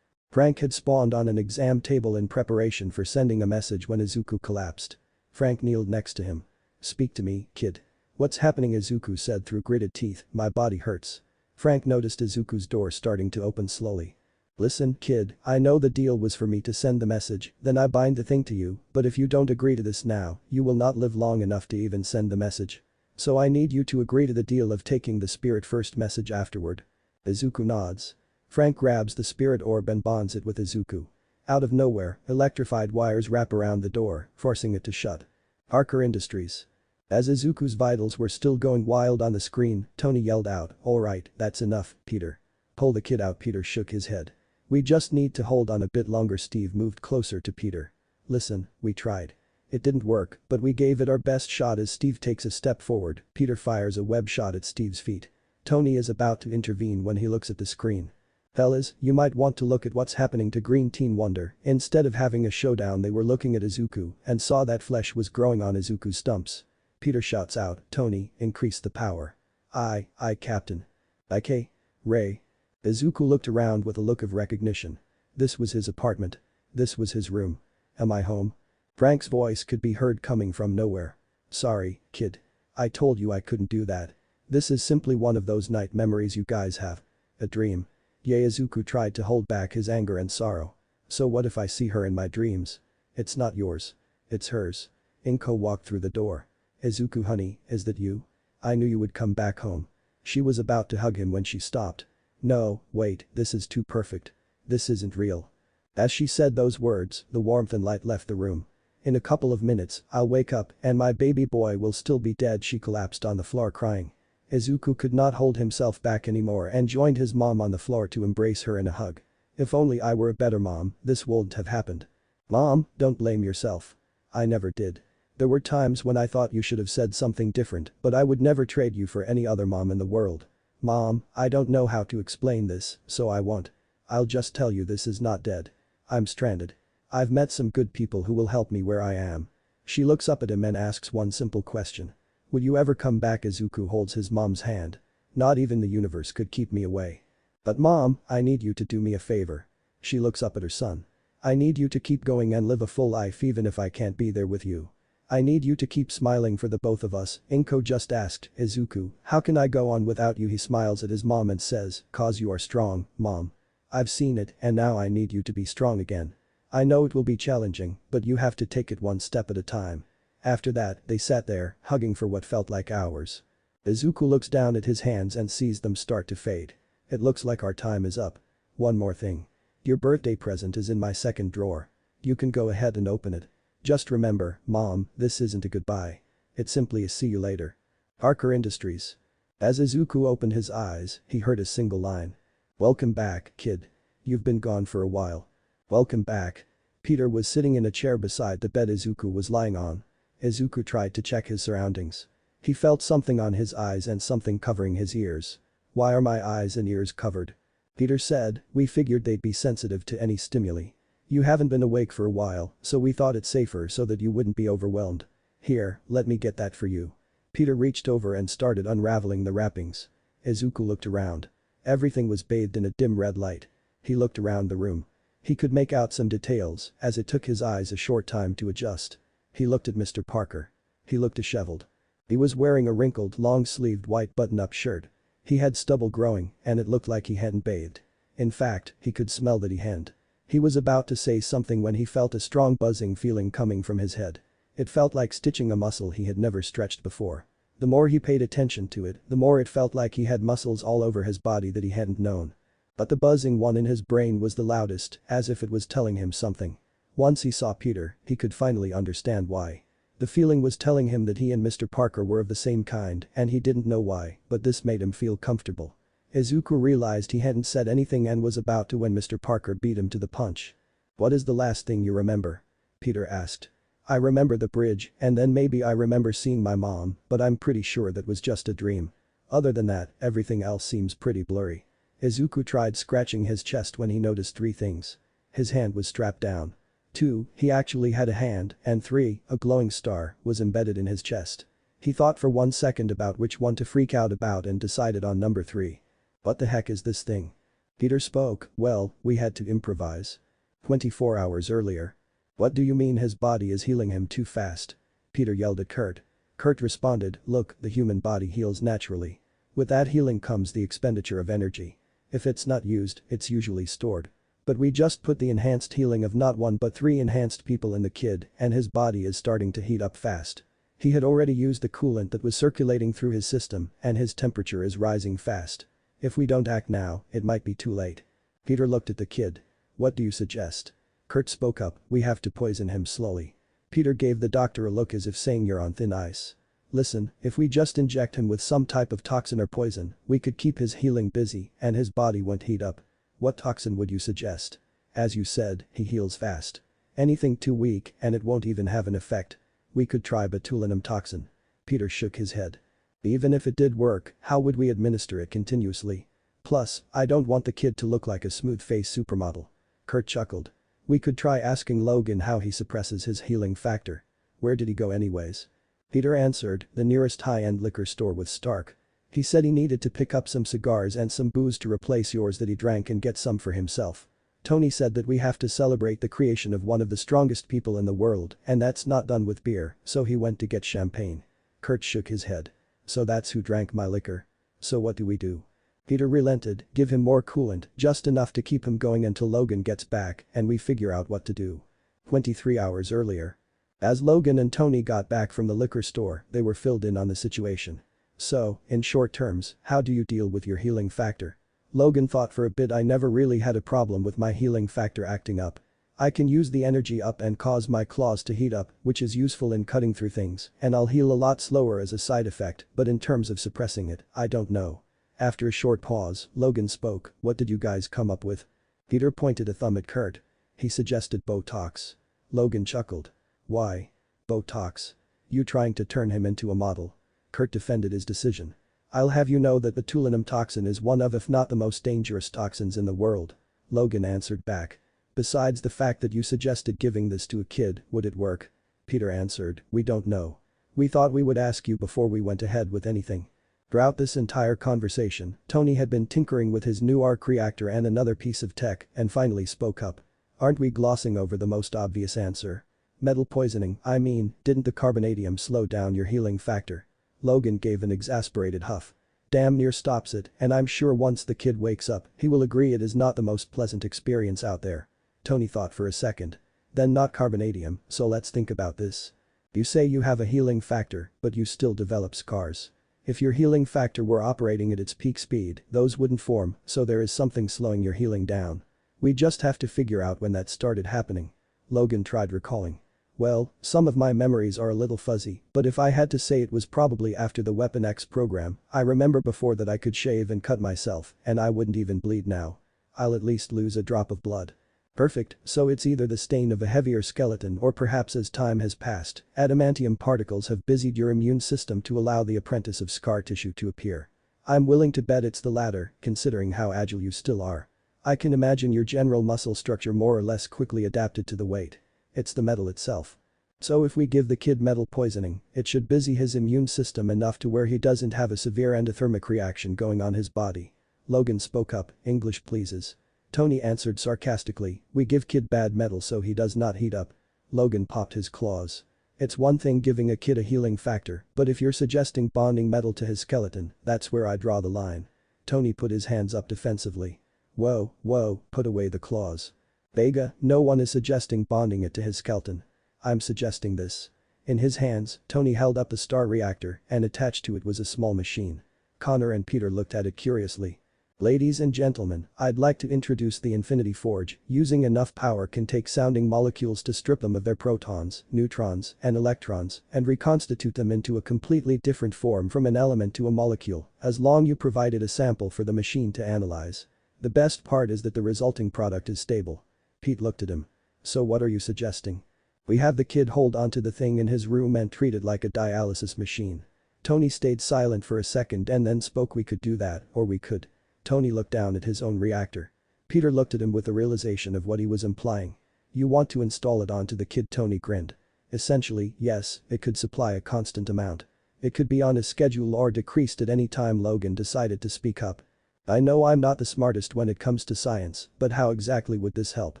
Frank had spawned on an exam table in preparation for sending a message when Izuku collapsed. Frank kneeled next to him. "Speak to me, kid." "What's happening?" Izuku said through gritted teeth. "My body hurts." Frank noticed Izuku's door starting to open slowly. "Listen, kid, I know the deal was for me to send the message, then I bind the thing to you, but if you don't agree to this now, you will not live long enough to even send the message. So I need you to agree to the deal of taking the spirit first, message afterward." Izuku nods. Frank grabs the spirit orb and bonds it with Izuku. Out of nowhere, electrified wires wrap around the door, forcing it to shut. Parker Industries. As Izuku's vitals were still going wild on the screen, Tony yelled out, "Alright, that's enough, Peter. Pull the kid out." Peter shook his head. "We just need to hold on a bit longer." Steve moved closer to Peter. "Listen, we tried. It didn't work, but we gave it our best shot." As Steve takes a step forward, Peter fires a web shot at Steve's feet. Tony is about to intervene when he looks at the screen. "Fellas, you might want to look at what's happening to Green Teen Wonder." Instead of having a showdown, they were looking at Izuku and saw that flesh was growing on Izuku's stumps. Peter shouts out, "Tony, increase the power." Aye, Captain." "Okay. Ray." Izuku looked around with a look of recognition. This was his apartment. This was his room. "Am I home?" Frank's voice could be heard coming from nowhere. Sorry, kid. I told you I couldn't do that. This is simply one of those night memories you guys have. A dream. Izuku tried to hold back his anger and sorrow. So what if I see her in my dreams? It's not yours. It's hers. Inko walked through the door. Izuku honey, is that you? I knew you would come back home. She was about to hug him when she stopped. No, wait, this is too perfect. This isn't real. As she said those words, the warmth and light left the room. In a couple of minutes, I'll wake up and my baby boy will still be dead. She collapsed on the floor crying. Izuku could not hold himself back anymore and joined his mom on the floor to embrace her in a hug. If only I were a better mom, this wouldn't have happened. Mom, don't blame yourself. I never did. There were times when I thought you should have said something different, but I would never trade you for any other mom in the world. Mom, I don't know how to explain this, so I won't. I'll just tell you this is not dead. I'm stranded. I've met some good people who will help me where I am. She looks up at him and asks one simple question. Will you ever come back? Izuku holds his mom's hand. Not even the universe could keep me away. But mom, I need you to do me a favor. She looks up at her son. I need you to keep going and live a full life even if I can't be there with you. I need you to keep smiling for the both of us. Inko just asked, Izuku, how can I go on without you? He smiles at his mom and says, cause you are strong, mom. I've seen it and now I need you to be strong again. I know it will be challenging, but you have to take it one step at a time. After that, they sat there, hugging for what felt like hours. Izuku looks down at his hands and sees them start to fade. It looks like our time is up. One more thing. Your birthday present is in my second drawer. You can go ahead and open it. Just remember, mom, this isn't a goodbye. It's simply a see you later. Parker Industries. As Izuku opened his eyes, he heard a single line. Welcome back, kid. You've been gone for a while. Welcome back. Peter was sitting in a chair beside the bed Izuku was lying on. Izuku tried to check his surroundings. He felt something on his eyes and something covering his ears. Why are my eyes and ears covered? Peter said, we figured they'd be sensitive to any stimuli. You haven't been awake for a while, so we thought it safer so that you wouldn't be overwhelmed. Here, let me get that for you. Peter reached over and started unraveling the wrappings. Izuku looked around. Everything was bathed in a dim red light. He looked around the room. He could make out some details, as it took his eyes a short time to adjust. He looked at Mr. Parker. He looked disheveled. He was wearing a wrinkled, long-sleeved white button-up shirt. He had stubble growing, and it looked like he hadn't bathed. In fact, he could smell that he hadn't. He was about to say something when he felt a strong buzzing feeling coming from his head. It felt like stitching a muscle he had never stretched before. The more he paid attention to it, the more it felt like he had muscles all over his body that he hadn't known. But the buzzing one in his brain was the loudest, as if it was telling him something. Once he saw Peter, he could finally understand why. The feeling was telling him that he and Mr. Parker were of the same kind and he didn't know why, but this made him feel comfortable. Izuku realized he hadn't said anything and was about to when Mr. Parker beat him to the punch. What is the last thing you remember? Peter asked. I remember the bridge and then maybe I remember seeing my mom, but I'm pretty sure that was just a dream. Other than that, everything else seems pretty blurry. Izuku tried scratching his chest when he noticed three things. His hand was strapped down. 2, he actually had a hand, and 3, a glowing star was embedded in his chest. He thought for 1 second about which one to freak out about and decided on number 3. What the heck is this thing? Peter spoke, well, we had to improvise. 24 hours earlier. What do you mean his body is healing him too fast? Peter yelled at Kurt. Kurt responded, look, the human body heals naturally. With that healing comes the expenditure of energy. If it's not used, it's usually stored. But we just put the enhanced healing of not 1 but 3 enhanced people in the kid and his body is starting to heat up fast. He had already used the coolant that was circulating through his system and his temperature is rising fast. If we don't act now, it might be too late. Peter looked at the kid. What do you suggest? Kurt spoke up, we have to poison him slowly. Peter gave the doctor a look as if saying you're on thin ice. Listen, if we just inject him with some type of toxin or poison, we could keep his healing busy and his body won't heat up. What toxin would you suggest? As you said, he heals fast. Anything too weak and it won't even have an effect. We could try botulinum toxin. Peter shook his head. Even if it did work, how would we administer it continuously? Plus, I don't want the kid to look like a smooth-faced supermodel. Kurt chuckled. We could try asking Logan how he suppresses his healing factor. Where did he go anyways? Peter answered, the nearest high-end liquor store with Stark. He said he needed to pick up some cigars and some booze to replace yours that he drank and get some for himself. Tony said that we have to celebrate the creation of one of the strongest people in the world and that's not done with beer, so he went to get champagne. Kurt shook his head. So that's who drank my liquor. So what do we do? Peter relented, give him more coolant, just enough to keep him going until Logan gets back and we figure out what to do. 23 hours earlier. As Logan and Tony got back from the liquor store, they were filled in on the situation. So, in short terms, how do you deal with your healing factor? Logan thought for a bit. I never really had a problem with my healing factor acting up. I can use the energy up and cause my claws to heat up, which is useful in cutting through things, and I'll heal a lot slower as a side effect, but in terms of suppressing it, I don't know. After a short pause, Logan spoke, what did you guys come up with? Peter pointed a thumb at Kurt. He suggested Botox. Logan chuckled. Why? Botox? You trying to turn him into a model? Kurt defended his decision. I'll have you know that botulinum toxin is one of if not the most dangerous toxins in the world. Logan answered back. Besides the fact that you suggested giving this to a kid, would it work? Peter answered, we don't know. We thought we would ask you before we went ahead with anything. Throughout this entire conversation, Tony had been tinkering with his new arc reactor and another piece of tech and finally spoke up. Aren't we glossing over the most obvious answer? Metal poisoning, I mean, didn't the carbonadium slow down your healing factor? Logan gave an exasperated huff. Damn near stops it, and I'm sure once the kid wakes up, he will agree it is not the most pleasant experience out there. Tony thought for a second. Then not carbonadium, so let's think about this. You say you have a healing factor, but you still develop scars. If your healing factor were operating at its peak speed, those wouldn't form, so there is something slowing your healing down. We just have to figure out when that started happening. Logan tried recalling. Well, some of my memories are a little fuzzy, but if I had to say it was probably after the Weapon X program. I remember before that I could shave and cut myself, and I wouldn't even bleed now. I'll at least lose a drop of blood. Perfect, so it's either the stain of a heavier skeleton or perhaps as time has passed, adamantium particles have busied your immune system to allow the apprentice of scar tissue to appear. I'm willing to bet it's the latter, considering how agile you still are. I can imagine your general muscle structure more or less quickly adapted to the weight. It's the metal itself. So if we give the kid metal poisoning, it should busy his immune system enough to where he doesn't have a severe endothermic reaction going on his body. Logan spoke up, English pleases. Tony answered sarcastically, we give kid bad metal so he does not heat up. Logan popped his claws. It's one thing giving a kid a healing factor, but if you're suggesting bonding metal to his skeleton, that's where I draw the line. Tony put his hands up defensively. Whoa, put away the claws. Vega, no one is suggesting bonding it to his skeleton. I'm suggesting this. In his hands, Tony held up the star reactor and attached to it was a small machine. Connor and Peter looked at it curiously. Ladies and gentlemen, I'd like to introduce the Infinity Forge. Using enough power can take sounding molecules to strip them of their protons, neutrons, and electrons and reconstitute them into a completely different form from an element to a molecule, as long you provided a sample for the machine to analyze. The best part is that the resulting product is stable. Pete looked at him. So what are you suggesting? We have the kid hold onto the thing in his room and treat it like a dialysis machine. Tony stayed silent for a second and then spoke. We could do that, or we could. Tony looked down at his own reactor. Peter looked at him with the realization of what he was implying. You want to install it onto the kid? Tony grinned. Essentially, yes, it could supply a constant amount. It could be on a schedule or decreased at any time. Logan decided to speak up. I know I'm not the smartest when it comes to science, but how exactly would this help?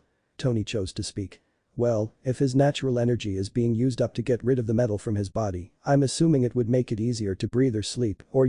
Tony chose to speak. Well, if his natural energy is being used up to get rid of the metal from his body, I'm assuming it would make it easier to breathe or sleep or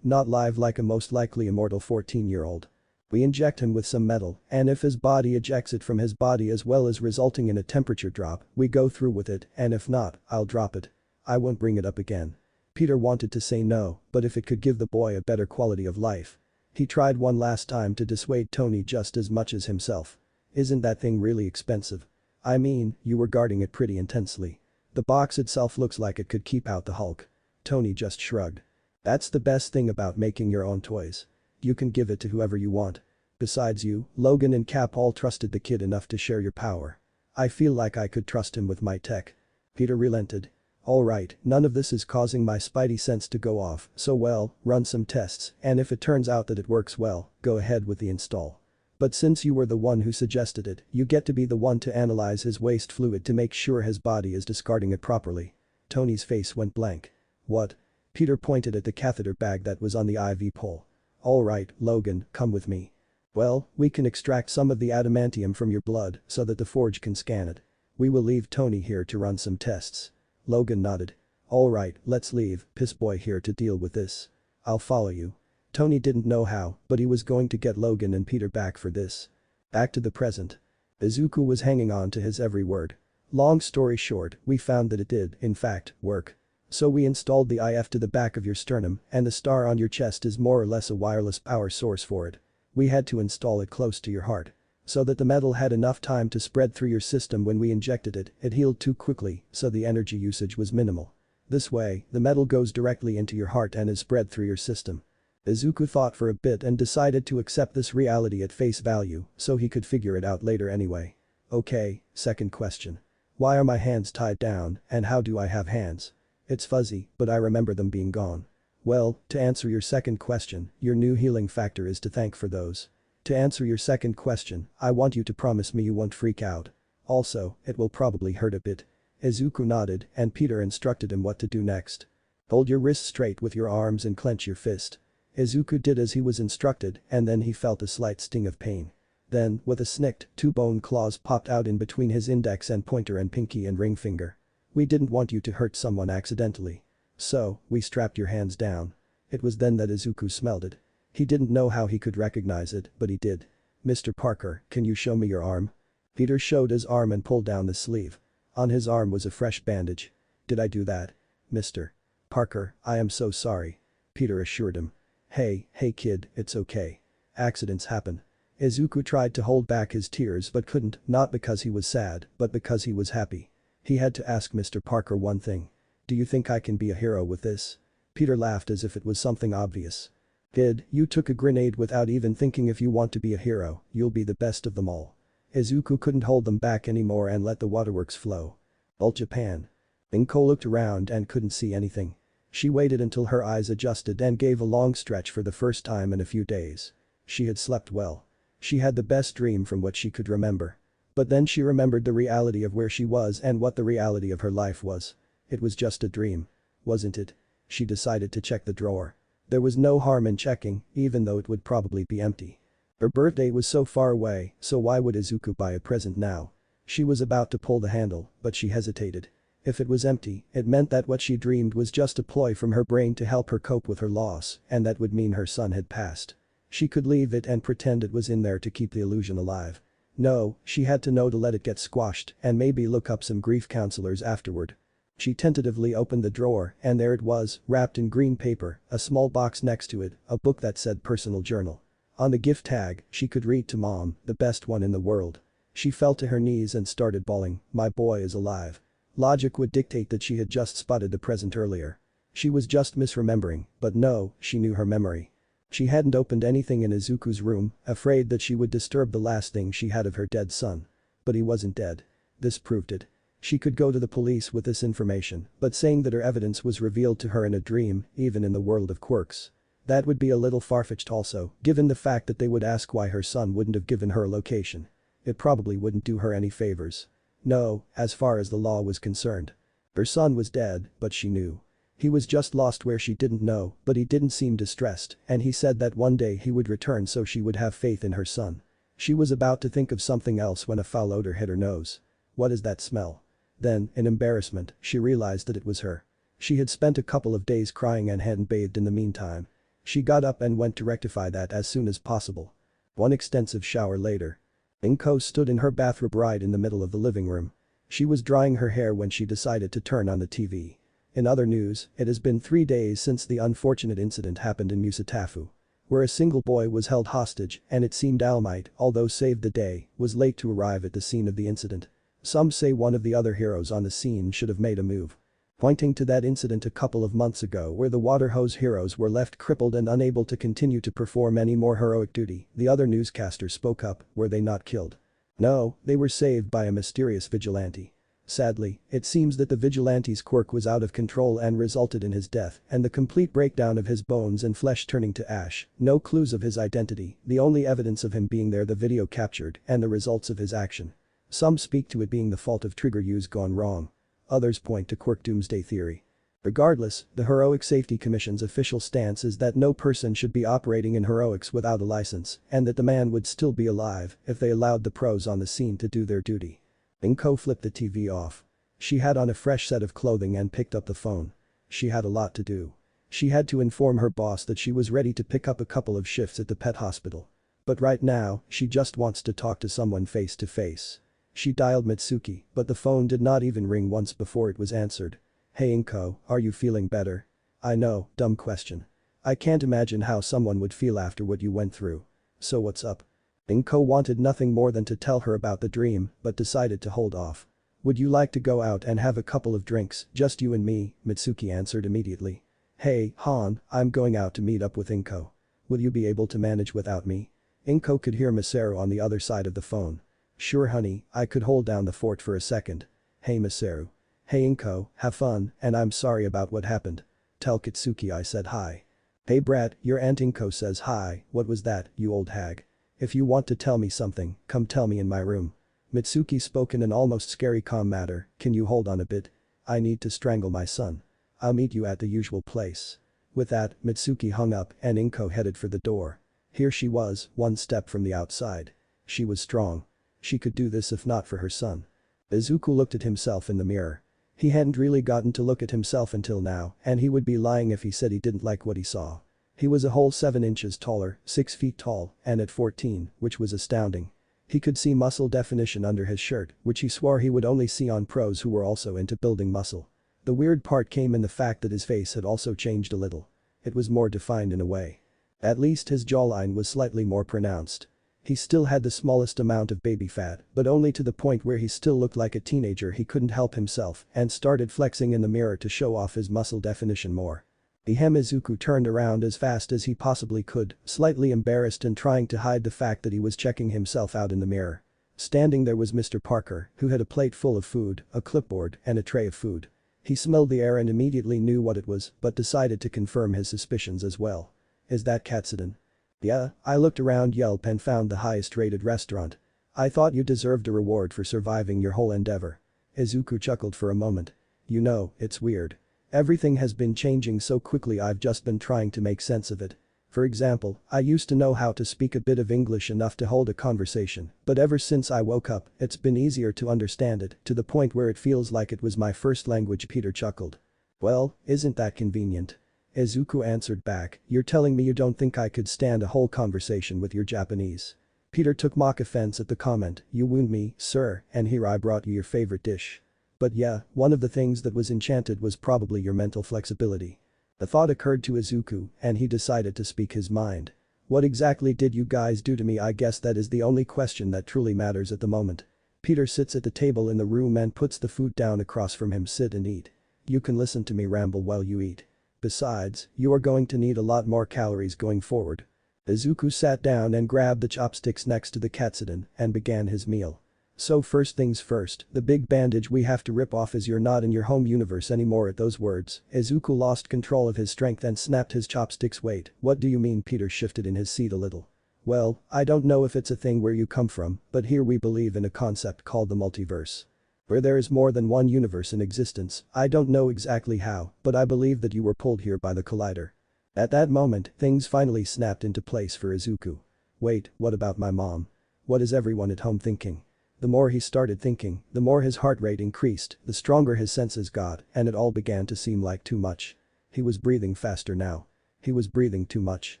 not live like a most likely immortal 14-year-old. We inject him with some metal, and if his body ejects it from his body as well as resulting in a temperature drop, we go through with it, and if not, I'll drop it. I won't bring it up again. Peter wanted to say no, but if it could give the boy a better quality of life. He tried one last time to dissuade Tony just as much as himself. Isn't that thing really expensive? I mean, you were guarding it pretty intensely. The box itself looks like it could keep out the Hulk. Tony just shrugged. That's the best thing about making your own toys. You can give it to whoever you want. Besides you, Logan and Cap all trusted the kid enough to share your power. I feel like I could trust him with my tech. Peter relented. Alright, none of this is causing my spidey sense to go off, so well, run some tests, and if it turns out that it works well, go ahead with the install. But since you were the one who suggested it, you get to be the one to analyze his waste fluid to make sure his body is discarding it properly. Tony's face went blank. What? Peter pointed at the catheter bag that was on the IV pole. Alright, Logan, come with me. Well, we can extract some of the adamantium from your blood so that the forge can scan it. We will leave Tony here to run some tests. Logan nodded. Alright, let's leave, Pissboy here to deal with this. I'll follow you. Tony didn't know how, but he was going to get Logan and Peter back for this. Back to the present. Izuku was hanging on to his every word. Long story short, we found that it did, in fact, work. So we installed the IF to the back of your sternum and the star on your chest is more or less a wireless power source for it. We had to install it close to your heart. So that the metal had enough time to spread through your system when we injected it, it healed too quickly, so the energy usage was minimal. This way, the metal goes directly into your heart and is spread through your system. Izuku thought for a bit and decided to accept this reality at face value so he could figure it out later anyway. Okay, second question. Why are my hands tied down and how do I have hands? It's fuzzy, but I remember them being gone. Well, to answer your second question, your new healing factor is to thank for those. To answer your second question, I want you to promise me you won't freak out. Also, it will probably hurt a bit. Izuku nodded and Peter instructed him what to do next. Hold your wrists straight with your arms and clench your fist. Izuku did as he was instructed and then he felt a slight sting of pain. Then, with a snick, two bone claws popped out in between his index and pointer and pinky and ring finger. We didn't want you to hurt someone accidentally. So, we strapped your hands down. It was then that Izuku smelled it. He didn't know how he could recognize it, but he did. Mr. Parker, can you show me your arm? Peter showed his arm and pulled down the sleeve. On his arm was a fresh bandage. Did I do that? Mr. Parker, I am so sorry. Peter assured him. Hey kid, it's okay. Accidents happen. Izuku tried to hold back his tears but couldn't, not because he was sad, but because he was happy. He had to ask Mr. Parker one thing. Do you think I can be a hero with this? Peter laughed as if it was something obvious. Kid, you took a grenade without even thinking if you want to be a hero, you'll be the best of them all. Izuku couldn't hold them back anymore and let the waterworks flow. Old Japan. Inko looked around and couldn't see anything. She waited until her eyes adjusted and gave a long stretch for the first time in a few days. She had slept well. She had the best dream from what she could remember. But then she remembered the reality of where she was and what the reality of her life was. It was just a dream. Wasn't it? She decided to check the drawer. There was no harm in checking, even though it would probably be empty. Her birthday was so far away, so why would Izuku buy a present now? She was about to pull the handle, but she hesitated. If it was empty, it meant that what she dreamed was just a ploy from her brain to help her cope with her loss, and that would mean her son had passed. She could leave it and pretend it was in there to keep the illusion alive. No, she had to know to let it get squashed and maybe look up some grief counselors afterward. She tentatively opened the drawer and there it was, wrapped in green paper, a small box next to it, a book that said personal journal. On the gift tag, she could read to mom, the best one in the world. She fell to her knees and started bawling, my boy is alive. Logic would dictate that she had just spotted the present earlier. She was just misremembering, but no, she knew her memory. She hadn't opened anything in Izuku's room, afraid that she would disturb the last thing she had of her dead son. But he wasn't dead. This proved it. She could go to the police with this information, but saying that her evidence was revealed to her in a dream, even in the world of quirks. That would be a little far-fetched also, given the fact that they would ask why her son wouldn't have given her a location. It probably wouldn't do her any favors. No, as far as the law was concerned. Her son was dead, but she knew. He was just lost where she didn't know, but he didn't seem distressed, and he said that one day he would return so she would have faith in her son. She was about to think of something else when a foul odor hit her nose. What is that smell? Then, in embarrassment, she realized that it was her. She had spent a couple of days crying and hadn't bathed in the meantime. She got up and went to rectify that as soon as possible. One extensive shower later. Inko stood in her bathrobe right in the middle of the living room. She was drying her hair when she decided to turn on the TV. In other news, it has been 3 days since the unfortunate incident happened in Musatafu. Where a single boy was held hostage and it seemed All Might, although saved the day, was late to arrive at the scene of the incident. Some say one of the other heroes on the scene should have made a move. Pointing to that incident a couple of months ago where the water hose heroes were left crippled and unable to continue to perform any more heroic duty, the other newscaster spoke up, were they not killed? No, they were saved by a mysterious vigilante. Sadly, it seems that the vigilante's quirk was out of control and resulted in his death and the complete breakdown of his bones and flesh turning to ash, no clues of his identity, the only evidence of him being there the video captured and the results of his action. Some speak to it being the fault of trigger use gone wrong. Others point to quirk doomsday theory. Regardless, the Heroic Safety Commission's official stance is that no person should be operating in heroics without a license, and that the man would still be alive if they allowed the pros on the scene to do their duty. Inko flipped the TV off. She had on a fresh set of clothing and picked up the phone. She had a lot to do. She had to inform her boss that she was ready to pick up a couple of shifts at the pet hospital. But right now, she just wants to talk to someone face to face. She dialed Mitsuki, but the phone did not even ring once before it was answered. "Hey Inko, are you feeling better?" "I know, dumb question. I can't imagine how someone would feel after what you went through. So what's up?" Inko wanted nothing more than to tell her about the dream, but decided to hold off. "Would you like to go out and have a couple of drinks, just you and me?" Mitsuki answered immediately. "Hey, Han, I'm going out to meet up with Inko. Will you be able to manage without me?" Inko could hear Masaru on the other side of the phone. "Sure honey, I could hold down the fort for a second. Hey Masaru. Hey Inko, have fun, and I'm sorry about what happened. Tell Kitsuki I said hi." "Hey brat, your aunt Inko says hi, what was that, you old hag? If you want to tell me something, come tell me in my room." Mitsuki spoke in an almost scary calm manner. "Can you hold on a bit? I need to strangle my son. I'll meet you at the usual place." With that, Mitsuki hung up and Inko headed for the door. Here she was, one step from the outside. She was strong. She could do this if not for her son. Izuku looked at himself in the mirror. He hadn't really gotten to look at himself until now, and he would be lying if he said he didn't like what he saw. He was a whole 7 inches taller, 6 feet tall, and at 14, which was astounding. He could see muscle definition under his shirt, which he swore he would only see on pros who were also into building muscle. The weird part came in the fact that his face had also changed a little. It was more defined in a way. At least his jawline was slightly more pronounced. He still had the smallest amount of baby fat, but only to the point where he still looked like a teenager. He couldn't help himself and started flexing in the mirror to show off his muscle definition more. Izuku turned around as fast as he possibly could, slightly embarrassed and trying to hide the fact that he was checking himself out in the mirror. Standing there was Mr. Parker, who had a plate full of food, a clipboard, and a tray of food. He smelled the air and immediately knew what it was, but decided to confirm his suspicions as well. "Is that Katsuden?" "Yeah, I looked around Yelp and found the highest rated restaurant. I thought you deserved a reward for surviving your whole endeavor." Izuku chuckled for a moment. "You know, it's weird. Everything has been changing so quickly. I've just been trying to make sense of it. For example, I used to know how to speak a bit of English enough to hold a conversation, but ever since I woke up, it's been easier to understand it, to the point where it feels like it was my first language." Peter chuckled. "Well, isn't that convenient?" Izuku answered back, "You're telling me you don't think I could stand a whole conversation with your Japanese?" Peter took mock offense at the comment. "You wound me, sir, and here I brought you your favorite dish. But yeah, one of the things that was enchanted was probably your mental flexibility." The thought occurred to Izuku, and he decided to speak his mind. "What exactly did you guys do to me? I guess that is the only question that truly matters at the moment." Peter sits at the table in the room and puts the food down across from him. "Sit and eat. You can listen to me ramble while you eat. Besides, you are going to need a lot more calories going forward." Izuku sat down and grabbed the chopsticks next to the katsudon and began his meal. "So first things first, the big bandage we have to rip off is you're not in your home universe anymore." At those words, Izuku lost control of his strength and snapped his chopsticks. "Wait, what do you mean?" Peter shifted in his seat a little. "Well, I don't know if it's a thing where you come from, but here we believe in a concept called the multiverse. Where there is more than one universe in existence. I don't know exactly how, but I believe that you were pulled here by the collider." At that moment, things finally snapped into place for Izuku. "Wait, what about my mom? What is everyone at home thinking?" The more he started thinking, the more his heart rate increased, the stronger his senses got, and it all began to seem like too much. He was breathing faster now. He was breathing too much.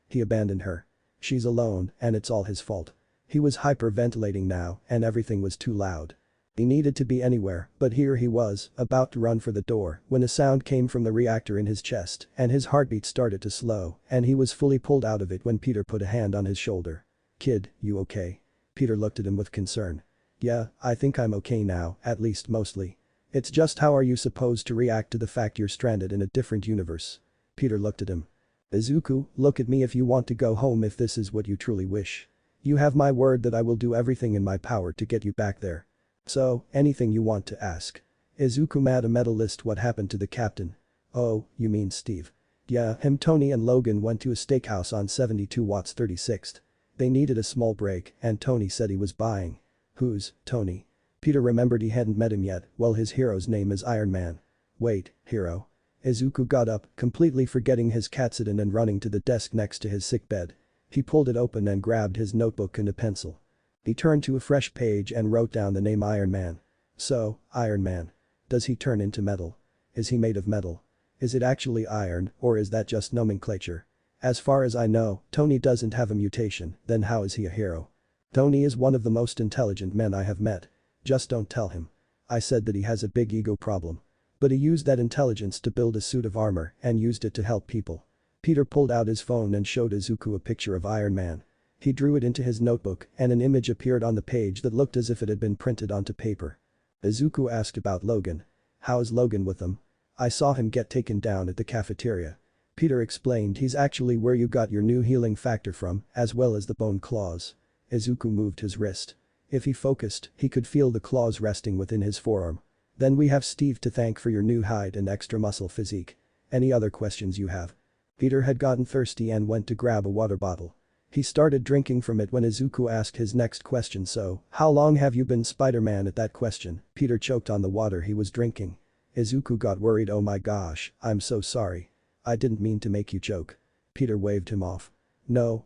He abandoned her. She's alone, and it's all his fault. He was hyperventilating now, and everything was too loud. He needed to be anywhere, but here he was, about to run for the door, when a sound came from the reactor in his chest, and his heartbeat started to slow, and he was fully pulled out of it when Peter put a hand on his shoulder. "Kid, you okay?" Peter looked at him with concern. "Yeah, I think I'm okay now, at least mostly. It's just how are you supposed to react to the fact you're stranded in a different universe?" Peter looked at him. "Izuku, look at me if you want to go home, if this is what you truly wish. You have my word that I will do everything in my power to get you back there. So, anything you want to ask." Izuku made a mental list. "What happened to the captain?" "Oh, you mean Steve?" "Yeah, him. Tony and Logan went to a steakhouse on 72 watts 36th. They needed a small break and Tony said he was buying." "Who's Tony?" Peter remembered he hadn't met him yet. "Well, his hero's name is Iron Man." "Wait, hero?" Izuku got up, completely forgetting his katsudon and running to the desk next to his sick bed. He pulled it open and grabbed his notebook and a pencil. He turned to a fresh page and wrote down the name Iron Man. So, Iron Man. Does he turn into metal? Is he made of metal? Is it actually iron, or is that just nomenclature? As far as I know, Tony doesn't have a mutation, then how is he a hero? Tony is one of the most intelligent men I have met. Just don't tell him. I said that he has a big ego problem. But he used that intelligence to build a suit of armor and used it to help people. Peter pulled out his phone and showed Izuku a picture of Iron Man. He drew it into his notebook and an image appeared on the page that looked as if it had been printed onto paper. Izuku asked about Logan. How's Logan with them? I saw him get taken down at the cafeteria. Peter explained he's actually where you got your new healing factor from, as well as the bone claws. Izuku moved his wrist. If he focused, he could feel the claws resting within his forearm. Then we have Steve to thank for your new height and extra muscle physique. Any other questions you have? Peter had gotten thirsty and went to grab a water bottle. He started drinking from it when Izuku asked his next question. So, how long have you been Spider-Man? At that question, Peter choked on the water he was drinking. Izuku got worried. Oh my gosh, I'm so sorry. I didn't mean to make you choke. Peter waved him off. No,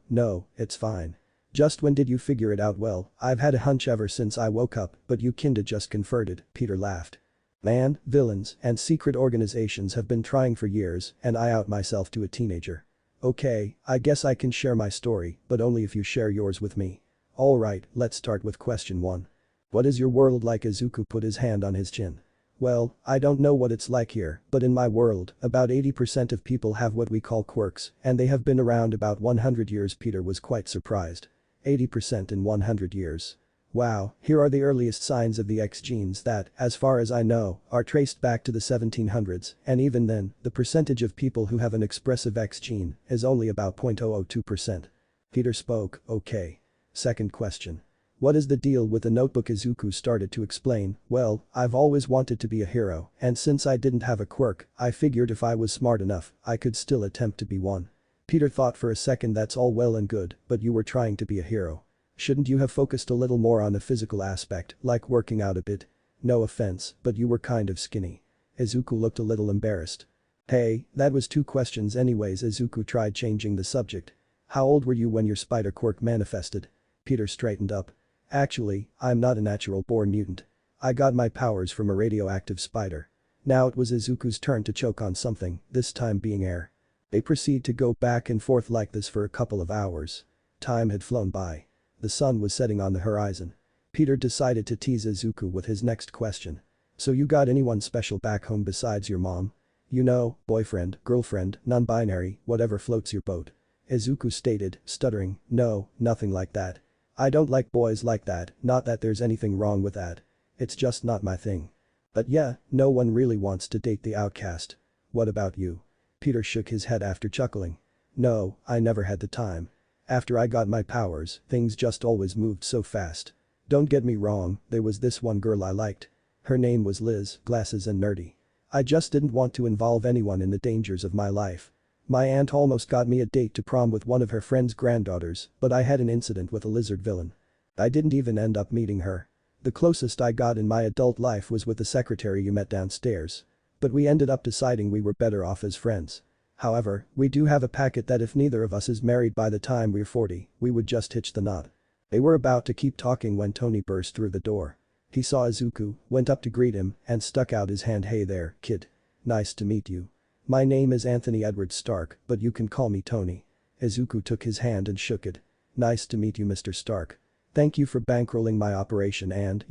it's fine. Just when did you figure it out? Well, I've had a hunch ever since I woke up, but you kinda just converted, Peter laughed. Man, villains and secret organizations have been trying for years and I out myself to a teenager. Okay, I guess I can share my story, but only if you share yours with me. Alright, let's start with question 1. What is your world like? Izuku put his hand on his chin. Well, I don't know what it's like here, but in my world, about 80% of people have what we call quirks, and they have been around about 100 years. Peter was quite surprised. 80% in 100 years. Wow, here are the earliest signs of the X genes that, as far as I know, are traced back to the 1700s, and even then, the percentage of people who have an expressive X gene is only about 0.002%. Peter spoke. Okay. Second question. What is the deal with the notebook? Izuku started to explain. Well, I've always wanted to be a hero, and since I didn't have a quirk, I figured if I was smart enough, I could still attempt to be one. Peter thought for a second. That's all well and good, but you were trying to be a hero. Shouldn't you have focused a little more on the physical aspect, like working out a bit? No offense, but you were kind of skinny. Izuku looked a little embarrassed. Hey, that was 2 questions anyways. Izuku tried changing the subject. How old were you when your spider quirk manifested? Peter straightened up. Actually, I'm not a natural-born mutant. I got my powers from a radioactive spider. Now it was Izuku's turn to choke on something, this time being air. They proceed to go back and forth like this for a couple of hours. Time had flown by. The sun was setting on the horizon. Peter decided to tease Izuku with his next question. So you got anyone special back home besides your mom? You know, boyfriend, girlfriend, non-binary, whatever floats your boat. Izuku stated, stuttering, no, nothing like that. I don't like boys like that, not that there's anything wrong with that. It's just not my thing. But yeah, no one really wants to date the outcast. What about you? Peter shook his head after chuckling. No, I never had the time. After I got my powers, things just always moved so fast. Don't get me wrong, there was this one girl I liked. Her name was Liz, glasses and nerdy. I just didn't want to involve anyone in the dangers of my life. My aunt almost got me a date to prom with one of her friend's granddaughters, but I had an incident with a lizard villain. I didn't even end up meeting her. The closest I got in my adult life was with the secretary you met downstairs. But we ended up deciding we were better off as friends. However, we do have a pact that if neither of us is married by the time we're 40, we would just hitch the knot. They were about to keep talking when Tony burst through the door. He saw Izuku, went up to greet him, and stuck out his hand. Hey there, kid. Nice to meet you. My name is Anthony Edward Stark, but you can call me Tony. Izuku took his hand and shook it. Nice to meet you, Mr. Stark. Thank you for bankrolling my operation and,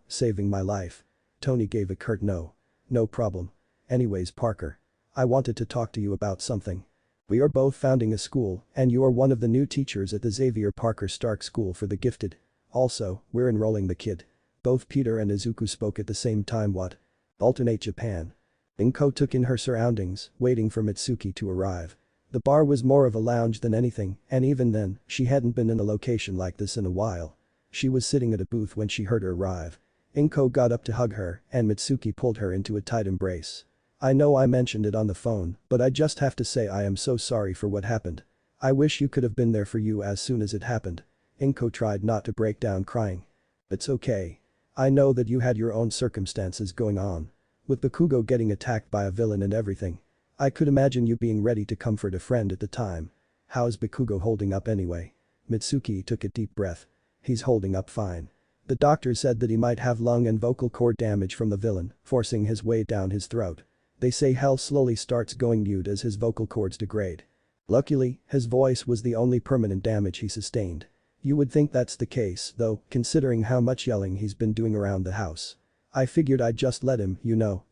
saving my life. Tony gave a curt no. No problem. Anyways, Parker. I wanted to talk to you about something. We are both founding a school, and you are one of the new teachers at the Xavier Parker Stark School for the Gifted. Also, we're enrolling the kid. Both Peter and Izuku spoke at the same time. What? Alternate Japan. Inko took in her surroundings, waiting for Mitsuki to arrive. The bar was more of a lounge than anything, and even then, she hadn't been in a location like this in a while. She was sitting at a booth when she heard her arrive. Inko got up to hug her, and Mitsuki pulled her into a tight embrace. I know I mentioned it on the phone, but I just have to say I am so sorry for what happened. I wish you could have been there for you as soon as it happened. Inko tried not to break down crying. It's okay. I know that you had your own circumstances going on. With Bakugo getting attacked by a villain and everything. I could imagine you being ready to comfort a friend at the time. How's Bakugo holding up anyway? Mitsuki took a deep breath. He's holding up fine. The doctor said that he might have lung and vocal cord damage from the villain, forcing his way down his throat. They say Hell slowly starts going mute as his vocal cords degrade. Luckily, his voice was the only permanent damage he sustained. You would think that's the case, though, considering how much yelling he's been doing around the house. I figured I'd just let him,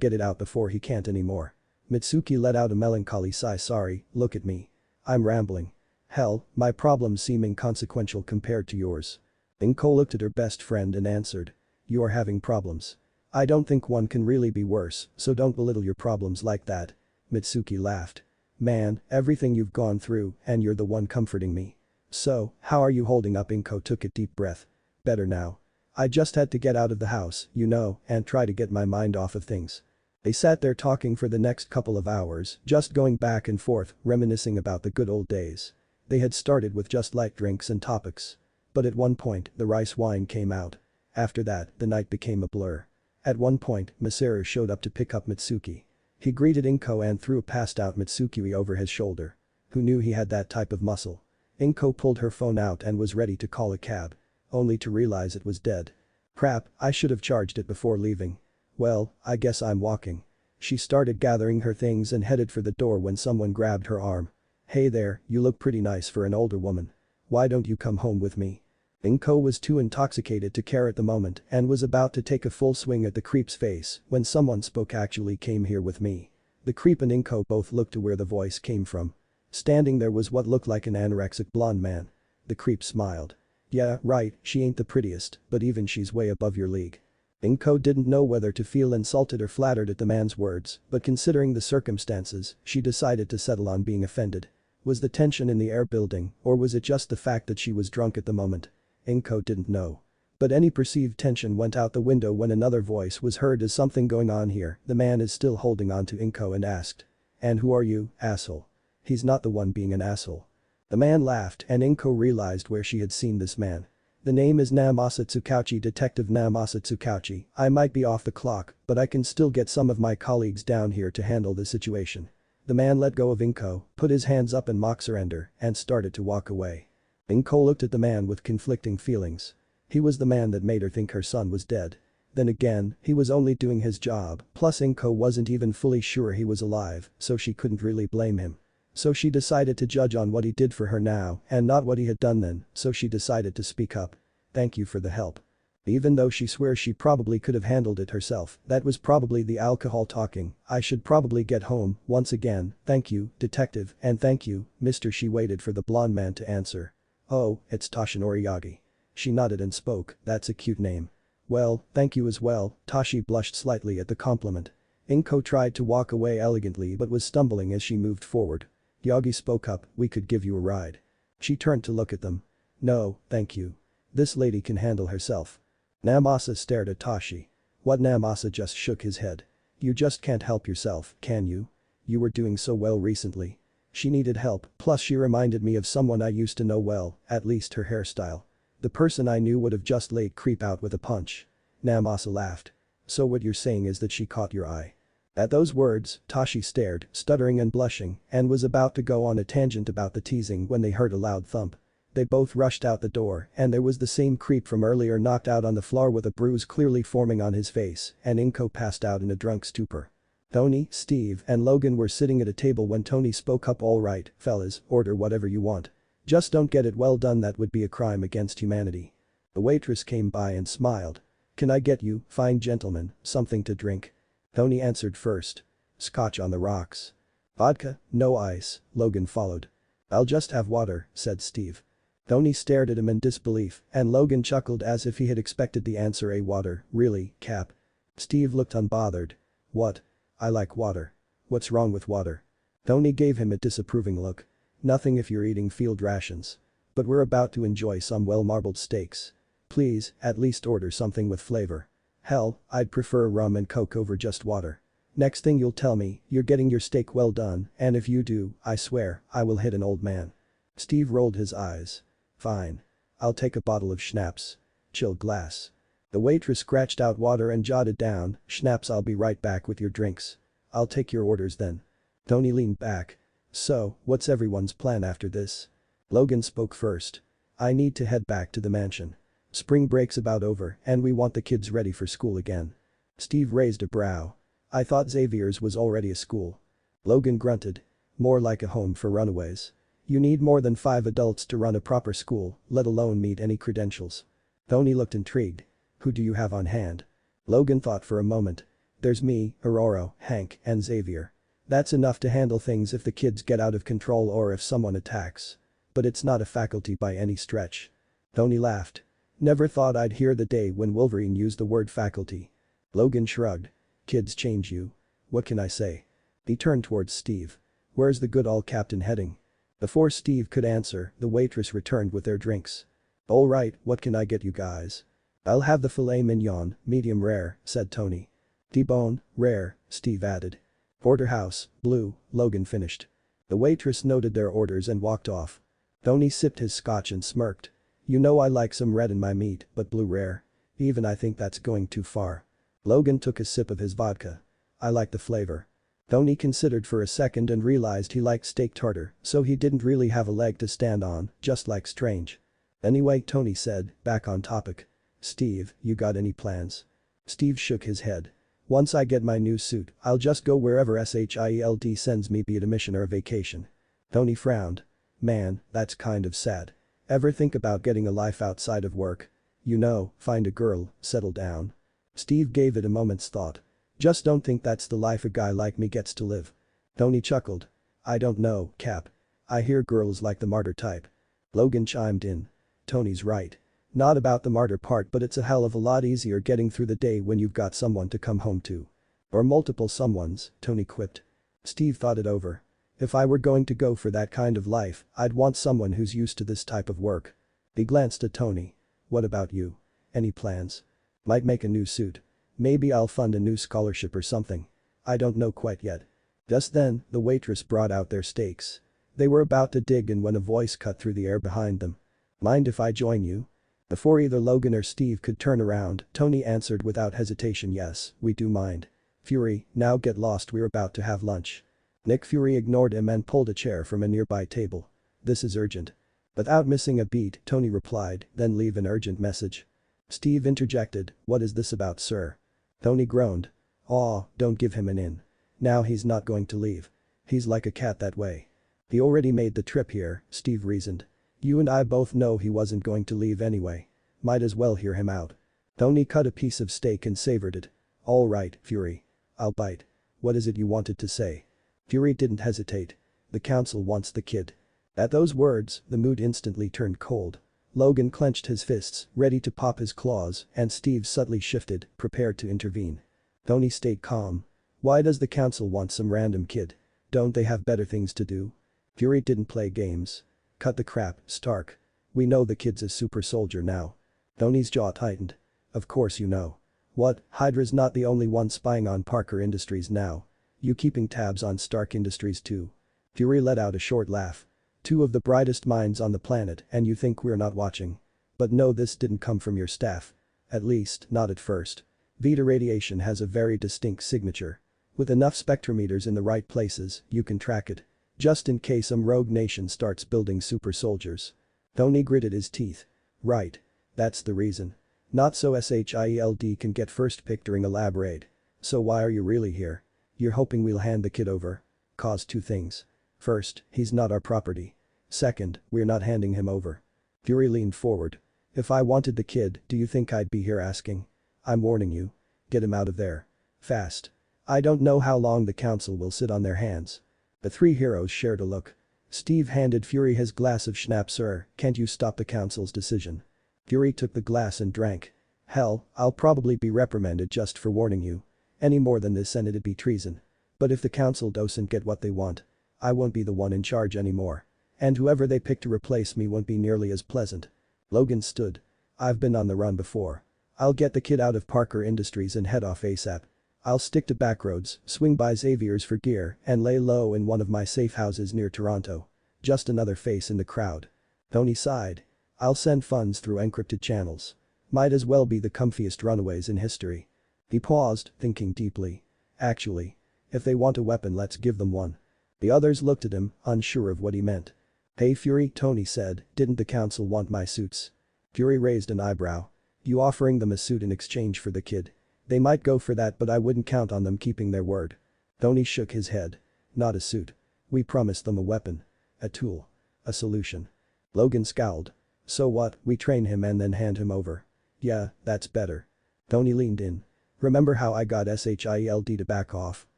get it out before he can't anymore. Mitsuki let out a melancholy sigh. Sorry, look at me. I'm rambling. Hell, my problems seem inconsequential compared to yours. Inko looked at her best friend and answered. You're having problems. I don't think one can really be worse, so don't belittle your problems like that. Mitsuki laughed. Man, everything you've gone through, and you're the one comforting me. So, how are you holding up? Inko took a deep breath. Better now. I just had to get out of the house, and try to get my mind off of things. They sat there talking for the next couple of hours, just going back and forth, reminiscing about the good old days. They had started with just light drinks and topics. But at one point, the rice wine came out. After that, the night became a blur. At one point, Masaru showed up to pick up Mitsuki. He greeted Inko and threw a passed-out Mitsuki over his shoulder. Who knew he had that type of muscle? Inko pulled her phone out and was ready to call a cab. Only to realize it was dead. Crap, I should have charged it before leaving. Well, I guess I'm walking. She started gathering her things and headed for the door when someone grabbed her arm. Hey there, you look pretty nice for an older woman. Why don't you come home with me? Inko was too intoxicated to care at the moment and was about to take a full swing at the creep's face when someone spoke. Actually came here with me. The creep and Inko both looked to where the voice came from. Standing there was what looked like an anorexic blonde man. The creep smiled. Yeah, right, she ain't the prettiest, but even she's way above your league. Inko didn't know whether to feel insulted or flattered at the man's words, but considering the circumstances, she decided to settle on being offended. Was the tension in the air building, or was it just the fact that she was drunk at the moment? Inko didn't know. But any perceived tension went out the window when another voice was heard. Is something going on here? The man is still holding on to Inko and asked. And who are you, asshole? He's not the one being an asshole. The man laughed and Inko realized where she had seen this man. The name is Namasa Tsukauchi. Detective Namasa Tsukauchi. I might be off the clock, but I can still get some of my colleagues down here to handle the situation. The man let go of Inko, put his hands up in mock surrender, and started to walk away. Inko looked at the man with conflicting feelings. He was the man that made her think her son was dead. Then again, he was only doing his job, plus Inko wasn't even fully sure he was alive, so she couldn't really blame him. So she decided to judge on what he did for her now and not what he had done then, so she decided to speak up. Thank you for the help. Even though she swears she probably could have handled it herself, that was probably the alcohol talking. I should probably get home. Once again, thank you, detective, and thank you, mister. She waited for the blonde man to answer. Oh, it's Toshinori Yagi. She nodded and spoke. That's a cute name. Well, thank you as well. Tashi blushed slightly at the compliment. Inko tried to walk away elegantly but was stumbling as she moved forward. Yagi spoke up. We could give you a ride. She turned to look at them. No, thank you. This lady can handle herself. Namasa stared at Tashi. What? Namasa just shook his head. You just can't help yourself, can you? You were doing so well recently. She needed help, plus she reminded me of someone I used to know well, at least her hairstyle. The person I knew would have just laid creep out with a punch. Namasa laughed. So what you're saying is that she caught your eye. At those words, Tashi stared, stuttering and blushing, and was about to go on a tangent about the teasing when they heard a loud thump. They both rushed out the door and there was the same creep from earlier knocked out on the floor with a bruise clearly forming on his face and Inko passed out in a drunk stupor. Tony, Steve, and Logan were sitting at a table when Tony spoke up. All right, fellas, order whatever you want. Just don't get it well done, that would be a crime against humanity. The waitress came by and smiled. Can I get you, fine gentlemen, something to drink? Tony answered first. Scotch on the rocks. Vodka, no ice, Logan followed. I'll just have water, said Steve. Tony stared at him in disbelief and Logan chuckled as if he had expected the answer. A water, really, Cap? Steve looked unbothered. What? I like water. What's wrong with water? Tony gave him a disapproving look. Nothing if you're eating field rations. But we're about to enjoy some well-marbled steaks. Please, at least order something with flavor. Hell, I'd prefer rum and coke over just water. Next thing you'll tell me, you're getting your steak well done, and if you do, I swear, I will hit an old man. Steve rolled his eyes. Fine. I'll take a bottle of schnapps. Chilled glass. The waitress scratched out water and jotted down, schnapps. I'll be right back with your drinks. I'll take your orders then. Tony leaned back. So, what's everyone's plan after this? Logan spoke first. I need to head back to the mansion. Spring break's about over and we want the kids ready for school again. Steve raised a brow. I thought Xavier's was already a school. Logan grunted. More like a home for runaways. You need more than 5 adults to run a proper school, let alone meet any credentials. Tony looked intrigued. Who do you have on hand? Logan thought for a moment. There's me, Aurora, Hank, and Xavier. That's enough to handle things if the kids get out of control or if someone attacks. But it's not a faculty by any stretch. Tony laughed. Never thought I'd hear the day when Wolverine used the word faculty. Logan shrugged. Kids change you. What can I say? He turned towards Steve. Where's the good old captain heading? Before Steve could answer, the waitress returned with their drinks. All right, what can I get you guys? I'll have the filet mignon, medium rare, said Tony. T-bone, rare, Steve added. Porterhouse, blue, Logan finished. The waitress noted their orders and walked off. Tony sipped his scotch and smirked. You know I like some red in my meat, but blue rare? Even I think that's going too far. Logan took a sip of his vodka. I like the flavor. Tony considered for a second and realized he liked steak tartare, so he didn't really have a leg to stand on, just like Strange. Anyway, Tony said, back on topic. Steve, you got any plans? Steve shook his head. Once I get my new suit, I'll just go wherever SHIELD sends me, be it a mission or a vacation. Tony frowned. Man, that's kind of sad. Ever think about getting a life outside of work? You know, find a girl, settle down. Steve gave it a moment's thought. Just don't think that's the life a guy like me gets to live. Tony chuckled. I don't know, Cap. I hear girls like the martyr type. Logan chimed in. Tony's right. Not about the martyr part, but it's a hell of a lot easier getting through the day when you've got someone to come home to. Or multiple someones, Tony quipped. Steve thought it over. If I were going to go for that kind of life, I'd want someone who's used to this type of work. He glanced at Tony. What about you? Any plans? Might make a new suit. Maybe I'll fund a new scholarship or something. I don't know quite yet. Just then, the waitress brought out their steaks. They were about to dig in when a voice cut through the air behind them. Mind if I join you? Before either Logan or Steve could turn around, Tony answered without hesitation, yes, we do mind. Fury, now get lost, we're about to have lunch. Nick Fury ignored him and pulled a chair from a nearby table. This is urgent. Without missing a beat, Tony replied, then leave an urgent message. Steve interjected, what is this about, sir? Tony groaned. Aw, don't give him an in. Now he's not going to leave. He's like a cat that way. He already made the trip here, Steve reasoned. You and I both know he wasn't going to leave anyway. Might as well hear him out. Tony cut a piece of steak and savored it. All right, Fury. I'll bite. What is it you wanted to say? Fury didn't hesitate. The council wants the kid. At those words, the mood instantly turned cold. Logan clenched his fists, ready to pop his claws, and Steve subtly shifted, prepared to intervene. Tony stayed calm. Why does the council want some random kid? Don't they have better things to do? Fury didn't play games. Cut the crap, Stark. We know the kid's a super soldier now. Tony's jaw tightened. Of course you know. What, Hydra's not the only one spying on Parker Industries now. You keeping tabs on Stark Industries too? Fury let out a short laugh. 2 of the brightest minds on the planet and you think we're not watching. But no, this didn't come from your staff. At least, not at first. Vita Radiation has a very distinct signature. With enough spectrometers in the right places, you can track it. Just in case some rogue nation starts building super soldiers. Tony gritted his teeth. Right. That's the reason. Not so SHIELD can get first pick during a lab raid. So why are you really here? You're hoping we'll hand the kid over? Cause 2 things. First, he's not our property. Second, we're not handing him over. Fury leaned forward. If I wanted the kid, do you think I'd be here asking? I'm warning you. Get him out of there. Fast. I don't know how long the council will sit on their hands. The 3 heroes shared a look. Steve handed Fury his glass of schnapps. Sir, can't you stop the council's decision? Fury took the glass and drank. Hell, I'll probably be reprimanded just for warning you. Any more than this and it'd be treason. But if the council doesn't get what they want, I won't be the one in charge anymore. And whoever they pick to replace me won't be nearly as pleasant. Logan stood. I've been on the run before. I'll get the kid out of Parker Industries and head off ASAP. I'll stick to backroads, swing by Xavier's for gear, and lay low in one of my safe houses near Toronto. Just another face in the crowd. Tony sighed. I'll send funds through encrypted channels. Might as well be the comfiest runaways in history. He paused, thinking deeply. Actually. If they want a weapon, let's give them one. The others looked at him, unsure of what he meant. "Hey Fury," Tony said, "didn't the council want my suits?" Fury raised an eyebrow. "You offering them a suit in exchange for the kid? They might go for that, but I wouldn't count on them keeping their word." Tony shook his head. "Not a suit. We promised them a weapon. A tool. A solution." Logan scowled. "So what, we train him and then hand him over?" "Yeah, that's better." Tony leaned in. "Remember how I got SHIELD to back off?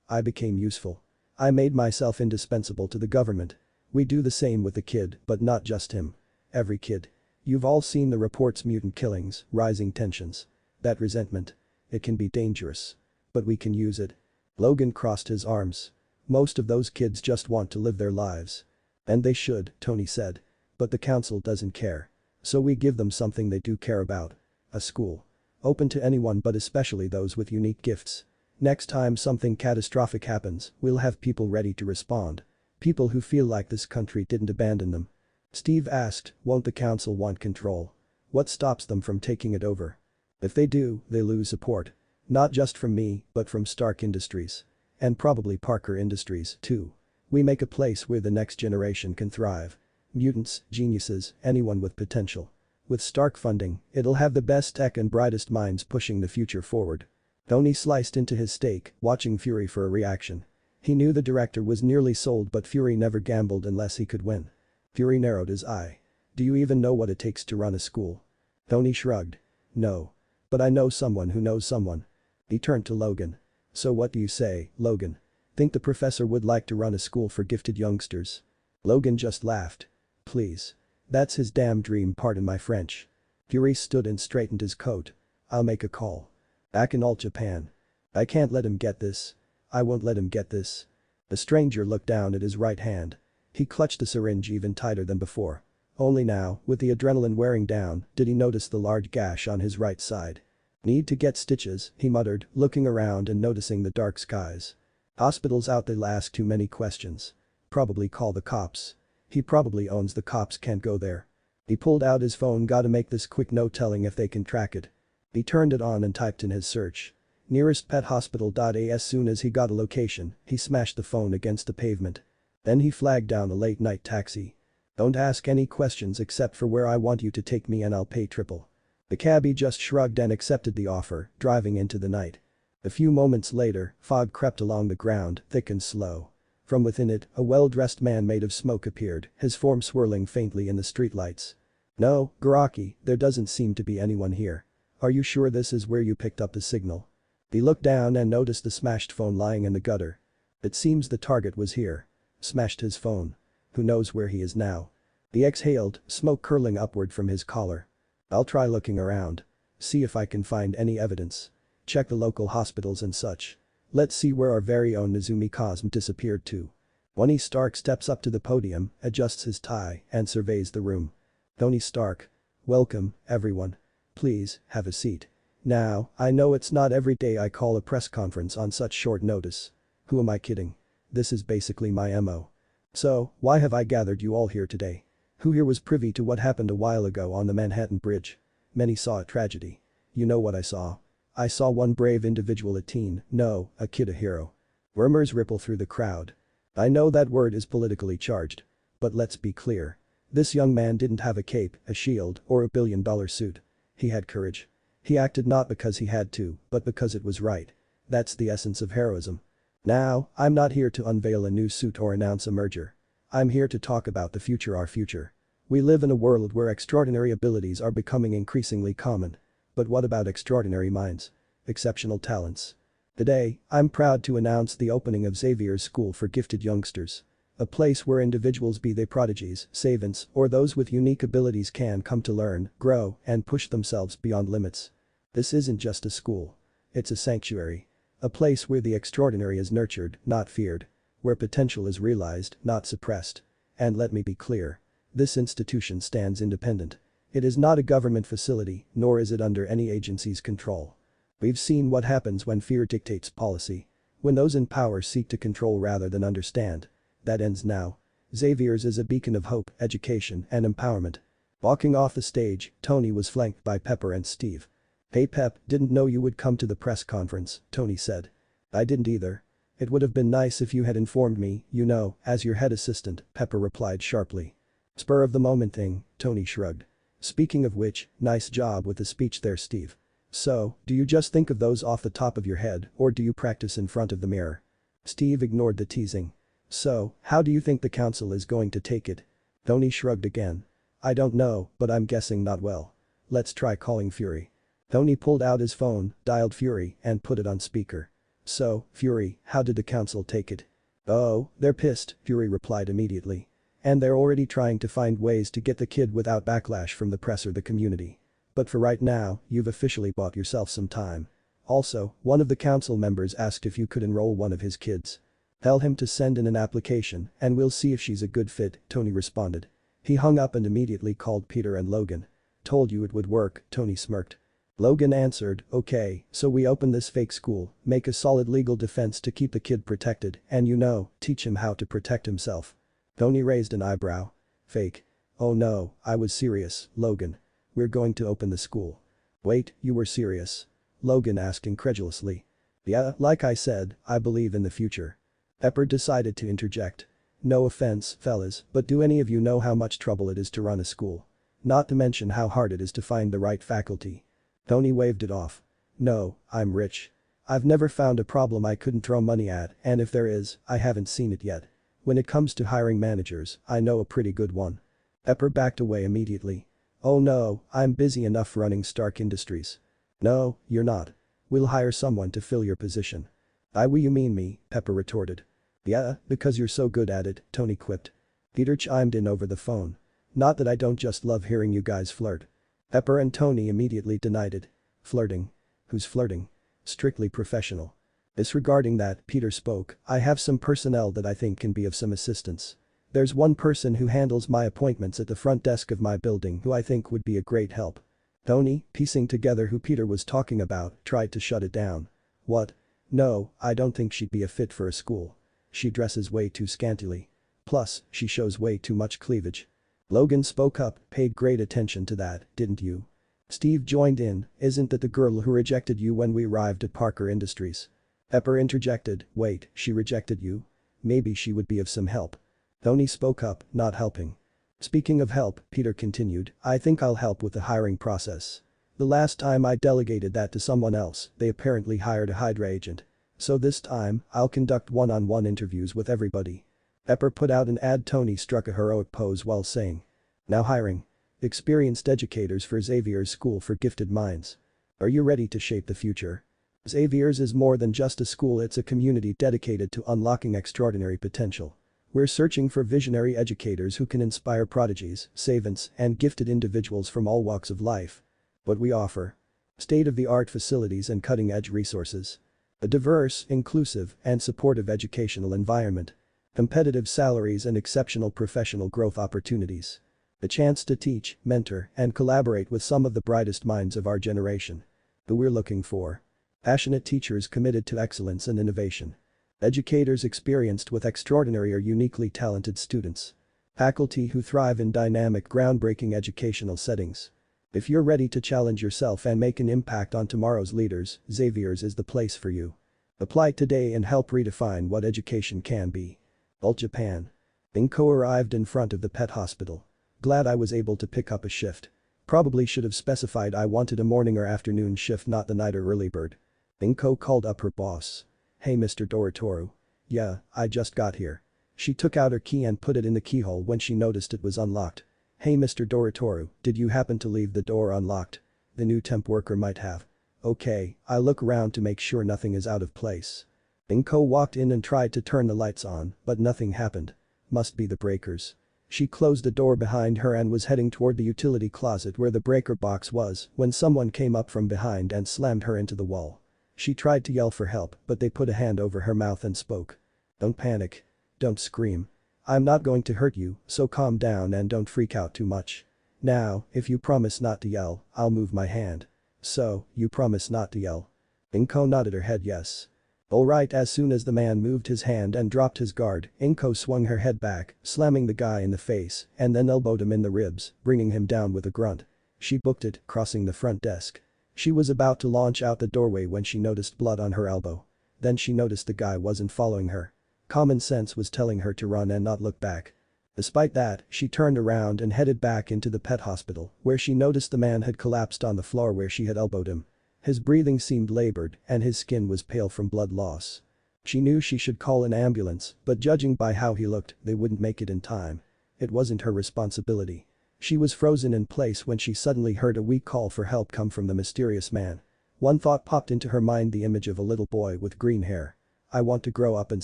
I became useful. I made myself indispensable to the government. We do the same with the kid, but not just him. Every kid. You've all seen the reports: mutant killings, rising tensions. That resentment. It can be dangerous. But we can use it." Logan crossed his arms. "Most of those kids just want to live their lives. And they should," Tony said. "But the council doesn't care. So we give them something they do care about. A school. Open to anyone but especially those with unique gifts. Next time something catastrophic happens, we'll have people ready to respond. People who feel like this country didn't abandon them." Steve asked, "Won't the council want control? What stops them from taking it over?" "If they do, they lose support. Not just from me, but from Stark Industries. And probably Parker Industries, too. We make a place where the next generation can thrive. Mutants, geniuses, anyone with potential. With Stark funding, it'll have the best tech and brightest minds pushing the future forward." Tony sliced into his steak, watching Fury for a reaction. He knew the director was nearly sold, but Fury never gambled unless he could win. Fury narrowed his eye. "Do you even know what it takes to run a school?" Tony shrugged. "No. But I know someone who knows someone." He turned to Logan. "So what do you say, Logan? Think the professor would like to run a school for gifted youngsters?" Logan just laughed. "Please. That's his damn dream, pardon my French." Fury stood and straightened his coat. "I'll make a call. Back in All Japan. I can't let him get this. I won't let him get this." The stranger looked down at his right hand. He clutched the syringe even tighter than before. Only now, with the adrenaline wearing down, did he notice the large gash on his right side. "Need to get stitches," he muttered, looking around and noticing the dark skies. "Hospitals out, they'll ask too many questions. Probably call the cops. He probably owns the cops, can't go there." He pulled out his phone. "Gotta make this quick, no telling if they can track it." He turned it on and typed in his search. "Nearest pet hospital. As soon as he got a location, he smashed the phone against the pavement. Then he flagged down a late night taxi. "Don't ask any questions except for where I want you to take me and I'll pay triple." The cabbie just shrugged and accepted the offer, driving into the night. A few moments later, fog crept along the ground, thick and slow. From within it, a well-dressed man made of smoke appeared, his form swirling faintly in the streetlights. "No, Garaki, there doesn't seem to be anyone here. Are you sure this is where you picked up the signal?" He looked down and noticed the smashed phone lying in the gutter. "It seems the target was here. Smashed his phone. Who knows where he is now?" He exhaled, smoke curling upward from his collar. "I'll try looking around. See if I can find any evidence. Check the local hospitals and such. Let's see where our very own Nezumi Cosm disappeared to." Tony Stark steps up to the podium, adjusts his tie, and surveys the room. Tony Stark. "Welcome, everyone. Please, have a seat. Now, I know it's not every day I call a press conference on such short notice. Who am I kidding? This is basically my MO. So, why have I gathered you all here today? Who here was privy to what happened a while ago on the Manhattan Bridge? Many saw a tragedy. You know what I saw. I saw one brave individual, a teen, no, a kid, a hero." Murmurs ripple through the crowd. I know that word is politically charged. But let's be clear. This young man didn't have a cape, a shield, or a billion-dollar suit. He had courage. He acted not because he had to, but because it was right. That's the essence of heroism. Now, I'm not here to unveil a new suit or announce a merger. I'm here to talk about the future, our future. We live in a world where extraordinary abilities are becoming increasingly common. But what about extraordinary minds? Exceptional talents? Today, I'm proud to announce the opening of Xavier's School for Gifted Youngsters. A place where individuals, be they prodigies, savants, or those with unique abilities, can come to learn, grow, and push themselves beyond limits. This isn't just a school. It's a sanctuary. A place where the extraordinary is nurtured, not feared. Where potential is realized, not suppressed. And let me be clear. This institution stands independent. It is not a government facility, nor is it under any agency's control. We've seen what happens when fear dictates policy. When those in power seek to control rather than understand. That ends now. Xavier's is a beacon of hope, education, and empowerment. Walking off the stage, Tony was flanked by Pepper and Steve. "Hey Pep, didn't know you would come to the press conference," Tony said. "I didn't either. It would have been nice if you had informed me, you know, as your head assistant, Pepper replied sharply. Spur of the moment thing, Tony shrugged. Speaking of which, nice job with the speech there, Steve. So, do you just think of those off the top of your head or do you practice in front of the mirror? Steve ignored the teasing. So, how do you think the council is going to take it? Tony shrugged again. I don't know, but I'm guessing not well. Let's try calling Fury. Tony pulled out his phone, dialed Fury, and put it on speaker. So, Fury, how did the council take it? Oh, they're pissed, Fury replied immediately. And they're already trying to find ways to get the kid without backlash from the press or the community. But for right now, you've officially bought yourself some time. Also, one of the council members asked if you could enroll one of his kids. Tell him to send in an application and we'll see if she's a good fit, Tony responded. He hung up and immediately called Peter and Logan. Told you it would work, Tony smirked. Logan answered, okay, so we open this fake school, make a solid legal defense to keep the kid protected, and you know, teach him how to protect himself. Tony raised an eyebrow. Fake. Oh no, I was serious, Logan. We're going to open the school. Wait, you were serious? Logan asked incredulously. Yeah, like I said, I believe in the future. Pepper decided to interject. No offense, fellas, but do any of you know how much trouble it is to run a school? Not to mention how hard it is to find the right faculty. Tony waved it off. No, I'm rich. I've never found a problem I couldn't throw money at, and if there is, I haven't seen it yet. When it comes to hiring managers, I know a pretty good one. Pepper backed away immediately. Oh no, I'm busy enough running Stark Industries. No, you're not. We'll hire someone to fill your position. You mean me, Pepper retorted. Yeah, because you're so good at it, Tony quipped. Peter chimed in over the phone. Not that I don't just love hearing you guys flirt. Pepper and Tony immediately denied it. Flirting? Who's flirting? Strictly professional. Disregarding that, Peter spoke, I have some personnel that I think can be of some assistance. There's one person who handles my appointments at the front desk of my building who I think would be a great help. Tony, piecing together who Peter was talking about, tried to shut it down. What? No, I don't think she'd be a fit for a school. She dresses way too scantily. Plus, she shows way too much cleavage. Logan spoke up, paid great attention to that, didn't you? Steve joined in, isn't that the girl who rejected you when we arrived at Parker Industries? Pepper interjected, wait, she rejected you? Maybe she would be of some help. Tony spoke up, not helping. Speaking of help, Peter continued, I think I'll help with the hiring process. The last time I delegated that to someone else, they apparently hired a Hydra agent. So this time, I'll conduct one-on-one interviews with everybody. Pepper put out an ad. Tony struck a heroic pose while saying. Now hiring. Experienced educators for Xavier's School for Gifted Minds. Are you ready to shape the future? Xavier's is more than just a school, it's a community dedicated to unlocking extraordinary potential. We're searching for visionary educators who can inspire prodigies, savants, and gifted individuals from all walks of life. What we offer. State-of-the-art facilities and cutting-edge resources. A diverse, inclusive, and supportive educational environment. Competitive salaries and exceptional professional growth opportunities. A chance to teach, mentor, and collaborate with some of the brightest minds of our generation. Who we're looking for. Passionate teachers committed to excellence and innovation. Educators experienced with extraordinary or uniquely talented students. Faculty who thrive in dynamic, groundbreaking educational settings. If you're ready to challenge yourself and make an impact on tomorrow's leaders, Xavier's is the place for you. Apply today and help redefine what education can be. Alt Japan. Inko arrived in front of the pet hospital. Glad I was able to pick up a shift. Probably should have specified I wanted a morning or afternoon shift, not the night or early bird. Inko called up her boss. Hey Mr. Doritoru. Yeah, I just got here. She took out her key and put it in the keyhole when she noticed it was unlocked. Hey Mr. Doritoru, did you happen to leave the door unlocked? The new temp worker might have. Okay, I'll look around to make sure nothing is out of place. Inko walked in and tried to turn the lights on, but nothing happened. Must be the breakers. She closed the door behind her and was heading toward the utility closet where the breaker box was when someone came up from behind and slammed her into the wall. She tried to yell for help, but they put a hand over her mouth and spoke. Don't panic. Don't scream. I'm not going to hurt you, so calm down and don't freak out too much. Now, if you promise not to yell, I'll move my hand. So, you promise not to yell? Inko nodded her head yes. Alright. As soon as the man moved his hand and dropped his guard, Inko swung her head back, slamming the guy in the face, and then elbowed him in the ribs, bringing him down with a grunt. She booked it, crossing the front desk. She was about to launch out the doorway when she noticed blood on her elbow. Then she noticed the guy wasn't following her. Common sense was telling her to run and not look back. Despite that, she turned around and headed back into the pet hospital, where she noticed the man had collapsed on the floor where she had elbowed him. His breathing seemed labored and his skin was pale from blood loss. She knew she should call an ambulance, but judging by how he looked, they wouldn't make it in time. It wasn't her responsibility. She was frozen in place when she suddenly heard a weak call for help come from the mysterious man. One thought popped into her mind, the image of a little boy with green hair. I want to grow up and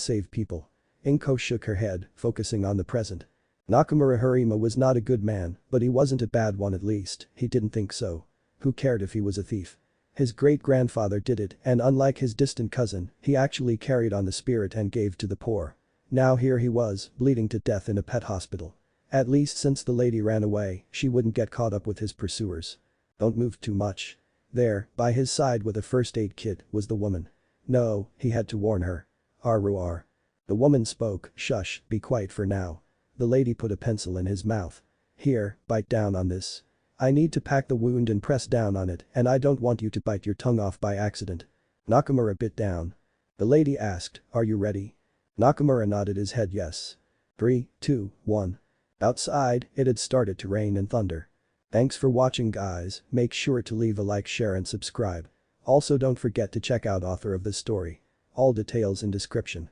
save people. Inko shook her head, focusing on the present. Nakamura Harima was not a good man, but he wasn't a bad one, at least, he didn't think so. Who cared if he was a thief? His great-grandfather did it, and unlike his distant cousin, he actually carried on the spirit and gave to the poor. Now here he was, bleeding to death in a pet hospital. At least since the lady ran away, she wouldn't get caught up with his pursuers. Don't move too much. There, by his side with a first aid kit, was the woman. No, he had to warn her. Aruar. The woman spoke, shush, be quiet for now. The lady put a pencil in his mouth. Here, bite down on this. I need to pack the wound and press down on it, and I don't want you to bite your tongue off by accident. Nakamura bit down. The lady asked, are you ready? Nakamura nodded his head yes. 3, 2, 1. Outside, it had started to rain and thunder. Thanks for watching guys, make sure to leave a like, share and subscribe. Also don't forget to check out author of this story. All details in description.